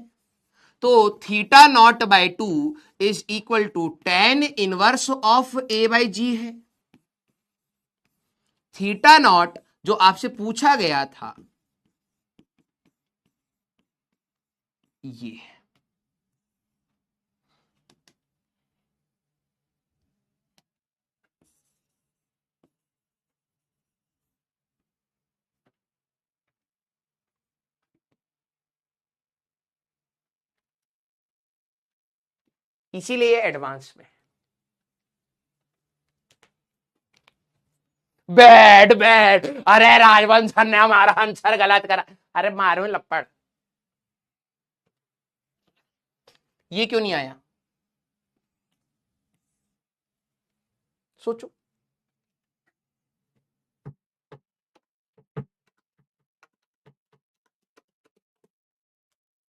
तो theta not by 2 is equal to tan inverse of a by g है। Theta not जो आपसे पूछा गया था ये, इसीलिए एडवांस में। बैड बैड, अरे राजवंशन ने हमारा आंसर गलत करा, अरे मारो लपड़, ये क्यों नहीं आया सोचो।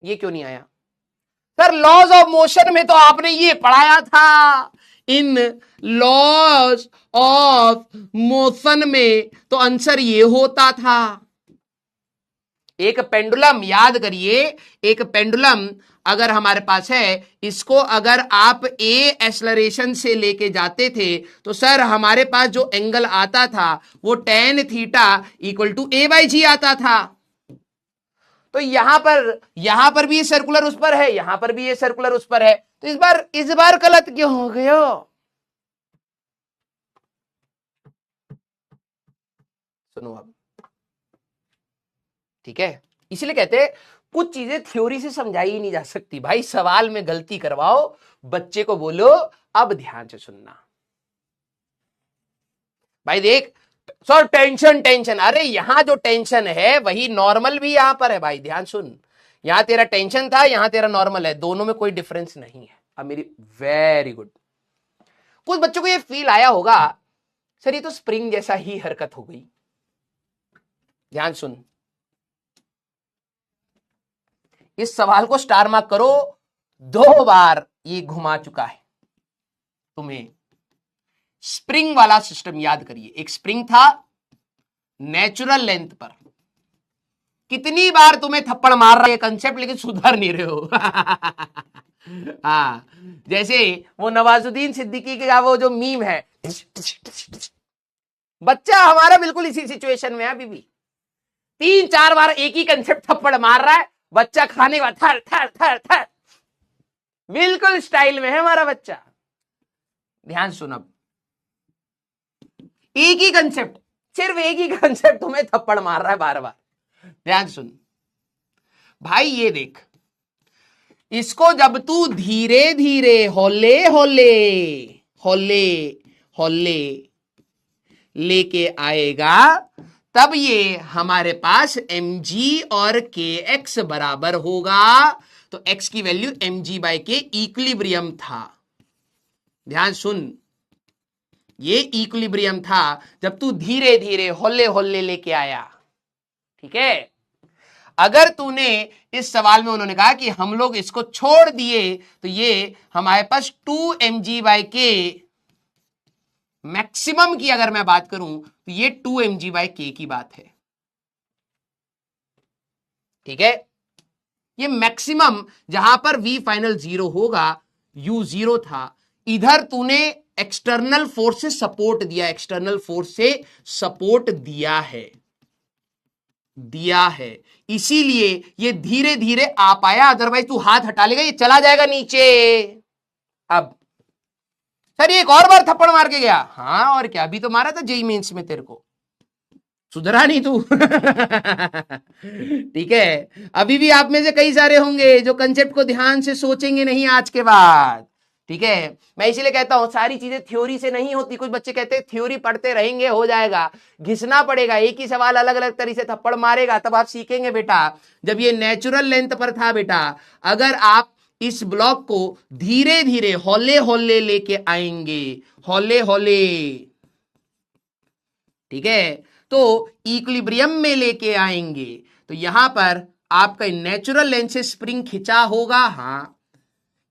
ये क्यों नहीं आया सर? लॉज ऑफ मोशन में तो आपने ये पढ़ाया था, इन लॉज ऑफ मोशन में तो आंसर ये होता था। एक पेंडुलम याद करिए, एक पेंडुलम अगर हमारे पास है, इसको अगर आप ए एक्सेलरेशन से लेके जाते थे तो सर हमारे पास जो एंगल आता था वो tan theta equal to a by g आता था। तो यहां पर भी ये सर्कुलर उस पर है, यहां पर भी ये सर्कुलर उस पर है, तो इस बार गलत क्यों हो गया? सुनो अब, ठीक है, इसलिए कहते हैं कुछ चीजें थ्योरी से समझाई ही नहीं जा सकती भाई। सवाल में गलती करवाओ, बच्चे को बोलो अब ध्यान से सुनना। भाई देख सर, टेंशन टेंशन, अरे यहां जो टेंशन है वही नॉर्मल भी यहां पर है भाई। ध्यान सुन, यहां तेरा टेंशन था, यहां तेरा नॉर्मल है, दोनों में कोई डिफरेंस नहीं है। अब मेरी वेरी गुड, कुछ बच्चों को ये फील आया होगा सर ये तो स्प्रिंग जैसा ही हरकत हो गई। ध्यान सुन, इस सवाल को स्टार मार्क करो, 2 बार ये घुमा चुका है तुम्हें। स्प्रिंग वाला सिस्टम याद करिए, एक स्प्रिंग था नेचुरल लेंथ पर, कितनी बार तुम्हें थप्पड़ मार रहा है कंसेप्ट, लेकिन सुधर नहीं रहे हो। हाँ, जैसे वो नवाजुद्दीन सिद्दीकी का वो जो मीम है, बच्चा हमारा बिल्कुल इसी सिचुएशन में है अभी भी। 3-4 बार एक ही कंसेप्ट थप्पड़ मार रहा है, बच्चा खाने के बाद थर थर थर थर, बिल्कुल स्टाइल में है हमारा बच्चा। ध्यान सुन, अब एक ही कंसेप्ट, सिर्फ एक ही कंसेप्ट तुम्हें थप्पड़ मार रहा है बार बार। ध्यान सुन भाई, ये देख, इसको जब तू धीरे धीरे होले होले होले होले लेके आएगा तब ये हमारे पास mg और kx बराबर होगा। तो x की वैल्यू mg बाई के इक्विलिब्रियम था। ध्यान सुन, ये इक्विलिब्रियम था जब तू धीरे धीरे होले होले लेके आया। ठीक है, अगर तूने इस सवाल में उन्होंने कहा कि हम लोग इसको छोड़ दिए तो ये हमारे पास 2mg बाई के मैक्सिमम की अगर मैं बात करूं तो ये 2mg बाई के की बात है। ठीक है, ये मैक्सिमम जहां पर v फाइनल 0 होगा, u 0 था, इधर तूने एक्सटर्नल फोर्स से सपोर्ट दिया, एक्सटर्नल फोर्स से सपोर्ट दिया है, इसीलिए ये धीरे धीरे आ पाया, अदरवाइज तू हाथ हटा लेगा ये चला जाएगा नीचे। अब सर एक और बार थप्पड़ मार के गया, हाँ और क्या, अभी तो मारा था जेईई मेंस में, तेरे को सुधरा नहीं तू। ठीक है, अभी भी आप में से कई सारे होंगे जो कंसेप्ट को ध्यान से सोचेंगे नहीं आज के बाद। ठीक है, मैं इसीलिए कहता हूं सारी चीजें थ्योरी से नहीं होती। कुछ बच्चे कहते हैं थ्योरी पढ़ते रहेंगे हो जाएगा, घिसना पड़ेगा, एक ही सवाल अलग अलग तरीके से थप्पड़ मारेगा तब आप सीखेंगे बेटा। जब ये नेचुरल लेंथ पर था बेटा, अगर आप इस ब्लॉक को धीरे धीरे होले होले लेके आएंगे, होले होले, ठीक है, तो इक्विलिब्रियम में लेके आएंगे तो यहां पर आपका नेचुरल लेंथ से स्प्रिंग खिंचा होगा। हाँ,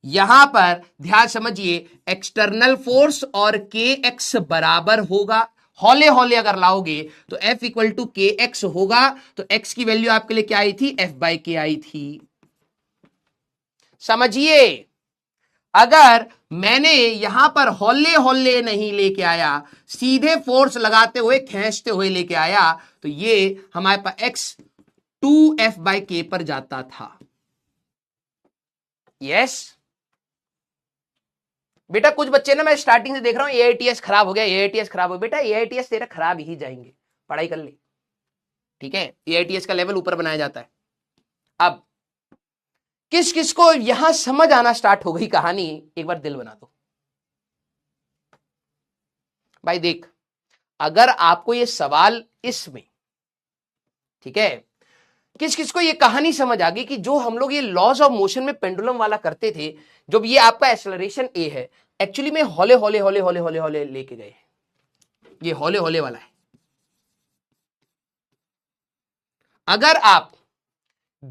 यहां पर ध्यान समझिए, एक्सटर्नल फोर्स और के एक्स बराबर होगा, हौले हौले अगर लाओगे तो f इक्वल टू के एक्स होगा। तो x की वैल्यू आपके लिए क्या आई थी, f बाई के आई थी। समझिए, अगर मैंने यहां पर हौले हौले नहीं लेके आया, सीधे फोर्स लगाते हुए खींचते हुए लेके आया, तो ये हमारे पास x 2f बाई के पर जाता था। यस बेटा, कुछ बच्चे ना मैं स्टार्टिंग से देख रहा हूं एआईटीएस खराब हो गया, एआईटीएस खराब हो गया। बेटा एआईटीएस तेरा खराब ही जाएंगे, पढ़ाई कर ले, ठीक है। एआईटीएस का लेवल ऊपर बनाया जाता है। अब किस किस को यहां समझ आना स्टार्ट हो गई कहानी, एक बार दिल बना दो भाई। देख, अगर आपको ये सवाल इसमें, ठीक है, किस किस को ये कहानी समझ आ गई कि जो हम लोग ये लॉज ऑफ मोशन में पेंडुलम वाला करते थे, जब ये आपका एक्सेलरेशन ए है, एक्चुअली में हौले हौले हौले हौले हौले हौले लेके गए, ये हौले हौले वाला है। अगर आप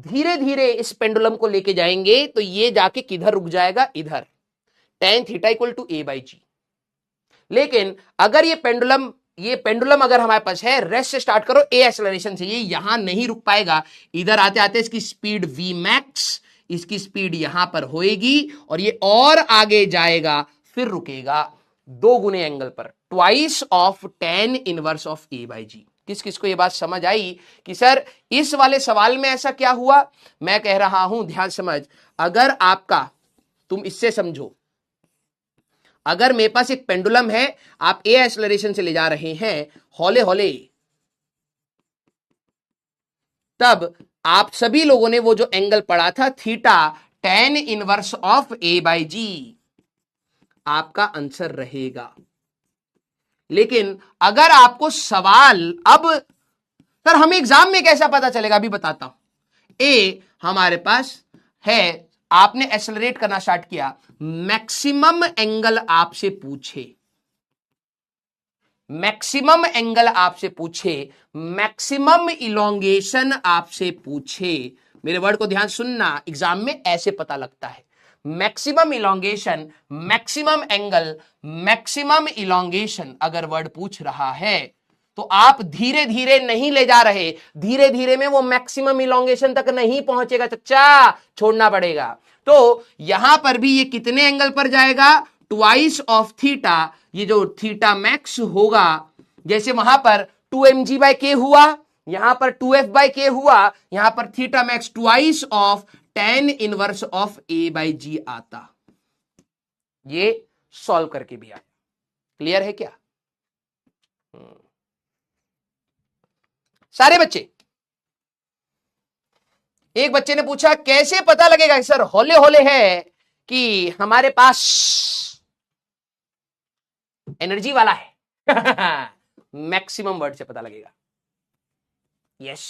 धीरे धीरे इस पेंडुलम को लेके जाएंगे तो ये जाके किधर रुक जाएगा, इधर, tan theta equal to a by g. लेकिन अगर ये पेंडुलम अगर हमारे पास है, रेस्ट से स्टार्ट करो, ए एक्सेलरेशन से, ये यहां नहीं रुक पाएगा। इधर आते आते इसकी स्पीड v मैक्स, इसकी स्पीड यहां पर होएगी और ये और आगे जाएगा, फिर रुकेगा 2 गुने एंगल पर, twice of tan inverse of a by g. किस किस को ये बात समझ आई कि सर इस वाले सवाल में ऐसा क्या हुआ? मैं कह रहा हूं ध्यान समझ, अगर आपका, तुम इससे समझो, अगर मेरे पास एक पेंडुलम है, आप ए एक्सेलरेशन से ले जा रहे हैं हौले हौले, तब आप सभी लोगों ने वो जो एंगल पढ़ा था theta tan inverse of a by g, आपका आंसर रहेगा। लेकिन अगर आपको सवाल, अब सर हमें एग्जाम में कैसा पता चलेगा, अभी बताता हूं। ए हमारे पास है, आपने एक्सेलरेट करना स्टार्ट किया, मैक्सिमम एंगल आपसे पूछे, मैक्सिमम एंगल आपसे पूछे, मैक्सिमम इलोंगेशन आपसे पूछे, मेरे वर्ड को ध्यान सुनना, एग्जाम में ऐसे पता लगता है। Maximum elongation, maximum angle, maximum elongation अगर वर्ड पूछ रहा है तो आप धीरे धीरे नहीं ले जा रहे, धीरे धीरे में वो मैक्सिमम इलोंगेशन तक नहीं पहुंचेगा चच्चा, छोड़ना पड़ेगा। तो यहां पर भी ये कितने एंगल पर जाएगा, ट्वाइस ऑफ थीटा, ये जो थीटा मैक्स होगा, जैसे वहां पर 2mg बाय के हुआ, यहां पर 2f बाय के हुआ, यहां पर theta max twice of tan inverse of a by g आता। ये सॉल्व करके भी आया, क्लियर है क्या सारे बच्चे? एक बच्चे ने पूछा कैसे पता लगेगा सर हौले हौले है कि हमारे पास एनर्जी वाला है? मैक्सिमम वर्ड से पता लगेगा। यस,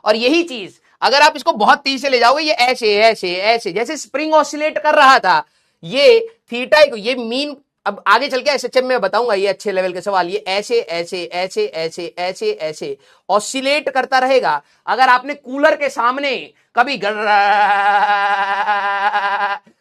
और यही चीज अगर आप इसको बहुत तेजी से ले जाओगे, ये ऐसे ऐसे ऐसे, जैसे स्प्रिंग ऑसिलेट कर रहा था, ये थीटा, ये मीन, अब आगे चल के एसएचएम में बताऊंगा, ये अच्छे लेवल के सवाल, ये ऐसे ऐसे ऐसे ऐसे ऐसे ऐसे ऑसिलेट करता रहेगा। अगर आपने कूलर के सामने कभी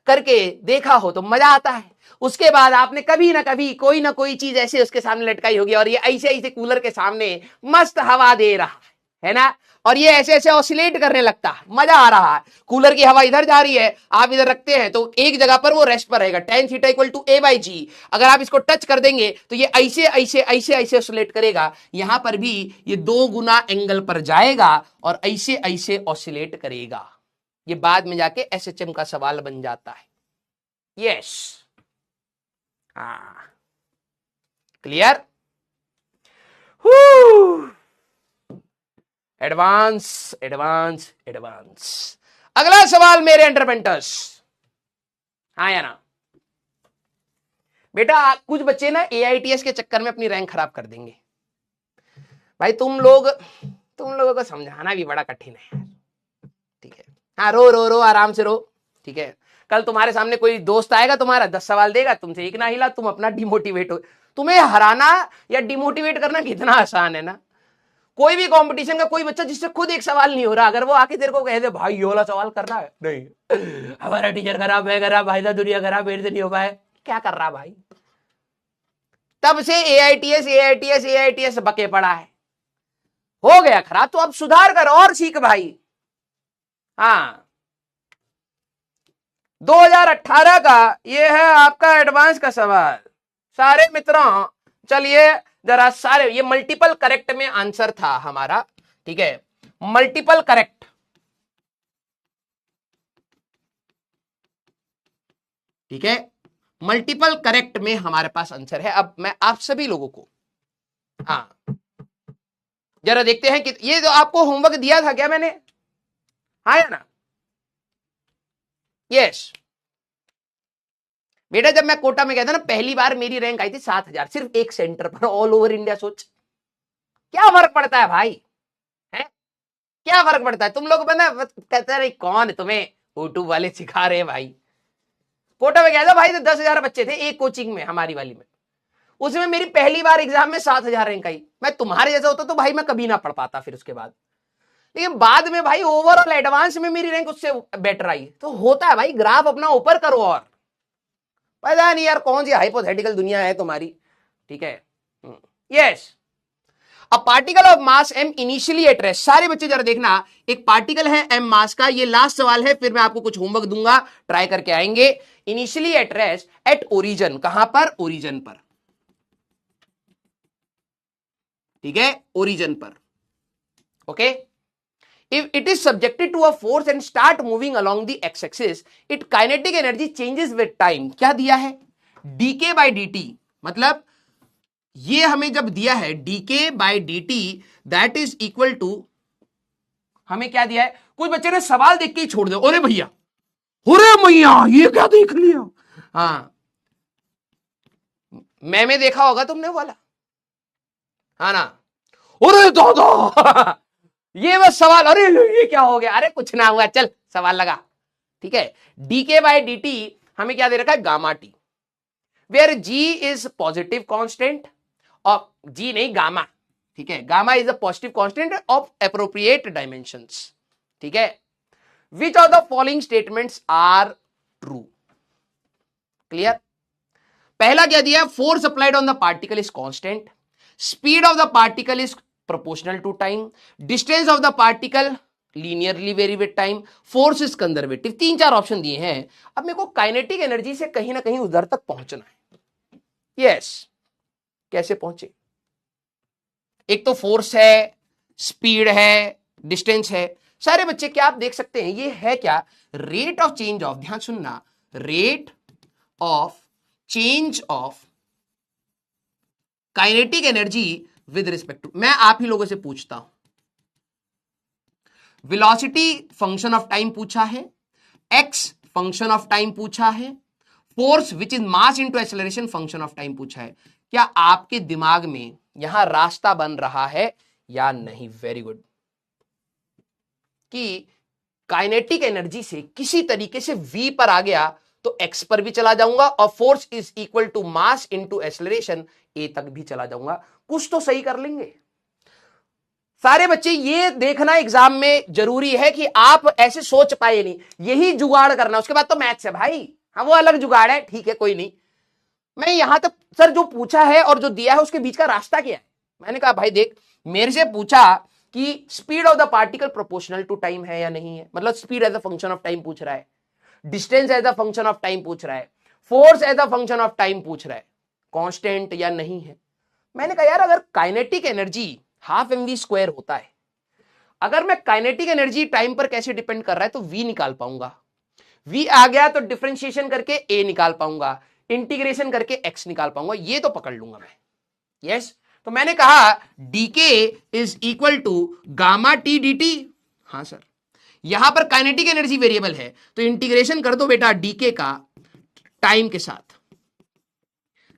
करके देखा हो तो मजा आता है, उसके बाद आपने कभी ना कभी कोई ना कोई चीज ऐसे उसके सामने लटकाई होगी और ये ऐसे ऐसे कूलर के सामने मस्त हवा दे रहा है ना, और ये ऐसे ऐसे ऑसिलेट करने लगता है, मजा आ रहा है। कूलर की हवा इधर जा रही है, आप इधर रखते हैं तो एक जगह पर वो रेस्ट पर रहेगा, tan theta equal to a by g. अगर आप इसको टच कर देंगे तो ये ऐसे ऐसे ऐसे ऐसे ऑसिलेट करेगा, यहां पर भी ये 2 गुना एंगल पर जाएगा और ऐसे ऐसे ऑसिलेट करेगा। ये बाद में जाके एसएचएम का सवाल बन जाता है। Yes, clear? Advance advance advance. अगला सवाल मेरे एंटरप्रेन्योर्स, हाँ या ना? बेटा कुछ बच्चे ना एआईटीएस के चक्कर में अपनी रैंक खराब कर देंगे भाई। तुम लोगों को समझाना भी बड़ा कठिन है, ठीक है। हाँ, रो रो रो, आराम से रो, ठीक है। कल तुम्हारे सामने कोई दोस्त आएगा, तुम्हारा 10 सवाल देगा, तुमसे एक ना हिला, तुम अपना डिमोटिवेट हो। तुम्हें हराना या डिमोटिवेट करना कितना आसान है ना। कोई भी कंपटीशन का कोई बच्चा जिससे खुद एक सवाल नहीं हो रहा, अगर वो आके तेरे को कह दे भाई ये वाला सवाल करना है, नहीं हमारा टीचर खराब है, खराब भाई, दुनिया खराब, मेरे से नहीं हो पाए, क्या कर रहा भाई? तब से एआईटीएस एआईटीएस एआईटीएस बके पड़ा है, हो गया खराब, तो अब सुधार कर और सीख भाई। हाँ, 2018 का ये है आपका एडवांस का सवाल सारे मित्रों। चलिए जरा सारे, ये मल्टीपल करेक्ट में आंसर था हमारा, ठीक है, मल्टीपल करेक्ट, ठीक है, मल्टीपल करेक्ट में हमारे पास आंसर है। अब मैं आप सभी लोगों को, हाँ जरा देखते हैं कि ये जो आपको होमवर्क दिया था क्या मैंने, हाँ या ना, यस बेटा, जब मैं कोटा में गया था ना पहली बार मेरी रैंक आई थी 7,000, सिर्फ एक सेंटर पर, ऑल ओवर इंडिया। सोच क्या फर्क पड़ता है भाई, है क्या फर्क पड़ता है। तुम लोग बना कहते रहे कौन तुम्हें यूट्यूब वाले सिखा रहे हैं भाई। कोटा में गया था भाई तो 10,000 बच्चे थे एक कोचिंग में हमारी वाली में, उसमें मेरी पहली बार एग्जाम में 7,000 रैंक आई। मैं तुम्हारे जैसा होता तो भाई मैं कभी ना पढ़ पाता फिर उसके बाद, लेकिन बाद में भाई ओवरऑल एडवांस में मेरी रैंक उससे बेटर आई। तो होता है भाई, ग्राफ अपना ऊपर करो। और पता नहीं यार कौन सी हाइपोथेटिकल दुनिया है तुम्हारी, ठीक है। Yes, a particle of mass m initially at rest, सारे बच्चे जरा देखना, एक पार्टिकल है m मास का, ये लास्ट सवाल है, फिर मैं आपको कुछ होमवर्क दूंगा, ट्राई करके आएंगे। Initially at rest at origin, कहां पर, ओरिजिन पर, ठीक है, ओरिजिन पर, okay. If it is subjected to a force and start moving along the x-axis, its kinetic energy changes with time. क्या दिया है, dk by dt, मतलब ये हमें जब दिया है dk by dt that is equal to, हमें क्या दिया है, कुछ बच्चे ने सवाल देख के ही छोड़ दो, अरे भैया अरे मैया ये क्या देख लिया। हाँ मैं देखा होगा तुमने वाला, हाँ ना, अरे दादा ये बस सवाल, अरे ये क्या हो गया, अरे कुछ ना हुआ, चल सवाल लगा, ठीक है। dk by dt हमें क्या दे रखा है, gamma T, where g is positive constant, और g नहीं गामा, ठीक है, gamma is a positive constant of appropriate dimensions, ठीक है। Which of the following statements are true, clear. पहला क्या दिया, force applied on the particle is constant, speed of the particle is proportional to time, distance of the particle linearly vary with time, force is conservative। 3-4 option दिए हैं। अब मेरे को kinetic energy से कहीं ना कहीं उधर तक पहुंचना है। यस, कैसे पहुंचे, एक तो फोर्स है, स्पीड है, डिस्टेंस है। सारे बच्चे क्या आप देख सकते हैं, ये है क्या, रेट ऑफ चेंज ऑफ, ध्यान सुनना, rate of change of kinetic energy with respect to, मैं आप ही लोगों से पूछता हूं, वेलोसिटी फंक्शन ऑफ टाइम पूछा है, एक्स फंक्शन ऑफ टाइम पूछा है, force which is mass into acceleration function of time पूछा है। क्या आपके दिमाग में यहां रास्ता बन रहा है या नहीं, वेरी गुड, कि काइनेटिक एनर्जी से किसी तरीके से v पर आ गया तो x पर भी चला जाऊंगा, और force is equal to mass into acceleration a तक भी चला जाऊंगा, कुछ तो सही कर लेंगे। सारे बच्चे ये देखना एग्जाम में जरूरी है कि आप ऐसे सोच पाए नहीं, यही जुगाड़ करना, उसके बाद तो मैथ्स है भाई, हाँ वो अलग जुगाड़ है, ठीक है कोई नहीं। मैं यहां तक सर जो पूछा है और जो दिया है उसके बीच का रास्ता क्या है, मैंने कहा भाई देख, मेरे से पूछा कि speed of the particle proportional to time है या नहीं है, मतलब speed as a function of time पूछ रहा है, distance as a function of time पूछ रहा है, force as a function of time पूछ रहा है, कांस्टेंट या नहीं है। मैंने कहा यार अगर kinetic energy half mv square होता है, अगर मैं काइनेटिक एनर्जी टाइम पर कैसे डिपेंड कर रहा है तो v निकाल पाऊंगा, v आ गया तो डिफरेंशिएशन करके a निकाल पाऊंगा, इंटीग्रेशन करके x निकाल पाऊंगा, ये तो पकड़ लूंगा मैं। यस, तो मैंने कहा dk is equal to gamma T dt। हाँ सर, यहां पर काइनेटिक एनर्जी वेरिएबल है तो इंटीग्रेशन कर दो बेटा dk का टाइम के साथ।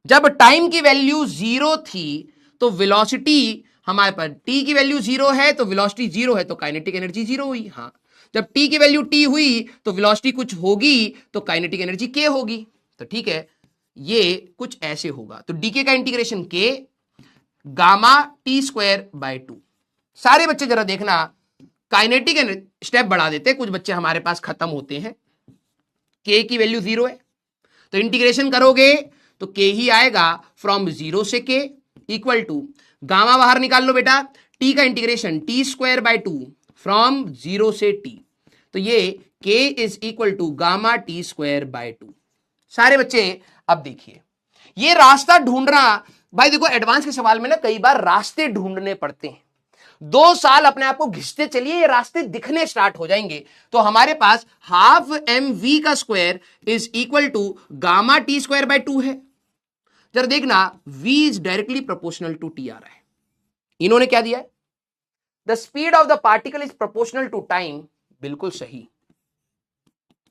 जब टाइम की वैल्यू 0 थी तो वेलोसिटी हमारे पास, t की वैल्यू 0 है तो वेलोसिटी 0 है तो काइनेटिक एनर्जी 0 हुई। हाँ, जब t की वैल्यू t हुई तो वेलोसिटी कुछ होगी तो काइनेटिक एनर्जी k होगी। तो ठीक है, ये कुछ ऐसे होगा, तो dk का integration k gamma T square by 2। सारे बच्चे जरा देखना, काइनेटिक एनर्जी स्टेप बढ़ा देते, कुछ बच्चे हमारे पास खत्म होते हैं, k की वैल्यू 0 है तो इंटीग्रेशन करोगे तो k ही आएगा, फ्रॉम 0 से k इक्वल टू गामा बाहर निकाल लो बेटा, t का integration t square by 2 from 0 से t, तो ये k is equal to gamma t square by 2। सारे बच्चे अब देखिए, ये रास्ता ढूंढना भाई, देखो एडवांस के सवाल में ना कई बार रास्ते ढूंढने पड़ते हैं। 2 साल अपने आप को घिसते चलिए, ये रास्ते दिखने स्टार्ट हो जाएंगे। तो हमारे पास हाफ एम वी का square is equal to gamma T square by 2 है। जरा देखना, v is directly proportional to t आ रहा है। इन्होंने क्या दिया है, the speed of the particle is proportional to time. बिल्कुल सही।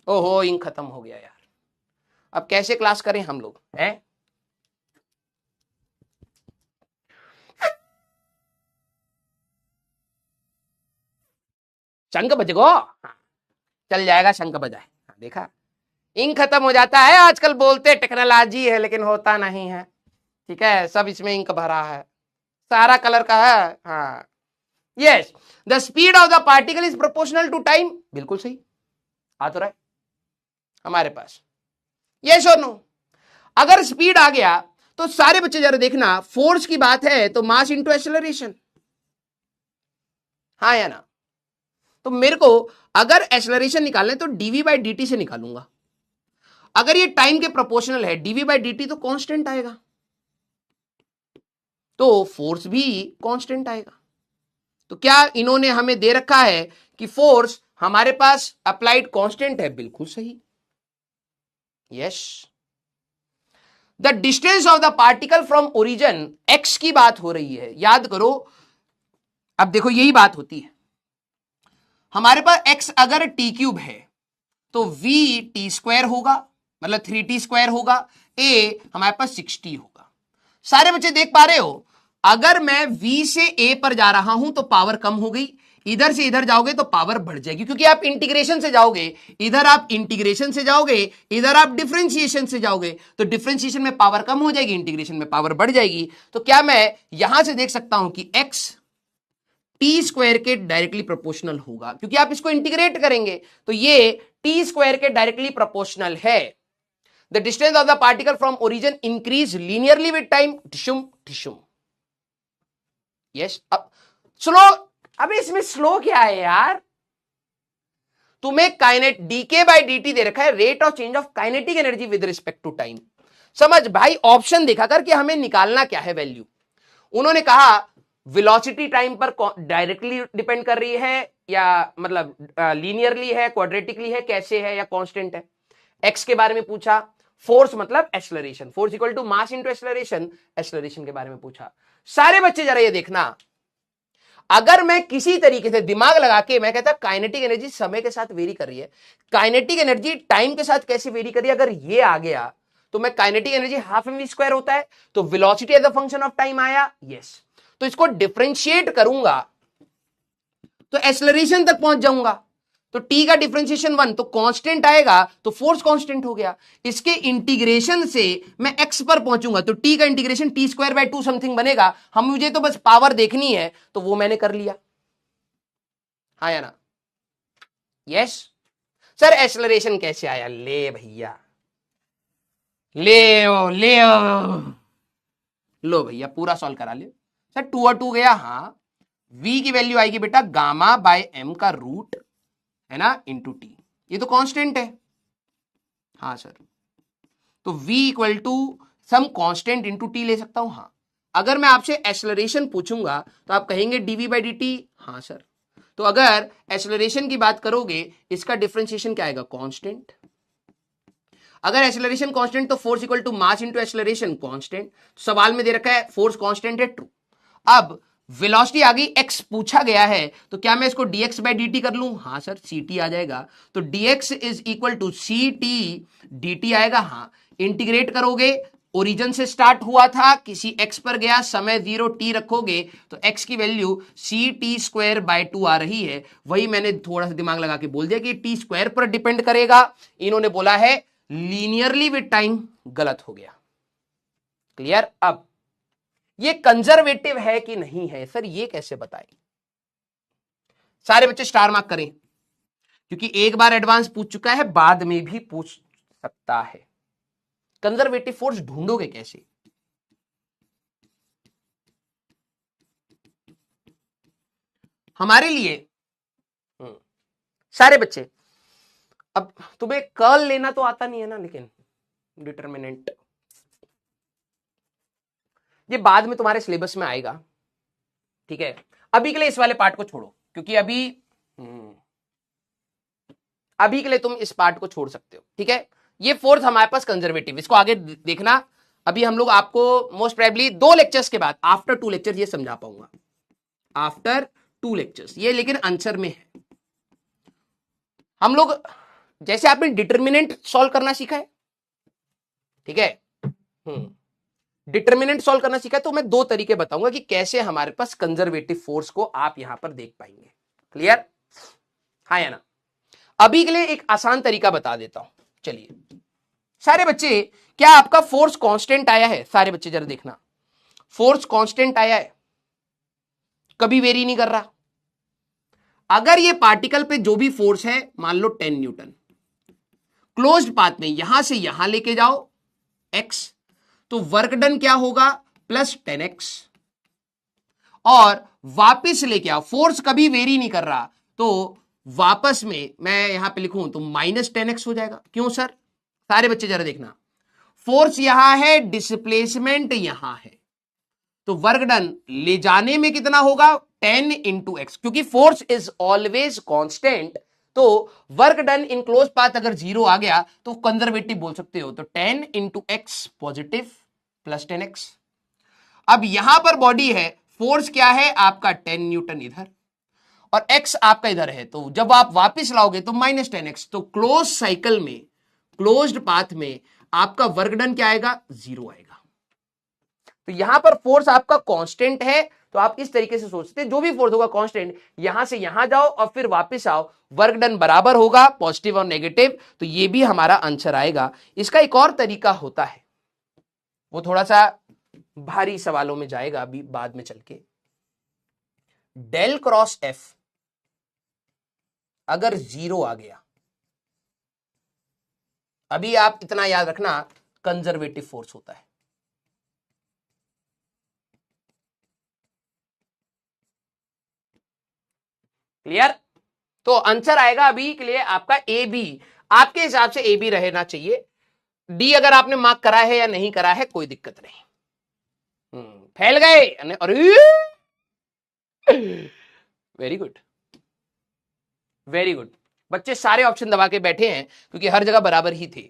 ओहो, इंक खत्म हो गया यार, अब कैसे क्लास करें हम लोग हैं? शंख बजगो, चल जाएगा शंख बजाए। देखा, इंक खत्म हो जाता है। आजकल बोलते टेक्नोलॉजी है, लेकिन होता नहीं है। ठीक है, सब इसमें इंक भरा है, सारा कलर का है। हाँ, yes, the speed of the particle is proportional to time. बिल्कुल सही आ तो रहा है हमारे पास, यस और नो। अगर स्पीड आ गया तो सारे बच्चे जरा देखना, फोर्स की बात है तो मास इंटू एक्सेलरेशन, हाँ या ना? तो मेरे को अगर एक्सेलरेशन निकालना है तो डीवी बाई डी टी से निकालूंगा। अगर ये टाइम के प्रोपोर्शनल है, डीवी बाई डी टी तो कांस्टेंट आएगा, तो फोर्स भी कांस्टेंट आएगा। तो क्या इन्होंने हमें दे रखा है कि फोर्स हमारे पास अप्लाइड कांस्टेंट है? बिल्कुल सही, yes. The distance of the particle from origin, x की बात हो रही है, याद करो। अब देखो, यही बात होती है, हमारे पास x अगर टी क्यूब है तो v टी स्क्वायर होगा, मतलब 3t स्क्वायर होगा, a हमारे पास 6t होगा। सारे बच्चे देख पा रहे हो, अगर मैं v से a पर जा रहा हूं तो पावर कम हो गई, इधर से इधर जाओगे तो पावर बढ़ जाएगी, क्योंकि आप इंटीग्रेशन से जाओगे, इधर आप इंटीग्रेशन से जाओगे, इधर आप डिफरेंशिएशन से जाओगे, तो डिफरेंशिएशन में पावर कम हो जाएगी, इंटीग्रेशन में पावर बढ़ जाएगी। तो क्या मैं यहां से देख सकता हूं कि x टी स्क्वायर के डायरेक्टली प्रोपोर्शनल होगा, क्योंकि आप इसको इंटीग्रेट करेंगे, तो ये टी स्क्वायर के डायरेक्टली प्रोपोर्शनल है। The distance of the particle from origin increase linearly with time, टिशुम टिशुम। यस, अब स्लो, अब इसमें स्लो क्या है यार? तुम्हें काइनेट डीके बाय डीटी दे रखा है, rate of change of kinetic energy with respect to time. समझ भाई, ऑप्शन देखा कर कि हमें निकालना क्या है वैल्यू। उन्होंने कहा वेलोसिटी टाइम पर डायरेक्टली डिपेंड कर रही है, या मतलब लीनियरली है, क्वाड्रेटिकली है, कैसे है, या कांस्टेंट है। एक्स के बारे में पूछा, फोर्स मतलब acceleration, force equal to mass into acceleration, acceleration के बारे में पूछा। सारे बच्चे जरा ये देखना, अगर मैं किसी तरीके से दिमाग लगा के मैं कहता काइनेटिक एनर्जी समय के साथ वेरी कर रही है, काइनेटिक एनर्जी टाइम के साथ कैसे वेरी कर रही है, अगर ये आ गया तो मैं kinetic energy half M we square होता है, तो velocity as a function of time आया, यस। तो इसको डिफरेंशिएट करूंगा तो एक्सेलरेशन तक पहुंच जाऊंगा, तो t का डिफरेंशिएशन 1 तो कांस्टेंट आएगा, तो फोर्स कांस्टेंट हो गया। इसके इंटीग्रेशन से मैं x पर पहुंचूंगा तो t का integration T square by 2 something बनेगा। हम मुझे तो बस पावर देखनी है, तो वो मैंने कर लिया, हाँ या ना? यस सर, एक्सेलरेशन कैसे आया? ले भैया, ले लो भैया, पूरा सॉल्व करा ले सर। 2 और 2 गया, हाँ। v की वैल्यू आएगी बेटा गामा बाय m का रूट, है ना, इंटू टी। ये तो कांस्टेंट है, हाँ सर। तो v equal to some constant into T ले सकता हूं, हाँ। अगर मैं आपसे एक्सेलरेशन पूछूंगा तो आप कहेंगे dv बाई dt, हाँ सर। तो अगर एक्सेलरेशन की बात करोगे, इसका डिफरेंशिएशन क्या आएगा? कांस्टेंट। अगर एक्सेलरेशन कांस्टेंट तो force equal to mass into acceleration constant. सवाल में दे रखा है फोर्स कांस्टेंट है, ट्रू। अब वेलोसिटी आ गई, x पूछा गया है, तो क्या मैं इसको dx बाई dt कर लूं? हाँ सर, ct आ जाएगा, तो dx is equal to ct dt आएगा, हाँ। इंटीग्रेट करोगे, ओरिजिन से स्टार्ट हुआ था, किसी x पर गया, समय 0 t रखोगे तो x की वैल्यू ct स्क्वायर बाय 2 आ रही है। वही मैंने थोड़ा सा दिमाग लगा के बोल दिया कि t स्क्वायर पर डिपेंड करेगा। इन्होंने बोला है लीनियरली विद टाइम, गलत हो गया। क्लियर? अब ये कंजर्वेटिव है कि नहीं है सर, ये कैसे बताएं? सारे बच्चे स्टार मार्क करें, क्योंकि एक बार एडवांस पूछ चुका है, बाद में भी पूछ सकता है। कंजर्वेटिव फोर्स ढूंढोगे कैसे? हमारे लिए सारे बच्चे, अब तुम्हें कर्ल लेना तो आता नहीं है ना, लेकिन डिटरमिनेंट ये बाद में तुम्हारे सिलेबस में आएगा, ठीक है। अभी के लिए इस वाले पार्ट को छोड़ो, क्योंकि अभी के लिए तुम इस पार्ट को छोड़ सकते हो, ठीक है। ये फोर्थ हमारे पास कंजर्वेटिव, इसको आगे देखना। अभी हम लोग आपको मोस्ट प्रोबेबली 2 लेक्चर्स के बाद, आफ्टर 2 लेक्चर ये समझा पाऊंगा, आफ्टर 2 लेक्चर्स ये, लेकिन आंसर में है। हम लोग जैसे आपने डिटर्मिनेंट सॉल्व करना सीखा है, ठीक है, डिटर्मिनेंट सॉल्व करना सीखा है, तो मैं 2 तरीके बताऊंगा कि कैसे हमारे पास कंजर्वेटिव फोर्स को आप यहां पर देख पाएंगे। क्लियर, हाँ या ना। अभी के लिए एक आसान तरीका बता देता हूं। चलिए सारे बच्चे, क्या आपका फोर्स कांस्टेंट आया है? सारे बच्चे जरा देखना, फोर्स कांस्टेंट आया है, कभी वेरी नहीं कर रहा। अगर ये पार्टिकल पे जो भी फोर्स है, मान लो 10 न्यूटन, क्लोज्ड पाथ में यहां से यहां लेके जाओ x, तो वर्क डन क्या होगा? प्लस 10x, और वापस लेके आओ, फोर्स कभी वेरी नहीं कर रहा, तो वापस में मैं यहां पे लिखूं तो माइनस 10x हो जाएगा। क्यों सर? सारे बच्चे जरा देखना, फोर्स यहां है, डिस्प्लेसमेंट यहां है, तो वर्क डन ले जाने में कितना होगा? 10 इंटू एक्स, क्योंकि फोर्स इज ऑलवेज कांस्टेंट, तो work done in close path अगर 0 आ गया तो कंजर्वेटिव बोल सकते हो। तो 10 into x positive plus 10x। अब यहां पर बॉडी है, फोर्स क्या है आपका? 10 न्यूटन इधर, और x आपका इधर है, तो जब आप वापस लाओगे तो माइनस 10x, तो क्लोज साइकिल में, क्लोज्ड पाथ में आपका वर्क डन क्या आएगा? 0 आएगा। तो यहां पर फोर्स आपका कांस्टेंट है, तो आप इस तरीके से सोचते हैं, जो भी फोर्स होगा कांस्टेंट, यहां से यहां जाओ और फिर वापस आओ, वर्क डन बराबर होगा, पॉजिटिव और नेगेटिव, तो ये भी हमारा आंसर आएगा। इसका एक और तरीका होता है, वो थोड़ा सा भारी सवालों में जाएगा अभी बाद में चल के। डेल क्रॉस एफ अगर 0 आ गया, अभी आप इतना याद रखना, कंजर्वेटिव फोर्स होता है। क्लियर? तो आंसर आएगा अभी के लिए आपका ए बी। आपके हिसाब से ए बी रहना चाहिए, डी अगर आपने मार्क करा है या नहीं करा है कोई दिक्कत नहीं। फैल गए, अरे वेरी गुड, वेरी गुड। बच्चे सारे ऑप्शन दबा के बैठे हैं, क्योंकि हर जगह बराबर ही थे।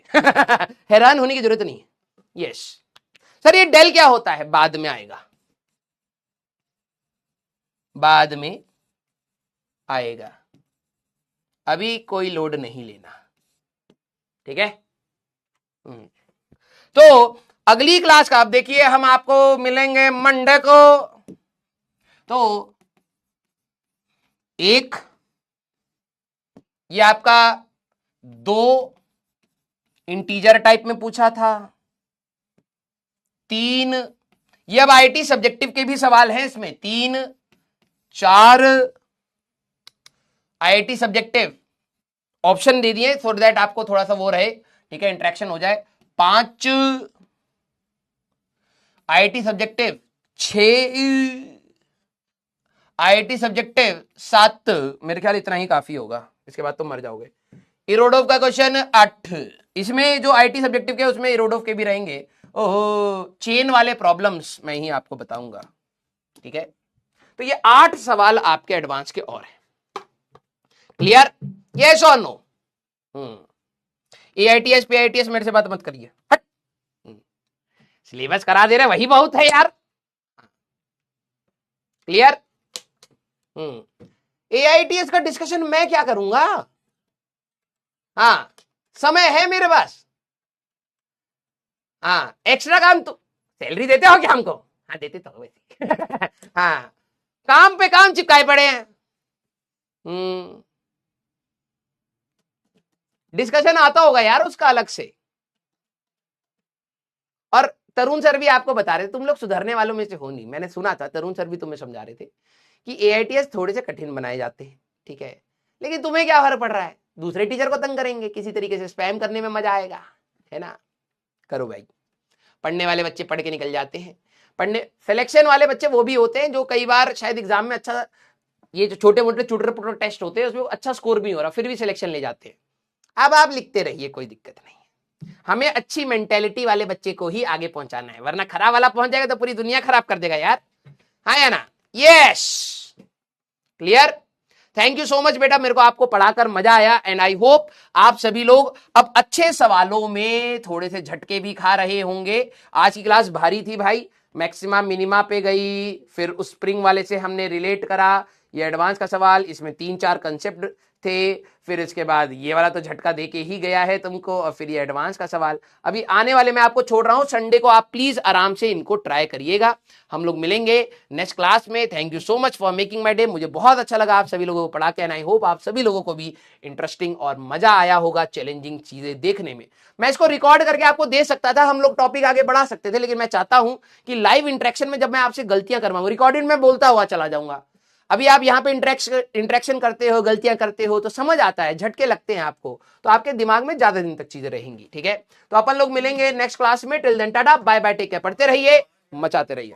हैरान होने की जरूरत नहीं है। यस सर, ये डेल क्या होता है? बाद में आएगा, बाद में आएगा, अभी कोई लोड नहीं लेना, ठीक है। तो अगली क्लास का आप देखिए, हम आपको मिलेंगे मंडे को। तो एक ये आपका 2 इंटीजर टाइप में पूछा था, 3 ये अब आईटी सब्जेक्टिव के भी सवाल हैं इसमें, 3 4 आईटी सब्जेक्टिव ऑप्शन दे दिए फॉर दैट आपको थोड़ा सा वो रहे, ठीक है, इंटरेक्शन हो जाए। 5 आईटी सब्जेक्टिव, 6 आईटी सब्जेक्टिव, 7, मेरे ख्याल इतना ही काफी होगा, इसके बाद तुम मर जाओगे। इरोडोव का क्वेश्चन 8, इसमें जो आईटी सब्जेक्टिव के उसमें इरोडोव के भी रहेंगे। ओहो, चेन वाले प्रॉब्लम्स मैं ही आपको बताऊंगा, ठीक है। तो ये 8 सवाल आपके एडवांस के और हैं। क्लियर? यस और नो? एआईटीएस पीआईटीएस मेरे से बात मत करिए, हट। सिलेबस करा दे रहे वही बहुत है यार। क्लियर? एआईटीएस का डिस्कशन मैं क्या करूंगा? हाँ, समय है मेरे पास। हाँ, एक्स्ट्रा काम तो सैलरी देते हो क्या हमको? हाँ देते तो वैसे। हाँ, काम पे काम चिपकाए पड़े हैं। डिस्कशन आता होगा यार उसका अलग से। और तरुण सर भी आपको बता रहे थे, तुम लोग सुधरने वालों में से हो नहीं, मैंने सुना था तरुण सर भी तुम्हें समझा रहे थे कि एआईटीएस थोड़े से कठिन बनाए जाते हैं, ठीक है, लेकिन तुम्हें क्या फर्क पड़ रहा है? दूसरे टीचर को तंग करेंगे किसी तरीके से, स्पैम करने में मजा आएगा, है ना। करो भाई, पढ़ने वाले बच्चे पढ़ के निकल जाते हैं, पढ़ने सिलेक्शन वाले बच्चे वो भी होते हैं जो कई बार शायद एग्जाम में अच्छा ये जो छोटे मोटे चुटर पुटर टेस्ट होते हैं उसमें अच्छा स्कोर भी हो रहा, फिर भी सिलेक्शन ले जाते हैं। अब आप लिखते रहिए, कोई दिक्कत नहीं। हमें अच्छी मेंटेलिटी वाले बच्चे को ही आगे पहुंचाना है, वरना खराब वाला पहुंच जाएगा तो पूरी दुनिया खराब कर देगा यार, हाँ या ना? Yes, clear. Thank you so much बेटा, मेरे को आपको पढ़ाकर मजा आया एंड आई होप आप सभी लोग अब अच्छे सवालों में थोड़े से झटके भी खा रहे होंगे। आज की क्लास भारी थी भाई, मैक्सिमा मिनिमा पे गई, फिर उस स्प्रिंग वाले से हमने रिलेट करा, ये एडवांस का सवाल, इसमें 3-4 कंसेप्ट थे, फिर इसके बाद ये वाला तो झटका देके ही गया है तुमको, और फिर ये एडवांस का सवाल। अभी आने वाले मैं आपको छोड़ रहा हूं, संडे को आप प्लीज आराम से इनको ट्राई करिएगा। हम लोग मिलेंगे नेक्स्ट क्लास में। Thank you so much for making my day, मुझे बहुत अच्छा लगा आप सभी लोगों को पढ़ा के, एंड आई होप आप सभी लोगों को भी इंटरेस्टिंग और मजा आया होगा चैलेंजिंग चीजें देखने में। मैं इसको रिकॉर्ड करके आपको दे सकता था, हम लोग टॉपिक आगे बढ़ा सकते थे, लेकिन मैं चाहता हूं कि लाइव इंटरेक्शन में जब मैं आपसे गलतियां करवाऊंगा, रिकॉर्डेड में बोलता हुआ चला जाऊंगा, अभी आप यहाँ पे इंटरेक्शन करते हो, गलतियां करते हो तो समझ आता है, झटके लगते हैं आपको, तो आपके दिमाग में ज्यादा दिन तक चीजें रहेंगी। ठीक है, तो अपन लोग मिलेंगे नेक्स्ट क्लास में। Till then tata bye bye, take care, पढ़ते रहिए, मचाते रहिए।